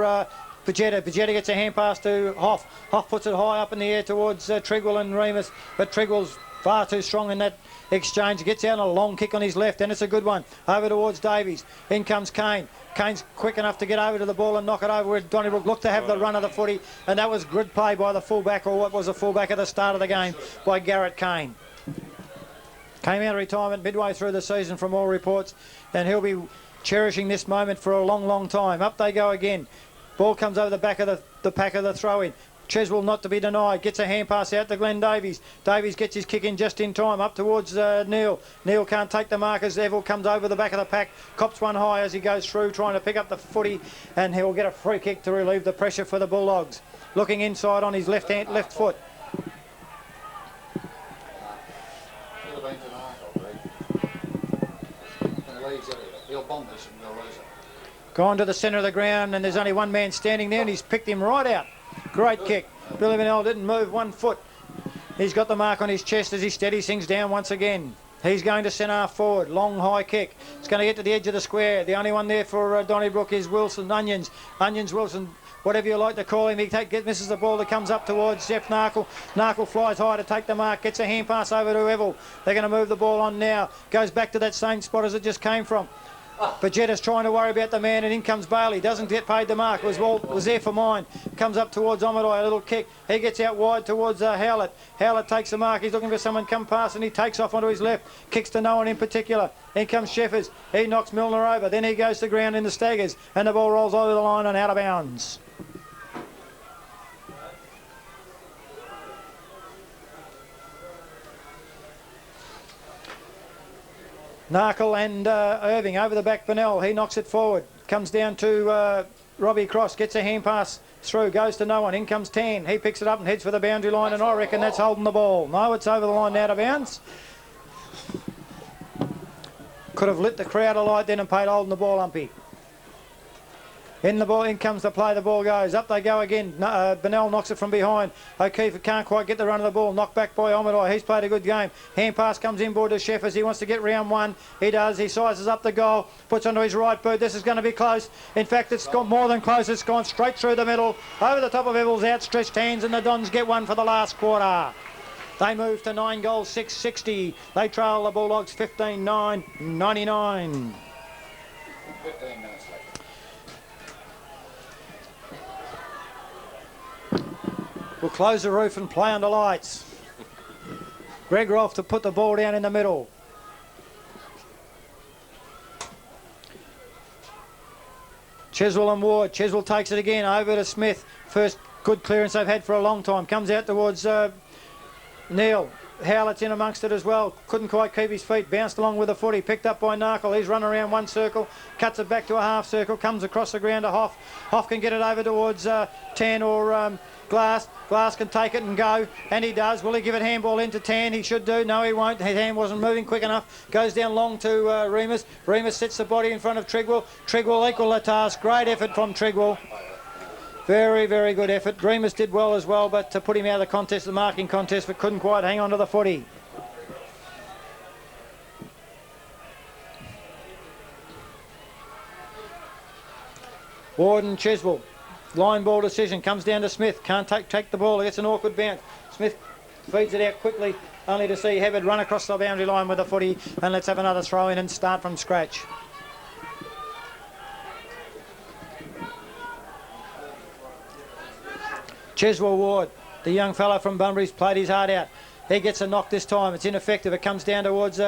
Pagetta. Pagetta gets a hand pass to Hoff. Hoff puts it high up in the air towards Trigwell and Remus, but Trigwell's far too strong in that exchange. Gets out a long kick on his left, and it's a good one. Over towards Davies. In comes Kane. Kane's quick enough to get over to the ball and knock it over where Donnybrook looked to have the run of the footy, and that was good play by the fullback, or what was the fullback at the start of the game, by Garrett Kane. Came out of retirement midway through the season from all reports, and he'll be cherishing this moment for a long, long time. Up they go again. Ball comes over the back of the pack of the throw-in. Cheswell not to be denied. Gets a hand pass out to Glenn Davies. Davies gets his kick in just in time. Up towards Neil. Neil can't take the mark as Evil comes over the back of the pack. Cops one high as he goes through trying to pick up the footy, and he'll get a free kick to relieve the pressure for the Bulldogs. Looking inside on his left foot. He'll bomb this and we'll lose it. Gone to the centre of the ground, and there's only one man standing there, and he's picked him right out. Great kick. Billy Vanell didn't move 1 foot. He's got the mark on his chest as he steadies things down once again. He's going to centre half forward. Long high kick. It's going to get to the edge of the square. The only one there for Donnybrook is Wilson. Onions, Wilson, whatever you like to call him. He misses the ball that comes up towards Jeff Narkle. Narkle flies high to take the mark. Gets a hand pass over to Evil. They're going to move the ball on now. Goes back to that same spot as it just came from. Pagetta's trying to worry about the man, and in comes Bailey. Doesn't get paid the mark. Was there for mine. Comes up towards Omadai, a little kick. He gets out wide towards Howlett. Howlett takes the mark. He's looking for someone to come past, and he takes off onto his left. Kicks to no one in particular. In comes Sheffers. He knocks Milner over. Then he goes to ground in the staggers, and the ball rolls over the line and out of bounds. Narkle and Irving over the back. Bennell, he knocks it forward. Comes down to Robbie Cross. Gets a hand pass through. Goes to no one. In comes Tan. He picks it up and heads for the boundary line, and I reckon that's holding the ball. No, it's over the line out of bounds. Could have lit the crowd alight then and paid holding the ball, umpy. In the ball, in comes the play, the ball goes. Up they go again. Bennell knocks it from behind. O'Keefe can't quite get the run of the ball. Knocked back by Omadai. He's played a good game. Hand pass comes inboard to Sheffers. He wants to get round one. He does. He sizes up the goal. Puts onto his right boot. This is going to be close. In fact, it's got more than close. It's gone straight through the middle. Over the top of Evil's outstretched hands, and the Dons get one for the last quarter. They move to 9 goals, 660. They trail the Bulldogs 15-9-99. 15 minutes left. We'll close the roof and play under lights. Greg Rolfe to put the ball down in the middle. Cheswell and Ward. Cheswell takes it again over to Smith. First good clearance they've had for a long time. Comes out towards Neil. Howlett's in amongst it as well. Couldn't quite keep his feet. Bounced along with the footy. Picked up by Narkle. He's run around one circle. Cuts it back to a half circle. Comes across the ground to Hoff. Hoff can get it over towards Tan or Glass. Glass can take it and go. And he does. Will he give it handball into Tan? He should do. No, he won't. His hand wasn't moving quick enough. Goes down long to Remus. Remus sets the body in front of Trigwell. Trigwell equal the task. Great effort from Trigwell. Very, very good effort. Remus did well as well, but to put him out of the contest, the marking contest, but couldn't quite hang on to the footy. Ward and Chiswell. Line ball decision. Comes down to Smith. Can't take the ball. He gets an awkward bounce. Smith feeds it out quickly, only to see Hebbard run across the boundary line with the footy. And let's have another throw in and start from scratch. Chiswell Ward, the young fella from Bunbury's played his heart out. He gets a knock this time. It's ineffective. It comes down towards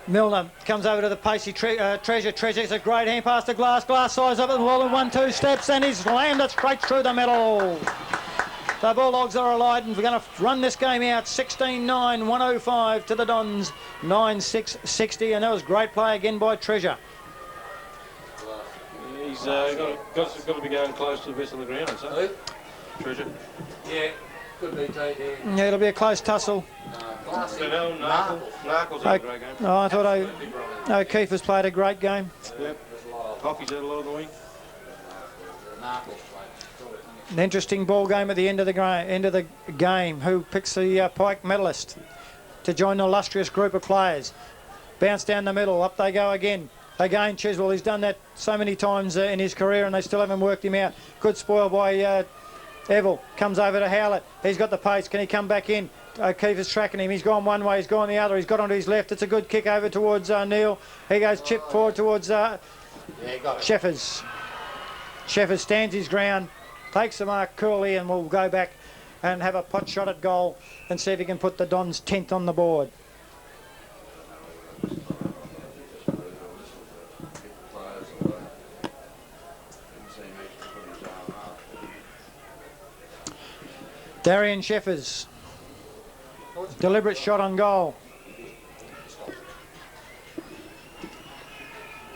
Milner. Comes over to the pacey Treasure. Treasure gets a great hand pass to Glass. Glass size up at the wall in 1-2 steps and he's landed straight through the middle. The Bulldogs are alive and we're going to run this game out 16-9, 105 to the Dons, 9-6-60, and that was great play again by Treasure. He's got to be going close to the best of the ground, I'd say. Treasure. Yeah, could be TD. Yeah, it'll be a close tussle. Narkle's had a great game. Oh, I thought O'Keefe has played a great game. Yep. Hockey's had a lot of the wing. An interesting ball game at the end of the game. Who picks the Pike medalist to join the illustrious group of players? Bounce down the middle. Up they go again. Again, Chiswell. He's done that so many times in his career, and they still haven't worked him out. Good spoil by Eville. Comes over to Howlett. He's got the pace. Can he come back in? O'Keefe is tracking him. He's gone one way. He's gone the other. He's got onto his left. It's a good kick over towards Neil. He goes chip forward towards Sheffers. Sheffers stands his ground. Takes the mark coolly and will go back and have a pot shot at goal and see if he can put the Dons 10th on the board. Darian Sheffers. Deliberate shot on goal.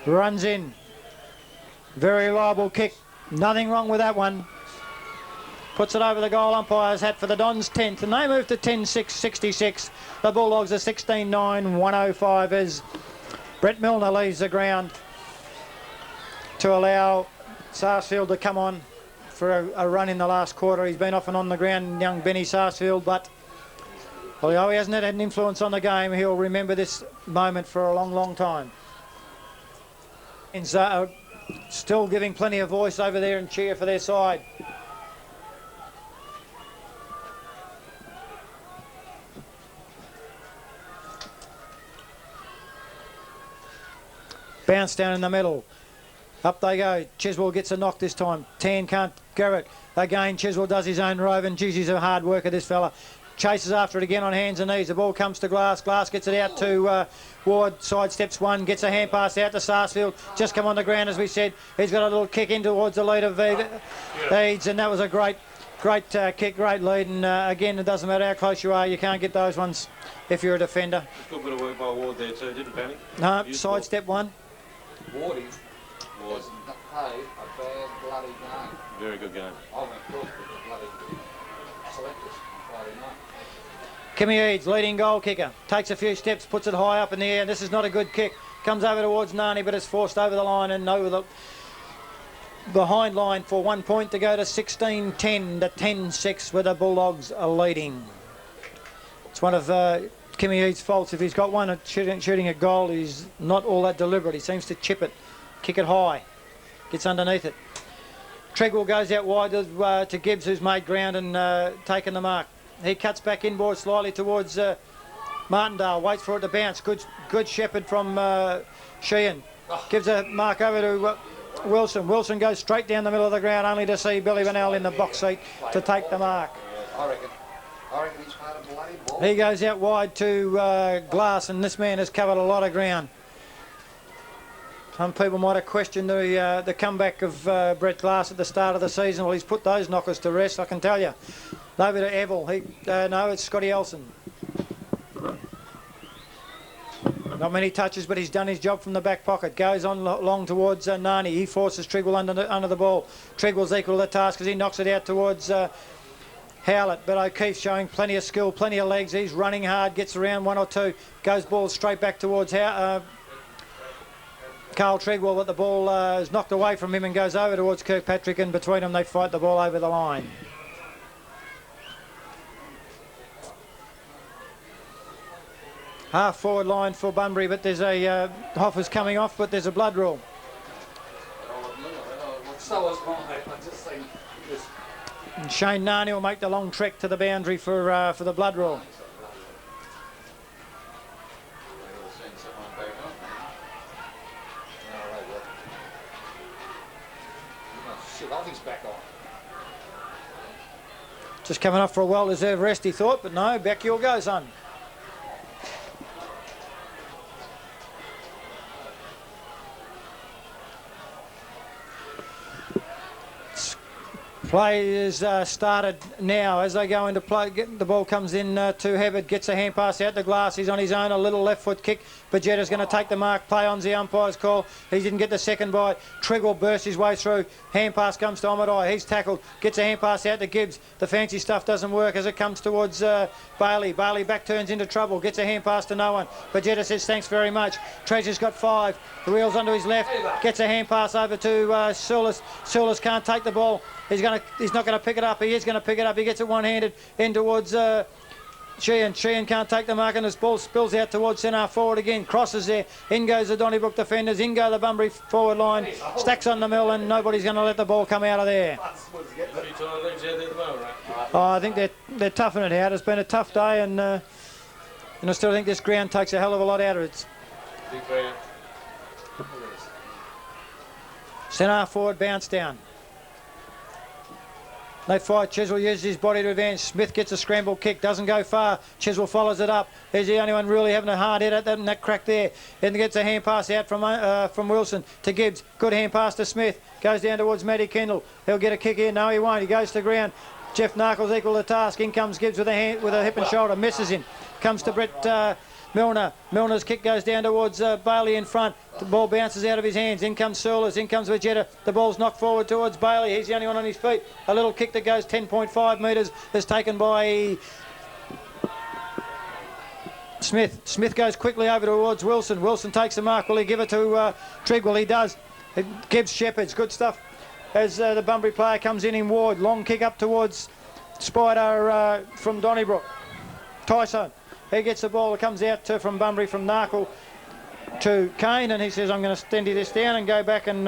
Runs in. Very reliable kick. Nothing wrong with that one. Puts it over the goal umpire's hat for the Dons 10th, and they move to 10-6-66. The Bulldogs are 16-9, 105 as Brett Milner leaves the ground to allow Sarsfield to come on for a run in the last quarter. He's been off and on the ground, young Benny Sarsfield, but although he hasn't had an influence on the game, he'll remember this moment for a long, long time. And still giving plenty of voice over there and cheer for their side. Bounce down in the middle. Up they go. Chiswell gets a knock this time. Tan can't go it. Again, Chiswell does his own rove, and geez, he's a hard worker, this fella. Chases after it again on hands and knees. The ball comes to Glass. Glass gets it out to Ward. Sidesteps one. Gets a hand pass out to Sarsfield. Just come on the ground, as we said. He's got a little kick in towards the lead of Eads, and that was a great kick, great lead. And again, it doesn't matter how close you are. You can't get those ones if you're a defender. Good bit of work by Ward there too. Didn't panic. No, sidestep one. Wardy hasn't played a bad bloody game. Very good game. I went across with the bloody selectors on Friday night. Kimmy Eads, leading goal kicker, takes a few steps, puts it high up in the air. This is not a good kick. Comes over towards Nani, but it's forced over the line and over the behind line for 1 point to go to 16-10 to 10-6 with the Bulldogs leading. It's one of Kimmy Eads' faults. If he's got one at shooting a goal, he's not all that deliberate. He seems to chip it, kick it high, gets underneath it. Treadwell goes out wide to Gibbs, who's made ground and taken the mark. He cuts back inboard slightly towards Martindale, waits for it to bounce. Good shepherd from Sheehan. Gives a mark over to Wilson. Wilson goes straight down the middle of the ground, only to see Billy Vanell in the box seat to take the mark. I reckon he's played a bloody ball. He goes out wide to Glass, and this man has covered a lot of ground. Some people might have questioned the comeback of Brett Glass at the start of the season. Well, he's put those knockers to rest, I can tell you. Over to Evil. No, it's Scotty Elson. Not many touches, but he's done his job from the back pocket. Goes on long towards Nani. He forces Trigwell under the ball. Trigwell's equal to the task as he knocks it out towards Howlett. But O'Keefe showing plenty of skill, plenty of legs. He's running hard, gets around one or two. Goes ball straight back towards Carl Trigwell, but the ball is knocked away from him and goes over towards Kirkpatrick, and between them they fight the ball over the line. Half forward line for Bunbury, but there's a Hoffer's coming off, but there's a blood rule. So is mine. I just think this. And Shane Nani will make the long trek to the boundary for the blood rule. Shit, I think it's back on. Just coming up for a well-deserved rest, he thought, but no, back you'll go, son. Play is started now as they go into play. The ball comes in to Hebbard, gets a hand pass out to Glass. He's on his own, a little left foot kick. Bajetta's going to take the mark. Play on's the umpire's call. He didn't get the second bite. Trigwell bursts his way through. Hand pass comes to Omadai. He's tackled. Gets a hand pass out to Gibbs. The fancy stuff doesn't work as it comes towards Bailey. Bailey back turns into trouble. Gets a hand pass to no one. Bajetta says thanks very much. Treasure's got 5. The wheel's onto his left. Gets a hand pass over to Sulis. Sulis can't take the ball. He's not going to pick it up. He is going to pick it up. He gets it one-handed in towards Sheehan. Sheehan can't take the mark, and this ball spills out towards centre forward again. Crosses there. In goes the Donnybrook defenders. In go the Bunbury forward line. Stacks on the mill, and nobody's going to let the ball come out of there. Oh, I think they're toughing it out. It's been a tough day, and I still think this ground takes a hell of a lot out of it. Centre forward bounce down. They fight. Chiswell uses his body to advance. Smith gets a scramble kick, doesn't go far. Chiswell follows it up. He's the only one really having a hard hit at that crack there. And gets a hand pass out from Wilson to Gibbs. Good hand pass to Smith. Goes down towards Matty Kendall. He'll get a kick here. No, he won't. He goes to the ground. Jeff Narkle's equal to the task. In comes Gibbs with a hip and shoulder. Misses him. Comes to Brett Milner. Milner's kick goes down towards Bailey in front. The ball bounces out of his hands. In comes Surlis. In comes Vegeta. The ball's knocked forward towards Bailey. He's the only one on his feet. A little kick that goes 10.5 metres is taken by Smith. Smith goes quickly over towards Wilson. Wilson takes the mark. Will he give it to Trigwell? He does. Gibbs Shepherds. Good stuff. As the Bunbury player comes in Ward. Long kick up towards Spider from Donnybrook. Tyson. He gets the ball. It comes out from Bunbury from Narkle to Kane, and he says, I'm going to steady this down and go back and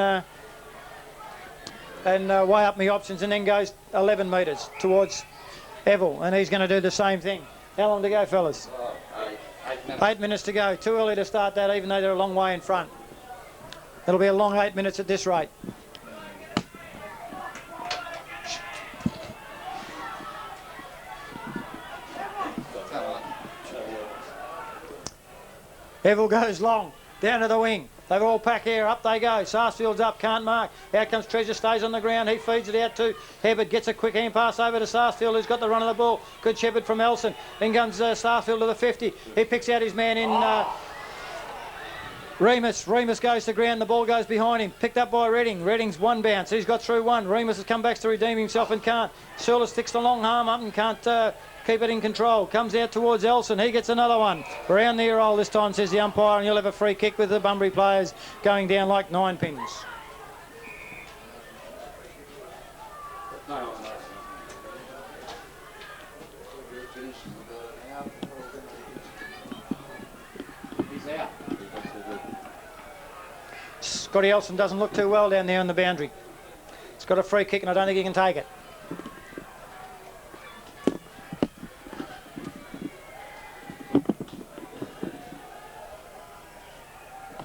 weigh up my options, and then goes 11 metres towards Evil, and he's going to do the same thing. How long to go, fellas? 8 minutes. 8 minutes to go. Too early to start that, even though they're a long way in front. It'll be a long 8 minutes at this rate. Evil goes long, down to the wing. They've all pack here, up they go. Sarsfield's up, can't mark. Out comes Treasure, stays on the ground. He feeds it out to Hebbard, gets a quick hand pass over to Sarsfield, who's got the run of the ball. Good shepherd from Elson. In comes Sarsfield to the 50. He picks out his man in Remus. Remus goes to ground, the ball goes behind him. Picked up by Redding. Redding's one bounce. He's got through one. Remus has come back to redeem himself and can't. Surlis sticks the long arm up and can't keep it in control. Comes out towards Elson. He gets another one. Around the ear hole this time, says the umpire, and you'll have a free kick with the Bunbury players going down like 9 pins. He's out. Scotty Elson doesn't look too well down there on the boundary. He's got a free kick and I don't think he can take it.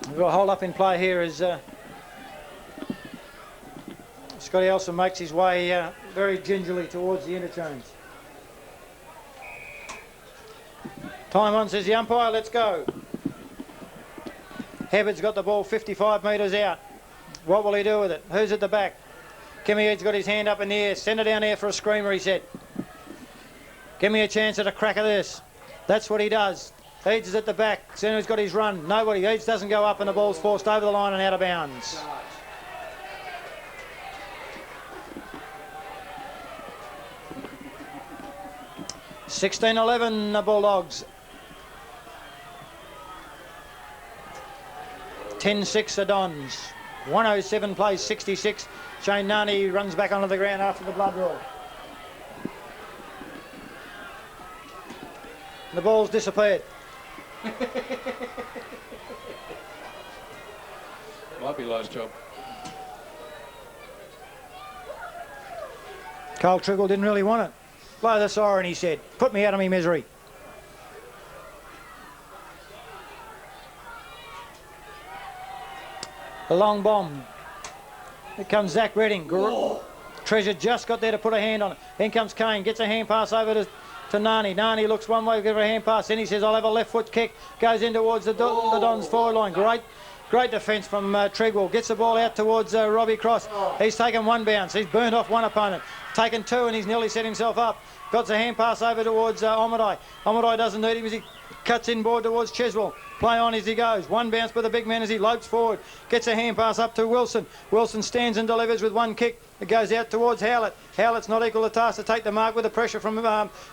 We've got a hold up in play here as Scotty Elson makes his way very gingerly towards the interchange. Time on, says the umpire, let's go. Hebbard's got the ball 55 metres out. What will he do with it? Who's at the back? Kimmy Eads got his hand up in the air. Send it down there for a screamer, he said. Give me a chance at a crack of this. That's what he does. Eads is at the back. Soon he's got his run. Nobody. Eads doesn't go up and the ball's forced over the line and out of bounds. 16-11, the Bulldogs. 10-6, the Dons. 107 plays 66. Shane Nani runs back onto the ground after the blood roll. The ball's disappeared. Might be Lowe's job. Carl Triggle didn't really want it. Blow the siren, he said. Put me out of me misery. A long bomb. Here comes Zach Redding. Treasure just got there to put a hand on it. In comes Kane. Gets a hand pass over to Nani. Nani looks one way, give her a hand pass. Then he says, I'll have a left foot kick. Goes in towards the Dons forward line. Great defence from Trigwell. Gets the ball out towards Robbie Cross. He's taken one bounce. He's burnt off one opponent. Taken two and he's nearly set himself up. Got a hand pass over towards Omadai. Omadai doesn't need him as he cuts inboard towards Cheswell. Play on as he goes. One bounce by the big man as he lopes forward. Gets a hand pass up to Wilson. Wilson stands and delivers with one kick. It goes out towards Howlett. Howlett's not equal to task to take the mark with the pressure from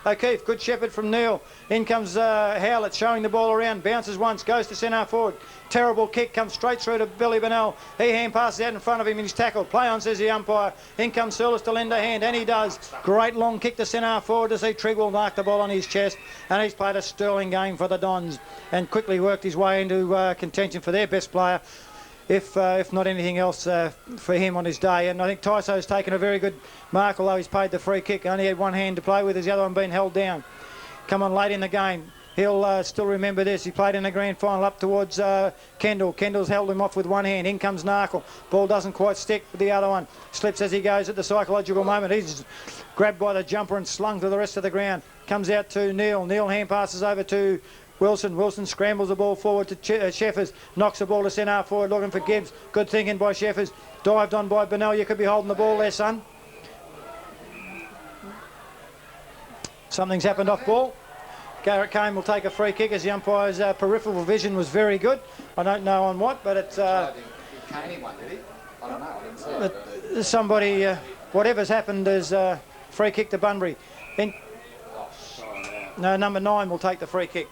O'Keefe. Good shepherd from Neil. In comes Howlett showing the ball around. Bounces once. Goes to centre forward. Terrible kick. Comes straight through to Billy Bennell. He hand passes out in front of him and he's tackled. Play on, says the umpire. In comes Surlis to lend a hand and he does. Great long kick to centre forward to see Trigwell mark the ball on his chest. And he's played a sterling game for the Dons and quickly worked his way into contention for their best player. If not anything else for him on his day. And I think Tyso's taken a very good mark, although he's paid the free kick. Only had one hand to play with, as the other one been held down. Come on late in the game. He'll still remember this. He played in the grand final up towards Kendall. Kendall's held him off with one hand. In comes Narkle. Ball doesn't quite stick with the other one. Slips as he goes at the psychological moment. He's grabbed by the jumper and slung to the rest of the ground. Comes out to Neil. Neil hand passes over to Wilson. Wilson scrambles the ball forward to Sheffers. Knocks the ball to centre forward looking for Gibbs. Good thinking by Sheffers. Dived on by Bennell. You could be holding the ball there, son. Something's happened off ball. Garrett Kane will take a free kick as the umpire's peripheral vision was very good. I don't know on what, but it's... Kane won, did he? I don't know. I didn't see it. Somebody... whatever's happened is free kick to Bunbury. No, number 9 will take the free kick.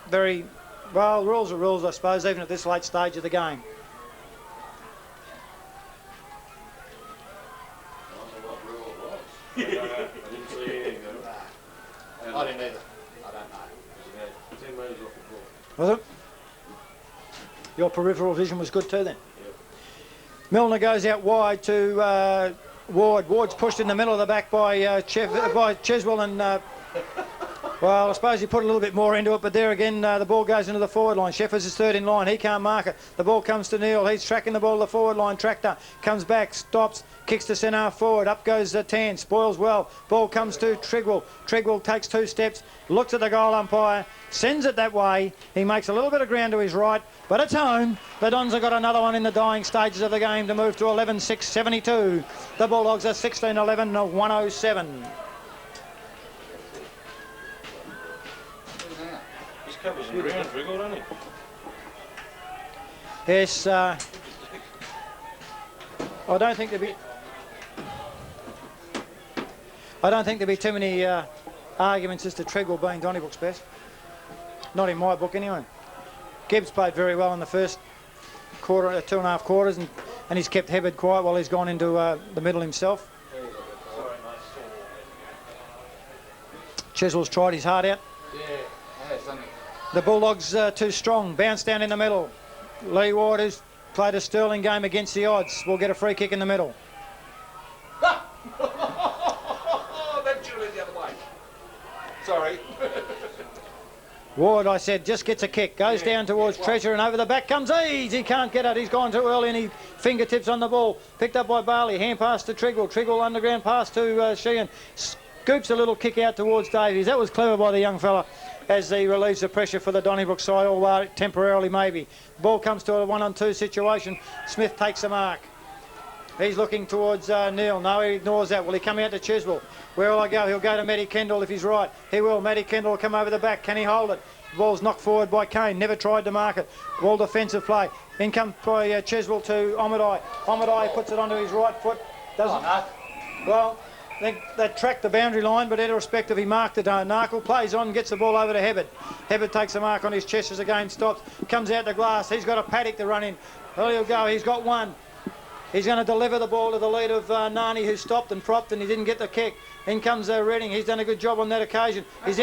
Very... Well, rules are rules, I suppose, even at this late stage of the game. I didn't either. I don't know. 10 metres off the Was ball. it? Your peripheral vision was good too then? Yep. Milner goes out wide to Ward. Ward's pushed in the middle of the back by Cheswell and... well, I suppose he put a little bit more into it, but there again, the ball goes into the forward line. Sheffers is third in line. He can't mark it. The ball comes to Neil. He's tracking the ball to the forward line. Tractor comes back, stops, kicks to centre forward. Up goes Tan. Spoils well. Ball comes to Trigwell. Trigwell takes 2 steps, looks at the goal umpire, sends it that way. He makes a little bit of ground to his right, but it's home. The Dons have got another one in the dying stages of the game to move to 11-6, 72. The Bulldogs are 16-11, 107. Covers some ground, Triggle, doesn't he? Yes, I don't think there'll be too many arguments as to Triggle being Donnybrook's best. Not in my book, anyway. Gibbs played very well in the first quarter, 2.5 quarters, and he's kept Hebbard quiet while he's gone into the middle himself. Cheswell's tried his heart out. The Bulldogs too strong. Bounce down in the middle. Lee Waters played a sterling game against the odds. We'll get a free kick in the middle. That Julie the other way. Sorry. Ward, I said, just gets a kick. Goes down towards Treasure and over the back comes Eads. He can't get it. He's gone too early and he fingertips on the ball. Picked up by Barley. Hand pass to Trigwell. Trigwell underground pass to Sheehan. Scoops a little kick out towards Davies. That was clever by the young fella as he relieves the pressure for the Donnybrook side, although temporarily maybe. Ball comes to a 1-on-2 situation. Smith takes the mark. He's looking towards Neil. No, he ignores that. Will he come out to Chiswell? Where will I go? He'll go to Matty Kendall if he's right. He will. Matty Kendall will come over the back. Can he hold it? The ball's knocked forward by Kane. Never tried to mark it. Well defensive play. In comes by Chiswell to Omadai. Omadai puts it onto his right foot. Doesn't. Well, they tracked the boundary line, but irrespective, he marked it. Narkle plays on, gets the ball over to Hebbert. Hebbert takes a mark on his chest as the game stops. Comes out to Glass. He's got a paddock to run in. Well, he'll go. He's got one. He's going to deliver the ball to the lead of Nani, who stopped and propped, and he didn't get the kick. In comes Redding. He's done a good job on that occasion. His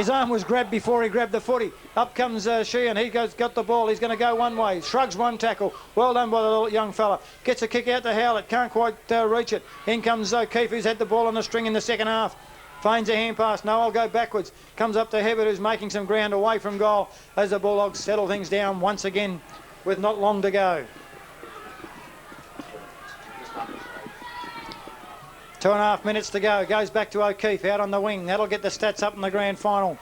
arm was grabbed before he grabbed the footy. Up comes Sheehan. He got the ball. He's going to go one way. Shrugs one tackle. Well done by the little young fella. Gets a kick out to Howlett. Can't quite reach it. In comes O'Keefe, who's had the ball on the string in the second half. Feigns a hand pass. No, I'll go backwards. Comes up to Hebbert, who's making some ground away from goal as the Bulldogs settle things down once again with not long to go. 2.5 minutes to go. Goes back to O'Keefe out on the wing. That'll get the stats up in the grand final.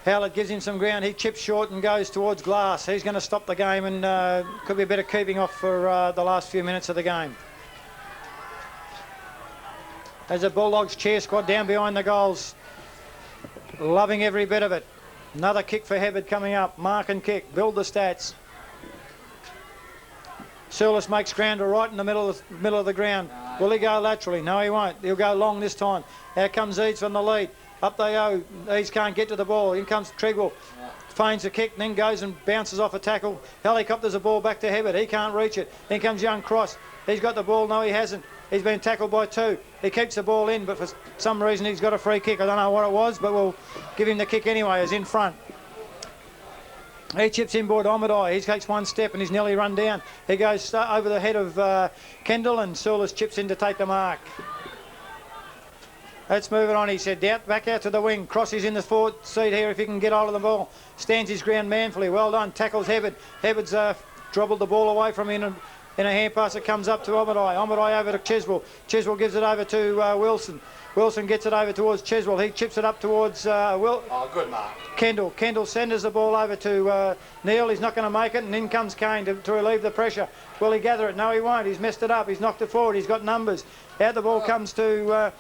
Howlett gives him some ground. He chips short and goes towards Glass. He's going to stop the game and could be a bit of keeping off for the last few minutes of the game. As the Bulldogs cheer squad down behind the goals, loving every bit of it. Another kick for Hebbert coming up. Mark and kick. Build the stats. Surlis makes ground right in the middle of the ground. Will he go laterally? No, he won't. He'll go long this time. Out comes Eads from the lead. Up they go. Eads can't get to the ball. In comes Treadwell. Feigns a kick, then goes and bounces off a tackle. Helicopters the ball back to Hebbert. He can't reach it. In comes Young Cross. He's got the ball. No, he hasn't. He's been tackled by two. He keeps the ball in, but for some reason he's got a free kick. I don't know what it was, but we'll give him the kick anyway. He's in front. He chips inboard Omadai. He takes one step and he's nearly run down. He goes over the head of Kendall, and Surlis chips in to take the mark. Let's move it on, he said. Back out to the wing. Cross is in the forward seat here if he can get hold of the ball. Stands his ground manfully. Well done. Tackles Hebbert. Hebbert's dribbled the ball away from him in a hand pass that comes up to Omadai. Omadai over to Chiswell. Chiswell gives it over to Wilson. Wilson gets it over towards Chiswell. He chips it up towards good mark. Kendall. Kendall sends the ball over to Neil. He's not going to make it, and in comes Kane to relieve the pressure. Will he gather it? No, he won't. He's messed it up. He's knocked it forward. He's got numbers. Out the ball comes to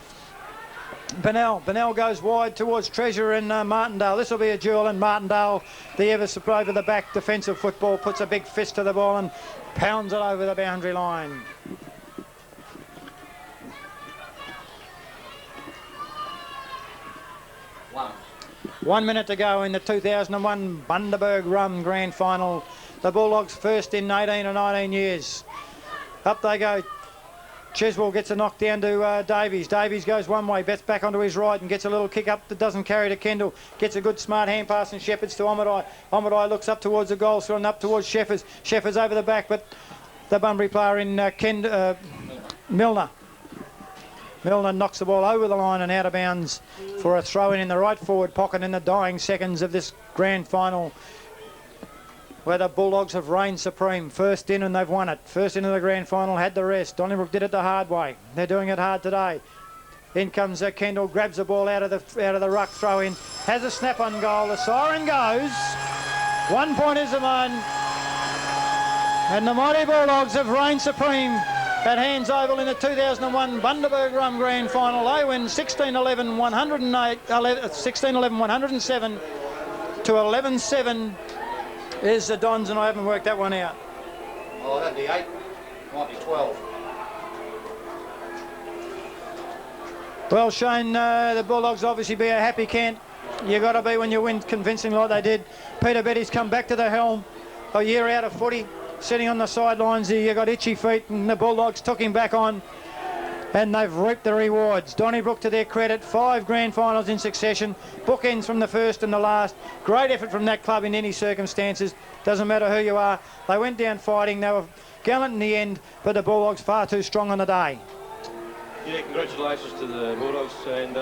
Bennell. Bennell goes wide towards Treasure and Martindale. This will be a duel, and Martindale, the ever over the back defensive football, puts a big fist to the ball and pounds it over the boundary line. One minute to go in the 2001 Bunbury Rum Grand Final. The Bulldogs first in 18 or 19 years. Up they go. Chiswell gets a knock down to Davies. Davies goes one way, bets back onto his right and gets a little kick up that doesn't carry to Kendall. Gets a good smart hand pass and Shepherds to Omadai. Omadai looks up towards the goal, and up towards Shepherds. Shepherds over the back, but the Bunbury player in Milner. Milner knocks the ball over the line and out of bounds for a throw in the right forward pocket in the dying seconds of this grand final, where the Bulldogs have reigned supreme. First in and they've won it. First into the grand final, had the rest. Donnybrook did it the hard way. They're doing it hard today. In comes Kendall, grabs the ball out of the ruck, throw in, has a snap on goal. The siren goes. 1 point is the man. And the mighty Bulldogs have reigned supreme at Hands Oval in the 2001 Bunbury Rum Grand Final. They win 16-11, 107 to 11-7 is the Dons, and I haven't worked that one out. Oh, that'd be 8. Might be 12. Well, Shane, the Bulldogs obviously be a happy camp. You got to be when you win convincing like they did. Peter Betty's come back to the helm a year out of footy. Sitting on the sidelines, he got itchy feet, and the Bulldogs took him back on, and they've reaped the rewards. Donnybrook, to their credit, 5 grand finals in succession, bookends from the first and the last. Great effort from that club in any circumstances. Doesn't matter who you are. They went down fighting. They were gallant in the end, but the Bulldogs far too strong on the day. Yeah, congratulations to the Bulldogs, and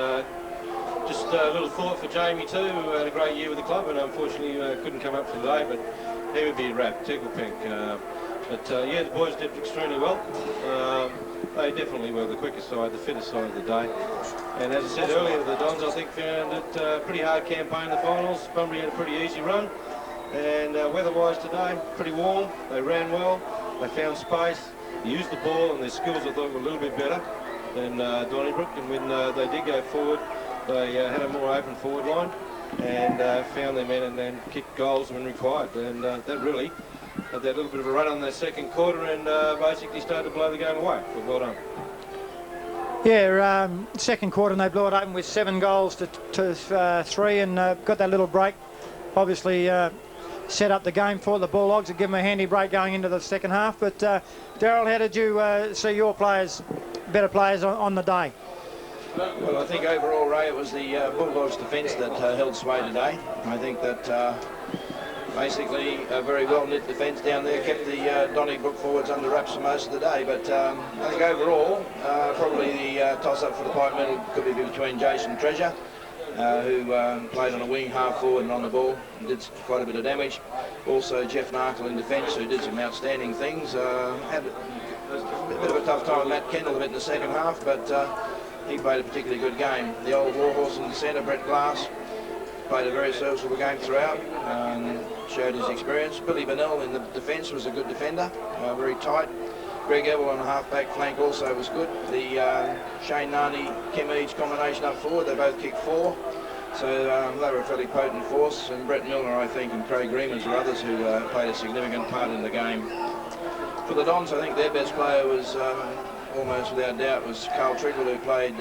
just a little thought for Jamie too, who had a great year with the club and unfortunately couldn't come up today, but he would be wrapped, tickle pink. But yeah, the boys did extremely well. They definitely were the quickest side, the fittest side of the day. And as I said earlier, the Dons, I think, found it a pretty hard campaign in the finals. Bunbury had a pretty easy run. And weather-wise today, pretty warm. They ran well. They found space. They used the ball, and their skills, I thought, were a little bit better than Donnybrook. And when they did go forward, they had a more open forward line and found their men and then kicked goals when required. And that really had that little bit of a run on that second quarter and basically started to blow the game away. But well done. Yeah, second quarter and they blew it open with 7 goals to 3 and got that little break. Obviously set up the game for the Bulldogs and give them a handy break going into the second half. But Darryl, how did you see your players, better players on the day? Well, I think overall, Ray, it was the Bulldogs' defence that held sway today. I think that basically a very well-knit defence down there kept the Donnybrook forwards under wraps for most of the day. But I think overall, probably the toss-up for the pipe medal could be between Jason Treasure, who played on a wing, half forward and on the ball, and did quite a bit of damage. Also Jeff Narkle in defence, who did some outstanding things. Had a bit of a tough time with Matt Kendall a bit in the second half, but he played a particularly good game. The old warhorse in the centre, Brett Glass, played a very serviceable game throughout, showed his experience. Billy Bennell in the defence was a good defender, very tight. Greg Evell on the half-back flank also was good. The Shane Narney, Kim Eads combination up forward, they both kicked 4. So they were a fairly potent force. And Brett Milner, I think, and Craig Reemers were others who played a significant part in the game. For the Dons, I think their best player was, almost without doubt, was Carl Triggle, who played...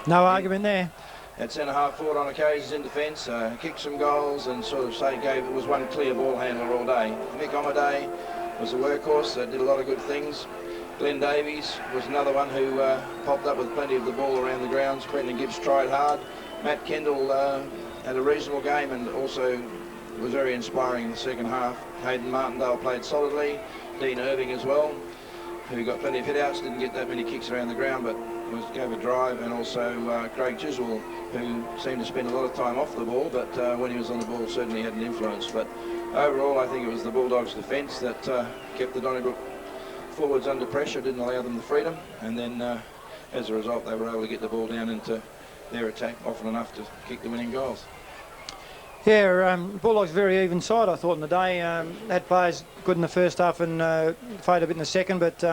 no argument there. At centre-half forward on occasions in defence, kicked some goals and sort of was one clear ball handler all day. Mick Omaday was a workhorse, did a lot of good things. Glenn Davies was another one who popped up with plenty of the ball around the grounds. Brendan Gibbs tried hard. Matt Kendall had a reasonable game and also was very inspiring in the second half. Hayden Martindale played solidly. Dean Irving as well, who got plenty of hit-outs, didn't get that many kicks around the ground, but gave a drive. And also Craig Chiswell, who seemed to spend a lot of time off the ball, but when he was on the ball certainly had an influence. But overall, I think it was the Bulldogs' defence that kept the Donnybrook forwards under pressure, didn't allow them the freedom, and then as a result they were able to get the ball down into their attack often enough to kick the winning goals. Yeah, Bulldogs very even side I thought in the day. Had players good in the first half and faded a bit in the second, but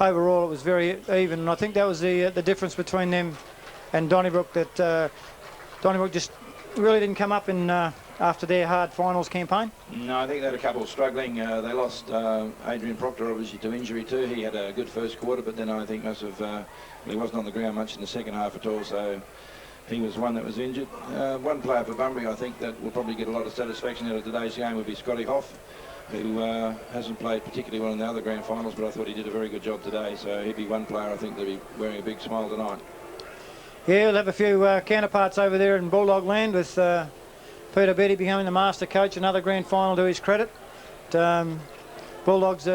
overall it was very even, and I think that was the difference between them and Donnybrook, that Donnybrook just really didn't come up in after their hard finals campaign. No, I think they had a couple of struggling. They lost Adrian Proctor obviously to injury too. He had a good first quarter, but then I think he wasn't on the ground much in the second half at all, so he was one that was injured. One player for Bunbury I think that will probably get a lot of satisfaction out of today's game would be Scotty Hoff, who hasn't played particularly well in the other grand finals, but I thought he did a very good job today, so he'd be one player I think that'll be wearing a big smile tonight. Yeah, we'll have a few counterparts over there in Bulldog land, with Peter Betty becoming the master coach, another grand final to his credit. Bulldogs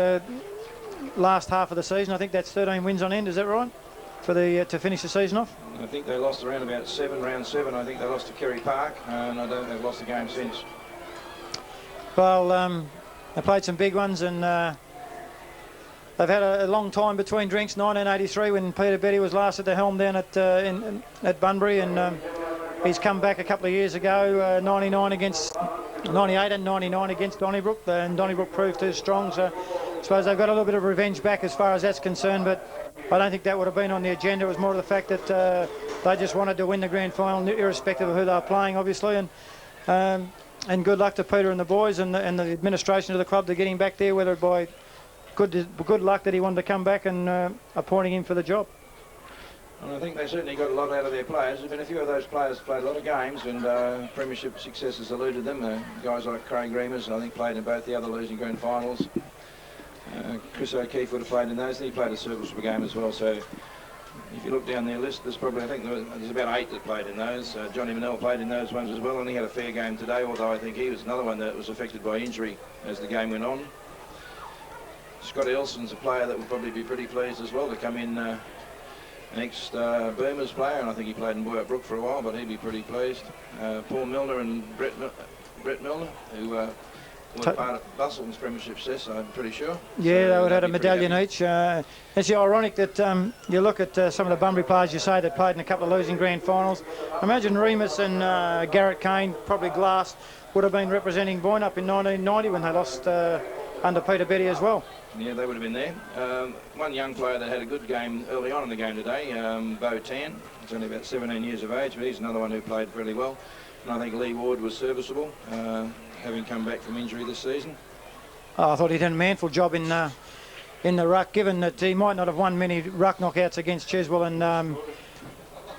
last half of the season, I think that's 13 wins on end, is that right? For the to finish the season off? I think they lost around about round 7. I think they lost to Kerry Park, and I don't think they've lost a game since. Well, they played some big ones, and they've had a long time between drinks. 1983, when Peter Betty was last at the helm down at Bunbury, and he's come back a couple of years ago, 98 and 99 against Donnybrook, and Donnybrook proved too strong, so I suppose they've got a little bit of revenge back as far as that's concerned, but I don't think that would have been on the agenda. It was more of the fact that they just wanted to win the grand final, irrespective of who they were playing, obviously, and good luck to Peter and the boys and the administration of the club to get him back there, whether by good luck that he wanted to come back and appointing him for the job. And I think they certainly got a lot out of their players. There's been a few of those players played a lot of games, and premiership successes eluded them. Guys like Craig Reemers, I think, played in both the other losing grand finals. Chris O'Keefe would have played in those, and he played a serviceable game as well. So if you look down their list, there's probably, I think there's about 8 that played in those. Johnny Manell played in those ones as well, and he had a fair game today, although I think he was another one that was affected by injury as the game went on. Scott Elson's a player that would probably be pretty pleased as well to come in, an ex-Boomers player, and I think he played in Boyart Brook for a while, but he'd be pretty pleased. Paul Milner and Brett Milner, who was part of Bustleton's premiership success, I'm pretty sure. Yeah, So they would have had a they'd be pretty medallion happy. each. It's ironic that you look at some of the Bunbury players you say that played in a couple of losing grand finals. Imagine Remus and Garrett Kane, probably Glass, would have been representing Boyne up in 1990 when they lost under Peter Betty as well. Yeah, they would have been there. One young player that had a good game early on in the game today, Bo Tan. He's only about 17 years of age, but he's another one who played really well. And I think Lee Ward was serviceable, having come back from injury this season. Oh, I thought he did a manful job in the ruck, given that he might not have won many ruck knockouts against Cheswell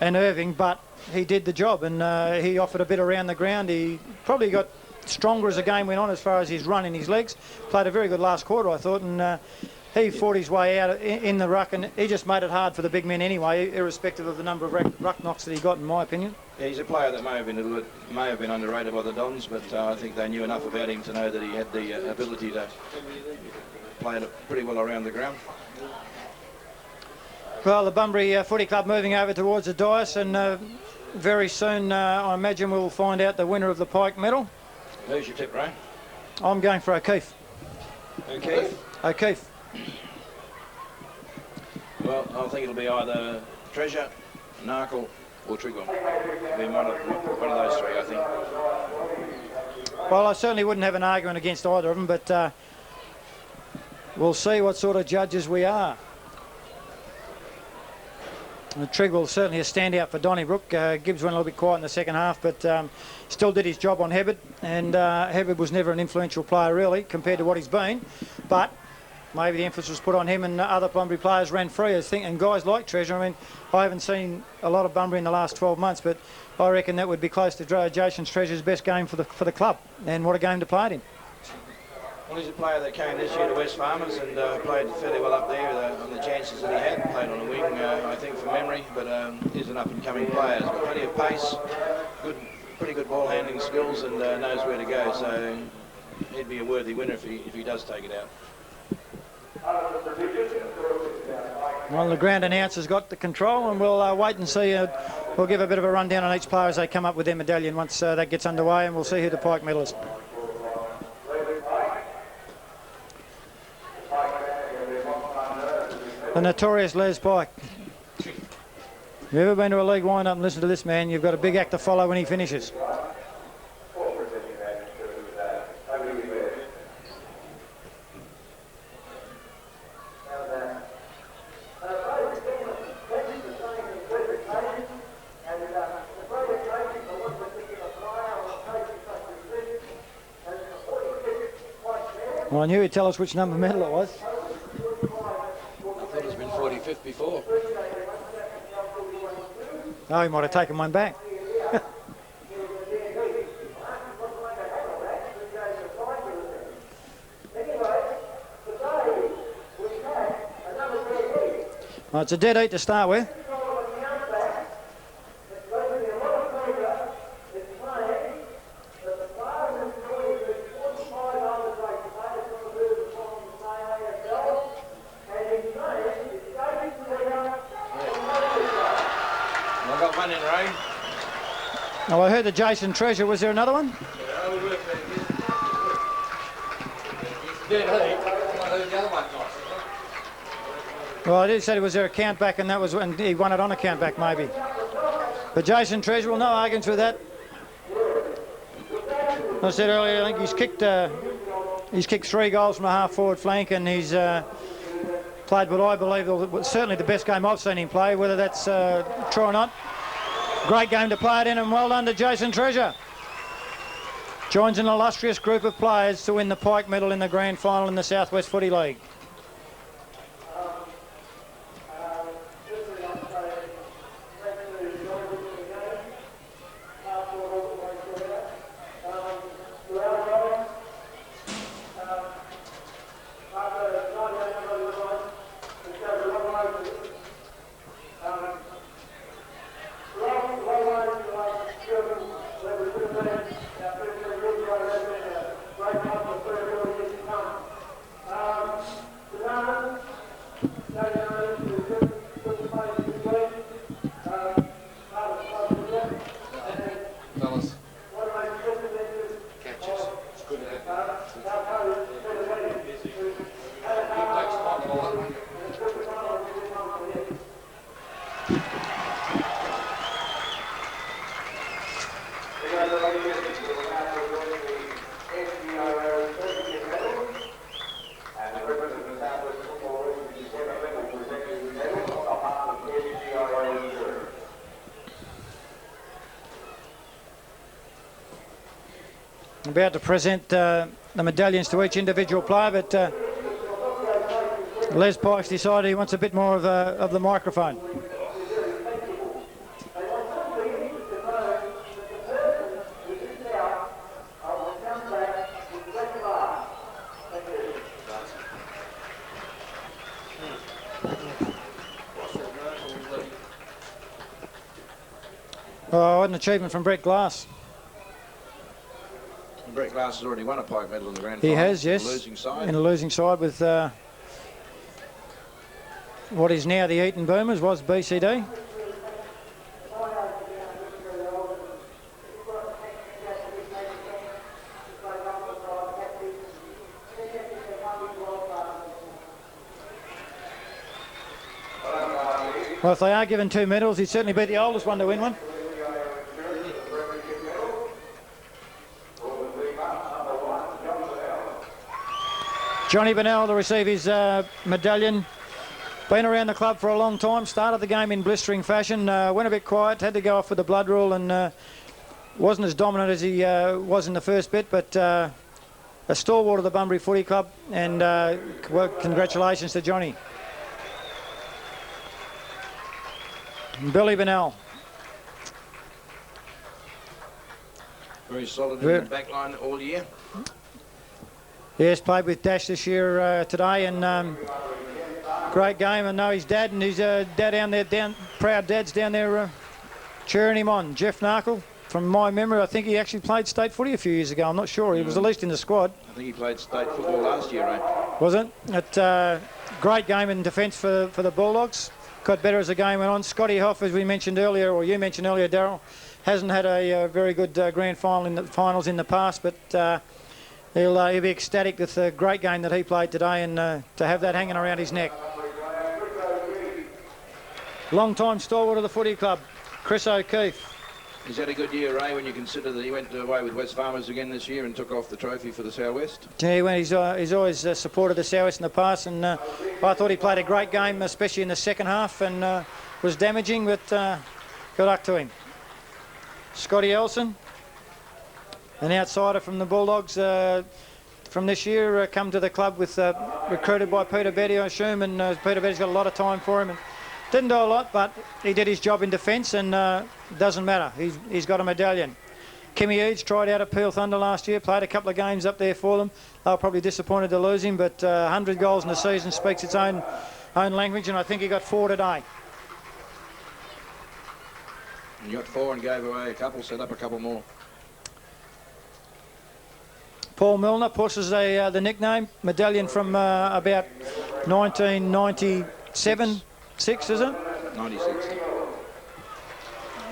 and Irving, but he did the job, and he offered a bit around the ground. He probably got stronger as the game went on as far as his run in his legs. Played a very good last quarter, I thought, and he fought his way out in the ruck, and he just made it hard for the big men anyway, irrespective of the number of ruck knocks that he got, in my opinion. Yeah, he's a player that may have been underrated by the Dons, but I think they knew enough about him to know that he had the ability to play it pretty well around the ground. Well, the Bunbury Footy Club moving over towards the dais, and very soon I imagine we'll find out the winner of the Pike medal. Who's your tip, Ray? I'm going for O'Keefe. Okay. O'Keefe. Well, I think it'll be either Treasure, Narkle or Trigwell. It'll be one of those three, I think. Well, I certainly wouldn't have an argument against either of them, but we'll see what sort of judges we are. Trigwell's certainly a standout for Donnybrook. Gibbs went a little bit quiet in the second half, but still did his job on Hebbard, and Hebbard was never an influential player really compared to what he's been, but maybe the emphasis was put on him, and other Bunbury players ran free, and guys like Treasure. I mean, I haven't seen a lot of Bunbury in the last 12 months, but I reckon that would be close to Jason Treasure's best game for the club, and what a game to play it in. Well, he's a player that came this year to West Farmers and played fairly well up there on the chances that he had. Played on a wing, I think, from memory, but he's an up-and-coming player. He's got plenty of pace, pretty good ball handling skills, and knows where to go. So he'd be a worthy winner if he does take it out. Well, the ground announcer's got the control, and we'll wait and see. We'll give a bit of a rundown on each player as they come up with their medallion once that gets underway, and we'll see who the Pike medal is. The notorious Les Pike. If you've ever been to a league wind-up and listen to this man, you've got a big act to follow when he finishes. Well, I knew he'd tell us which number medal it was. I thought it's been 45th before. Oh, he might have taken one back. Well, it's a dead heat to start with. Well, I heard the Jason Treasure. Was there another one? Well, I did say was there a count back, and that was when he won it on a count back, maybe. But Jason Treasure, well, no arguments with that. I said earlier, I think he's kicked 3 goals from a half-forward flank, and he's played what I believe was certainly the best game I've seen him play, whether that's true or not. Great game to play it in, and well done to Jason Treasure. Joins an illustrious group of players to win the Pike medal in the grand final in the South West Footy League. About to present the medallions to each individual player, but Les Pike's decided he wants a bit more of the microphone. Oh, what an achievement from Brett Glass. Brett Glass has already won a Pike medal in the grand He final. has, yes. Losing side. In a losing side with what is now the Eton Boomers, was BCD. Well, if they are given 2 medals, he'd certainly be the oldest one to win one. Johnny Bennell to receive his medallion. Been around the club for a long time, started the game in blistering fashion, went a bit quiet, had to go off with the blood rule and wasn't as dominant as he was in the first bit, but a stalwart of the Bunbury Footy Club, and well, congratulations to Johnny. Billy Bennell. Very solid in the back line all year. Yes, played with Dash this year today, and great game. I know his dad and his dad down there, proud dads down there cheering him on. Jeff Narkle, from my memory, I think he actually played state footy a few years ago. I'm not sure. He was at least in the squad. I think he played state football last year, right? Was it? Great game in defence for the Bulldogs. Got better as the game went on. Scotty Hoff, as we mentioned earlier, or you mentioned earlier, Darryl, hasn't had a very good grand final in the finals in the past, but he'll be ecstatic with the great game that he played today, and to have that hanging around his neck. Long-time stalwart of the footy club, Chris O'Keefe. He's had a good year, Ray, when you consider that he went away with West Farmers again this year and took off the trophy for the South West. Yeah, he's always supported the South West in the past, and I thought he played a great game, especially in the second half, and was damaging, but good luck to him. Scotty Elson, an outsider from the Bulldogs from this year, come to the club with recruited by Peter Betty, I assume, and Peter Betty's got a lot of time for him. And didn't do a lot, but he did his job in defence, and doesn't matter. He's got a medallion. Kimmy Eads tried out at Peel Thunder last year, played a couple of games up there for them. They were probably disappointed to lose him, but 100 goals in a season speaks its own language, and I think he got 4 today. He got 4 and gave away a couple, set up a couple more. Paul Milner pushes the nickname, medallion from about 1997. 6, is it? 96.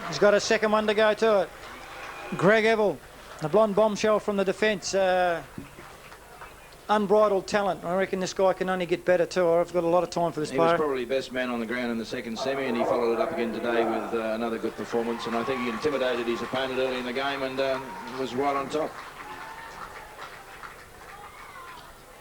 He's got a second one to go to it. Greg Evell, the blonde bombshell from the defence. Unbridled talent. I reckon this guy can only get better too. I've got a lot of time for this player. He was probably best man on the ground in the second semi, and he followed it up again today with another good performance. And I think he intimidated his opponent early in the game and was right on top.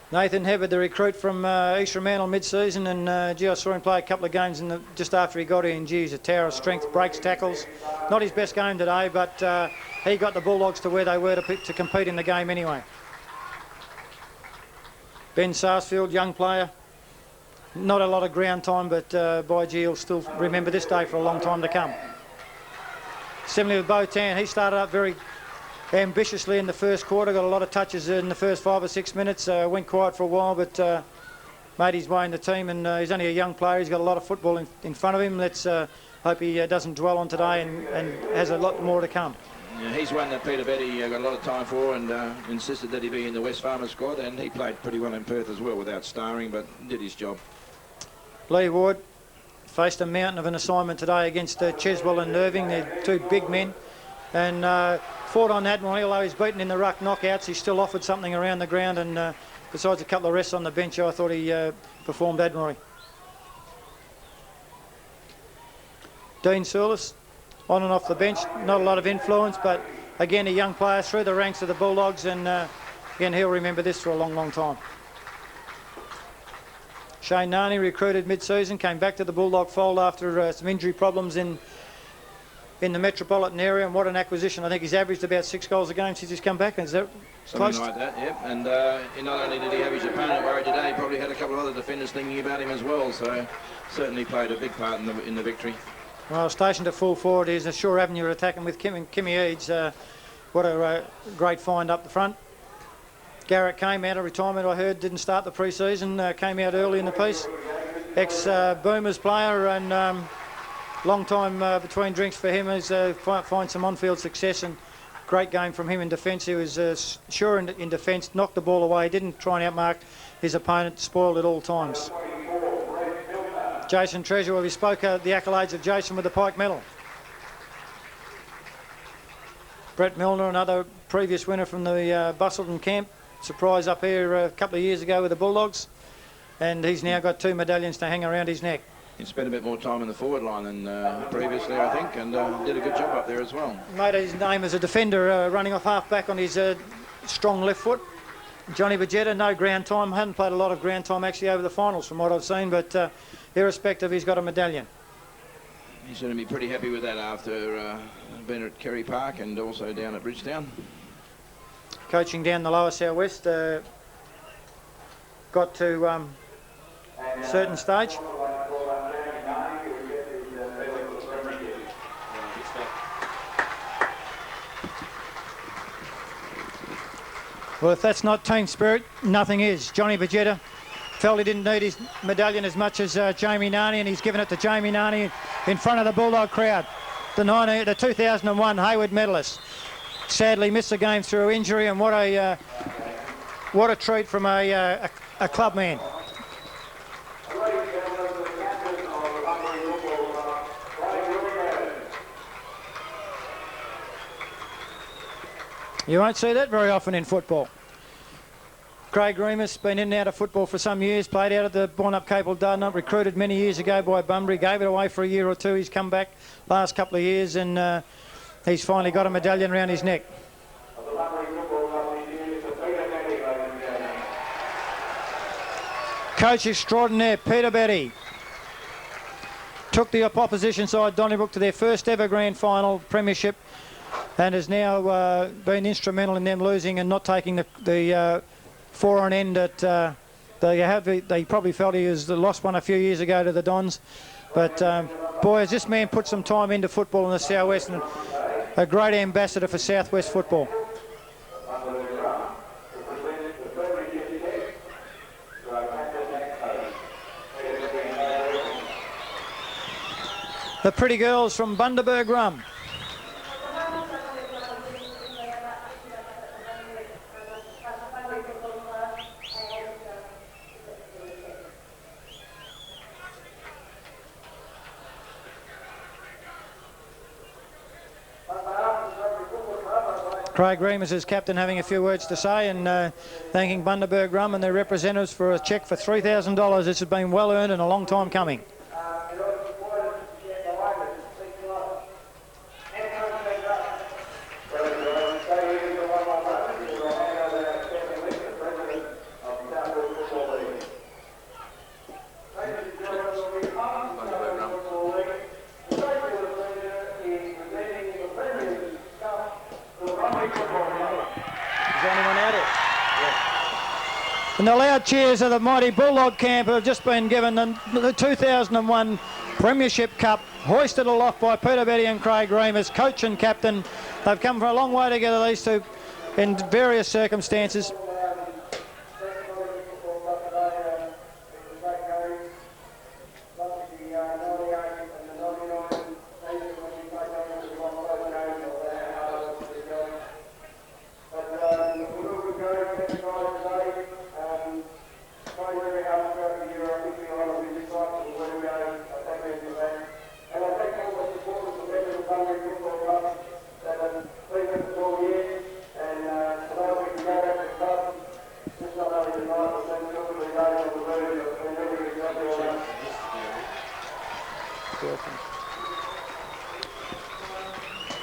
Nathan Hebbard, the recruit from East Fremantle mid-season, and gee, I saw him play a couple of games just after he got here, and gee, he's a tower of strength, breaks tackles. Not his best game today, but he got the Bulldogs to where they were to compete in the game anyway. Ben Sarsfield, young player. Not a lot of ground time, but by gee, he'll still remember this day for a long time to come. Similarly with Bo Tan, he started up very ambitiously in the first quarter, got a lot of touches in the first 5 or 6 minutes, went quiet for a while, but made his way in the team, and he's only a young player. He's got a lot of football in front of him. Let's hope he doesn't dwell on today and has a lot more to come. Yeah, he's one that Peter Betty got a lot of time for, and insisted that he be in the West Farmers squad, and he played pretty well in Perth as well without starring, but did his job. Lee Ward faced a mountain of an assignment today against Cheswell and Irving. They're 2 big men, and fought on Admiral. Although he's beaten in the ruck knockouts, he still offered something around the ground, and besides a couple of rests on the bench, I thought he performed admirably. Dean Soulis, on and off the bench, not a lot of influence, but again a young player through the ranks of the Bulldogs, and again he'll remember this for a long, long time. Shane Narney, recruited mid-season, came back to the Bulldog fold after some injury problems in the metropolitan area, and what an acquisition. I think he's averaged about 6 goals a game since he's come back. Is that Something close? like that, yep. And not only did he have his opponent worried today, he probably had a couple of other defenders thinking about him as well, so certainly played a big part in the victory. Well, stationed at full forward is a sure avenue of attacking with Kimmy Eads. What a great find up the front. Garrett came out of retirement, I heard, didn't start the pre-season, came out early in the piece. Ex-Boomers player, and long time between drinks for him as find some on-field success, and great game from him in defence. He was sure in defence, knocked the ball away, didn't try and outmark his opponent, spoiled at all times. Jason Treasure, we spoke the accolades of Jason with the Pike Medal. Brett Milner, another previous winner from the Bustleton camp, surprise up here a couple of years ago with the Bulldogs, and he's now got 2 medallions to hang around his neck. He spent a bit more time in the forward line than previously, I think, and did a good job up there as well. Made his name as a defender, running off half-back on his strong left foot. Johnny Bajetta, no ground time, hadn't played a lot of ground time actually over the finals from what I've seen, but irrespective, he's got a medallion. He's going to be pretty happy with that after being at Kerry Park and also down at Bridgetown. Coaching down the lower southwest, got to a certain stage. Well, if that's not team spirit, nothing is. Johnny Bajetta felt he didn't need his medallion as much as Jamie Narney, and he's given it to Jamie Narney in front of the Bulldog crowd. The 2001 Hayward medalist. Sadly missed the game through injury, and what a treat from a club man. You won't see that very often in football. Craig Remus, been in and out of football for some years, played out at the Born-Up Capel Dudnup, recruited many years ago by Bunbury, gave it away for a year or two. He's come back last couple of years, and he's finally got a medallion around his neck. Coach extraordinaire, Peter Betty, took the opposition side, Donnybrook, to their first ever grand final premiership, and has now been instrumental in them losing and not taking the 4 on end that they probably felt he was lost one a few years ago to the Dons. But boy, has this man put some time into football in the Southwest, and a great ambassador for Southwest football. The pretty girls from Bunbury Rum. Craig Remus, as captain, having a few words to say, and thanking Bundaberg Rum and their representatives for a cheque for $3,000. This has been well earned and a long time coming. And the loud cheers of the mighty Bulldog camp have just been given the 2001 Premiership Cup, hoisted aloft by Peter Betty and Craig Remus, coach and captain. They've come from a long way together, these two, in various circumstances.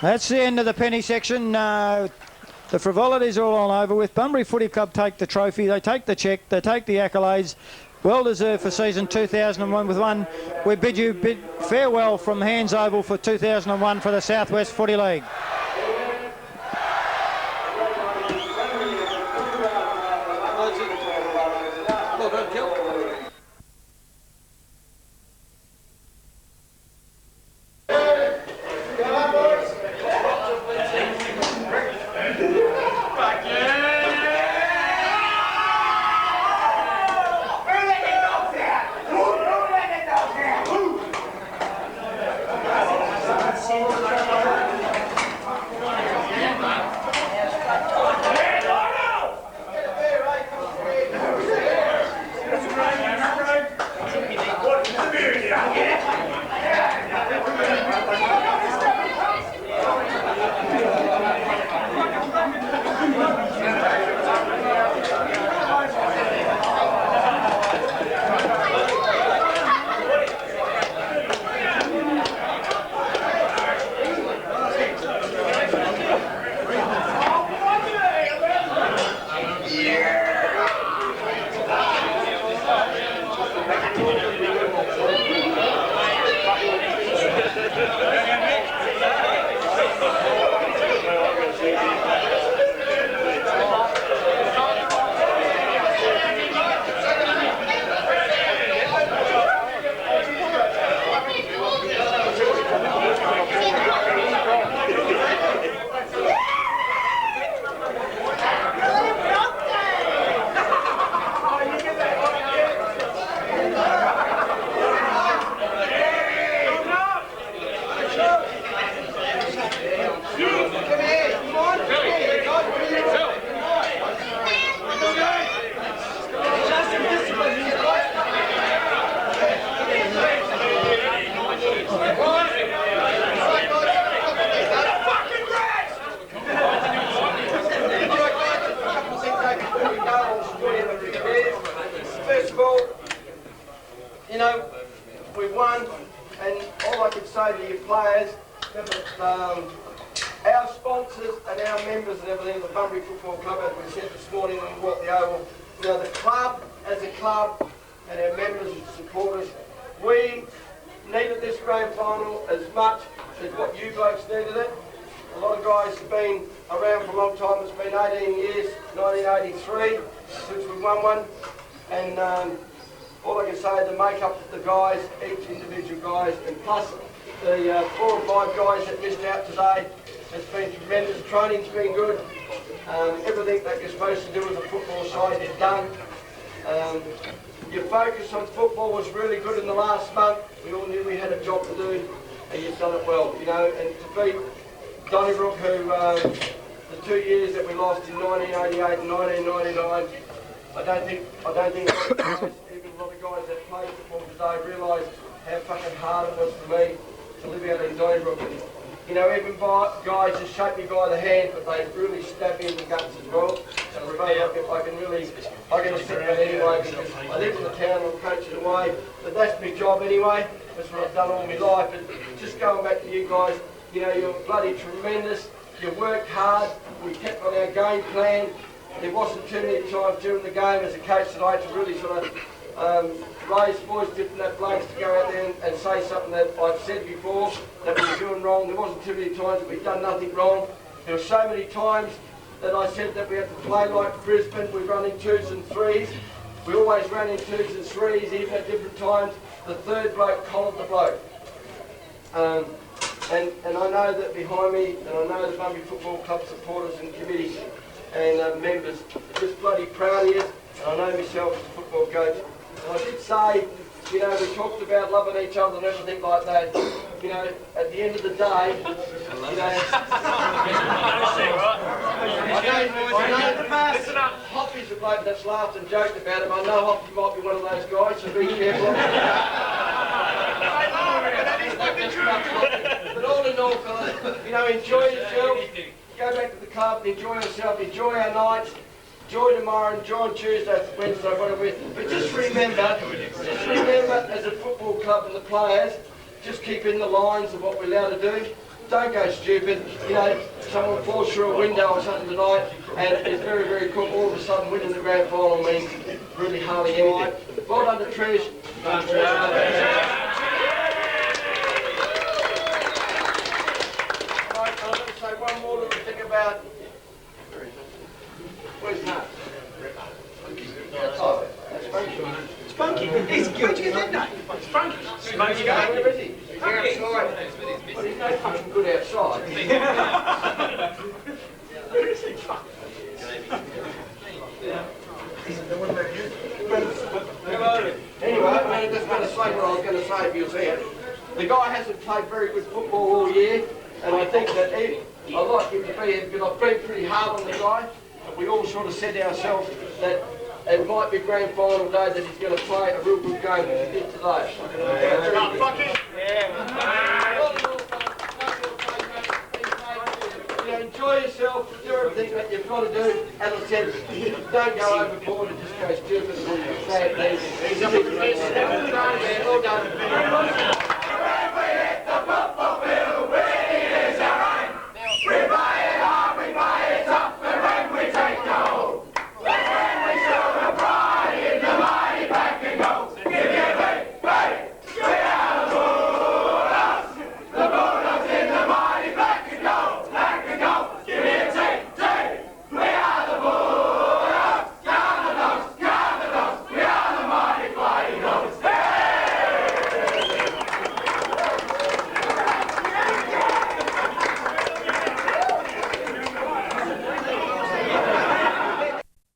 That's the end of the penny section. The frivolities are all over with. Bunbury Footy Club take the trophy, they take the cheque, they take the accolades. Well deserved for season 2001 with one. We bid you farewell from Hands Oval for 2001 for the Southwest Footy League. First of all, you know, we've won, and all I can say to you players, our sponsors and our members and everything, the Bunbury Football Club, as we said this morning when we walked the Oval, you know, the club as a club and our members and supporters, we needed this grand final as much as what you blokes needed it. A lot of guys have been around for a long time. It's been 18 years, 1983, since we won one. And all I can say is the make-up of the guys, each individual guys, and plus the 4 or 5 guys that missed out today, it's been tremendous. Training's been good. Everything that you're supposed to do with the football side is done. Your focus on football was really good in the last month. We all knew we had a job to do, and you've done it well, you know. And to beat Donnybrook, who the 2 years that we lost in 1988 and 1999, I don't think a lot of guys, even a lot of guys that play football today, realise how fucking hard it was for me to live out in Donnybrook. And, you know, even guys just shake me by the hand, but they really stab me in the guts as well. So I can accept that anyway, because I live in the town, I'm coaching away, but that's my job anyway. That's what I've done all my life. And just going back to you guys, you know, you're bloody tremendous. You worked hard. We kept on our game plan. There wasn't too many times during the game as a coach today to really sort of raise voice, different that blokes to go out there and say something that I've said before that we were doing wrong. There wasn't too many times that we've done nothing wrong. There were so many times that I said that we had to play like Brisbane. We run in 2s and 3s. We always ran in 2s and 3s, even at different times. The third bloke collared the bloke. And I know that behind me, and I know the Bunbury Football Club supporters and committee and members are just bloody proud of you, and I know myself as a football coach. And I did say, you know, we talked about loving each other and everything like that. You know, at the end of the day, you know, I know Hoppy's a bloke that's laughed and joked about him. I know Hoppy might be one of those guys, so be careful. But all in all, fellas, you know, enjoy yourself. Go back to the club, enjoy yourself, enjoy our nights, enjoy tomorrow, enjoy on Tuesday, Wednesday, whatever. But just remember, as a football club and the players, just keep in the lines of what we're allowed to do. don't go stupid. You know, someone falls through a window or something tonight, and it's very, very quick. All of a sudden, winning the grand final means really hardly anything. Well done to Trish. Well done, Trish. I'm going to say one more little thing about. Where's Nat? Oh, that's Funky. Spunky. He's good. Where'd you get that name? Spunky. Spunky. Where is he? He's outside. Well, he's no fucking good outside. Anyway, I'm just going to say what I was going to say if you was here. The guy hasn't played very good football all year, and I think that I'd like him to be here because I've been pretty hard on the guy. We all sort of said to ourselves that it might be grand final day that he's going to play a real good game, which he did today. You know, enjoy yourself, do everything that you've got to do. As I said, don't go overboard and just go stupid and sad things. Well done.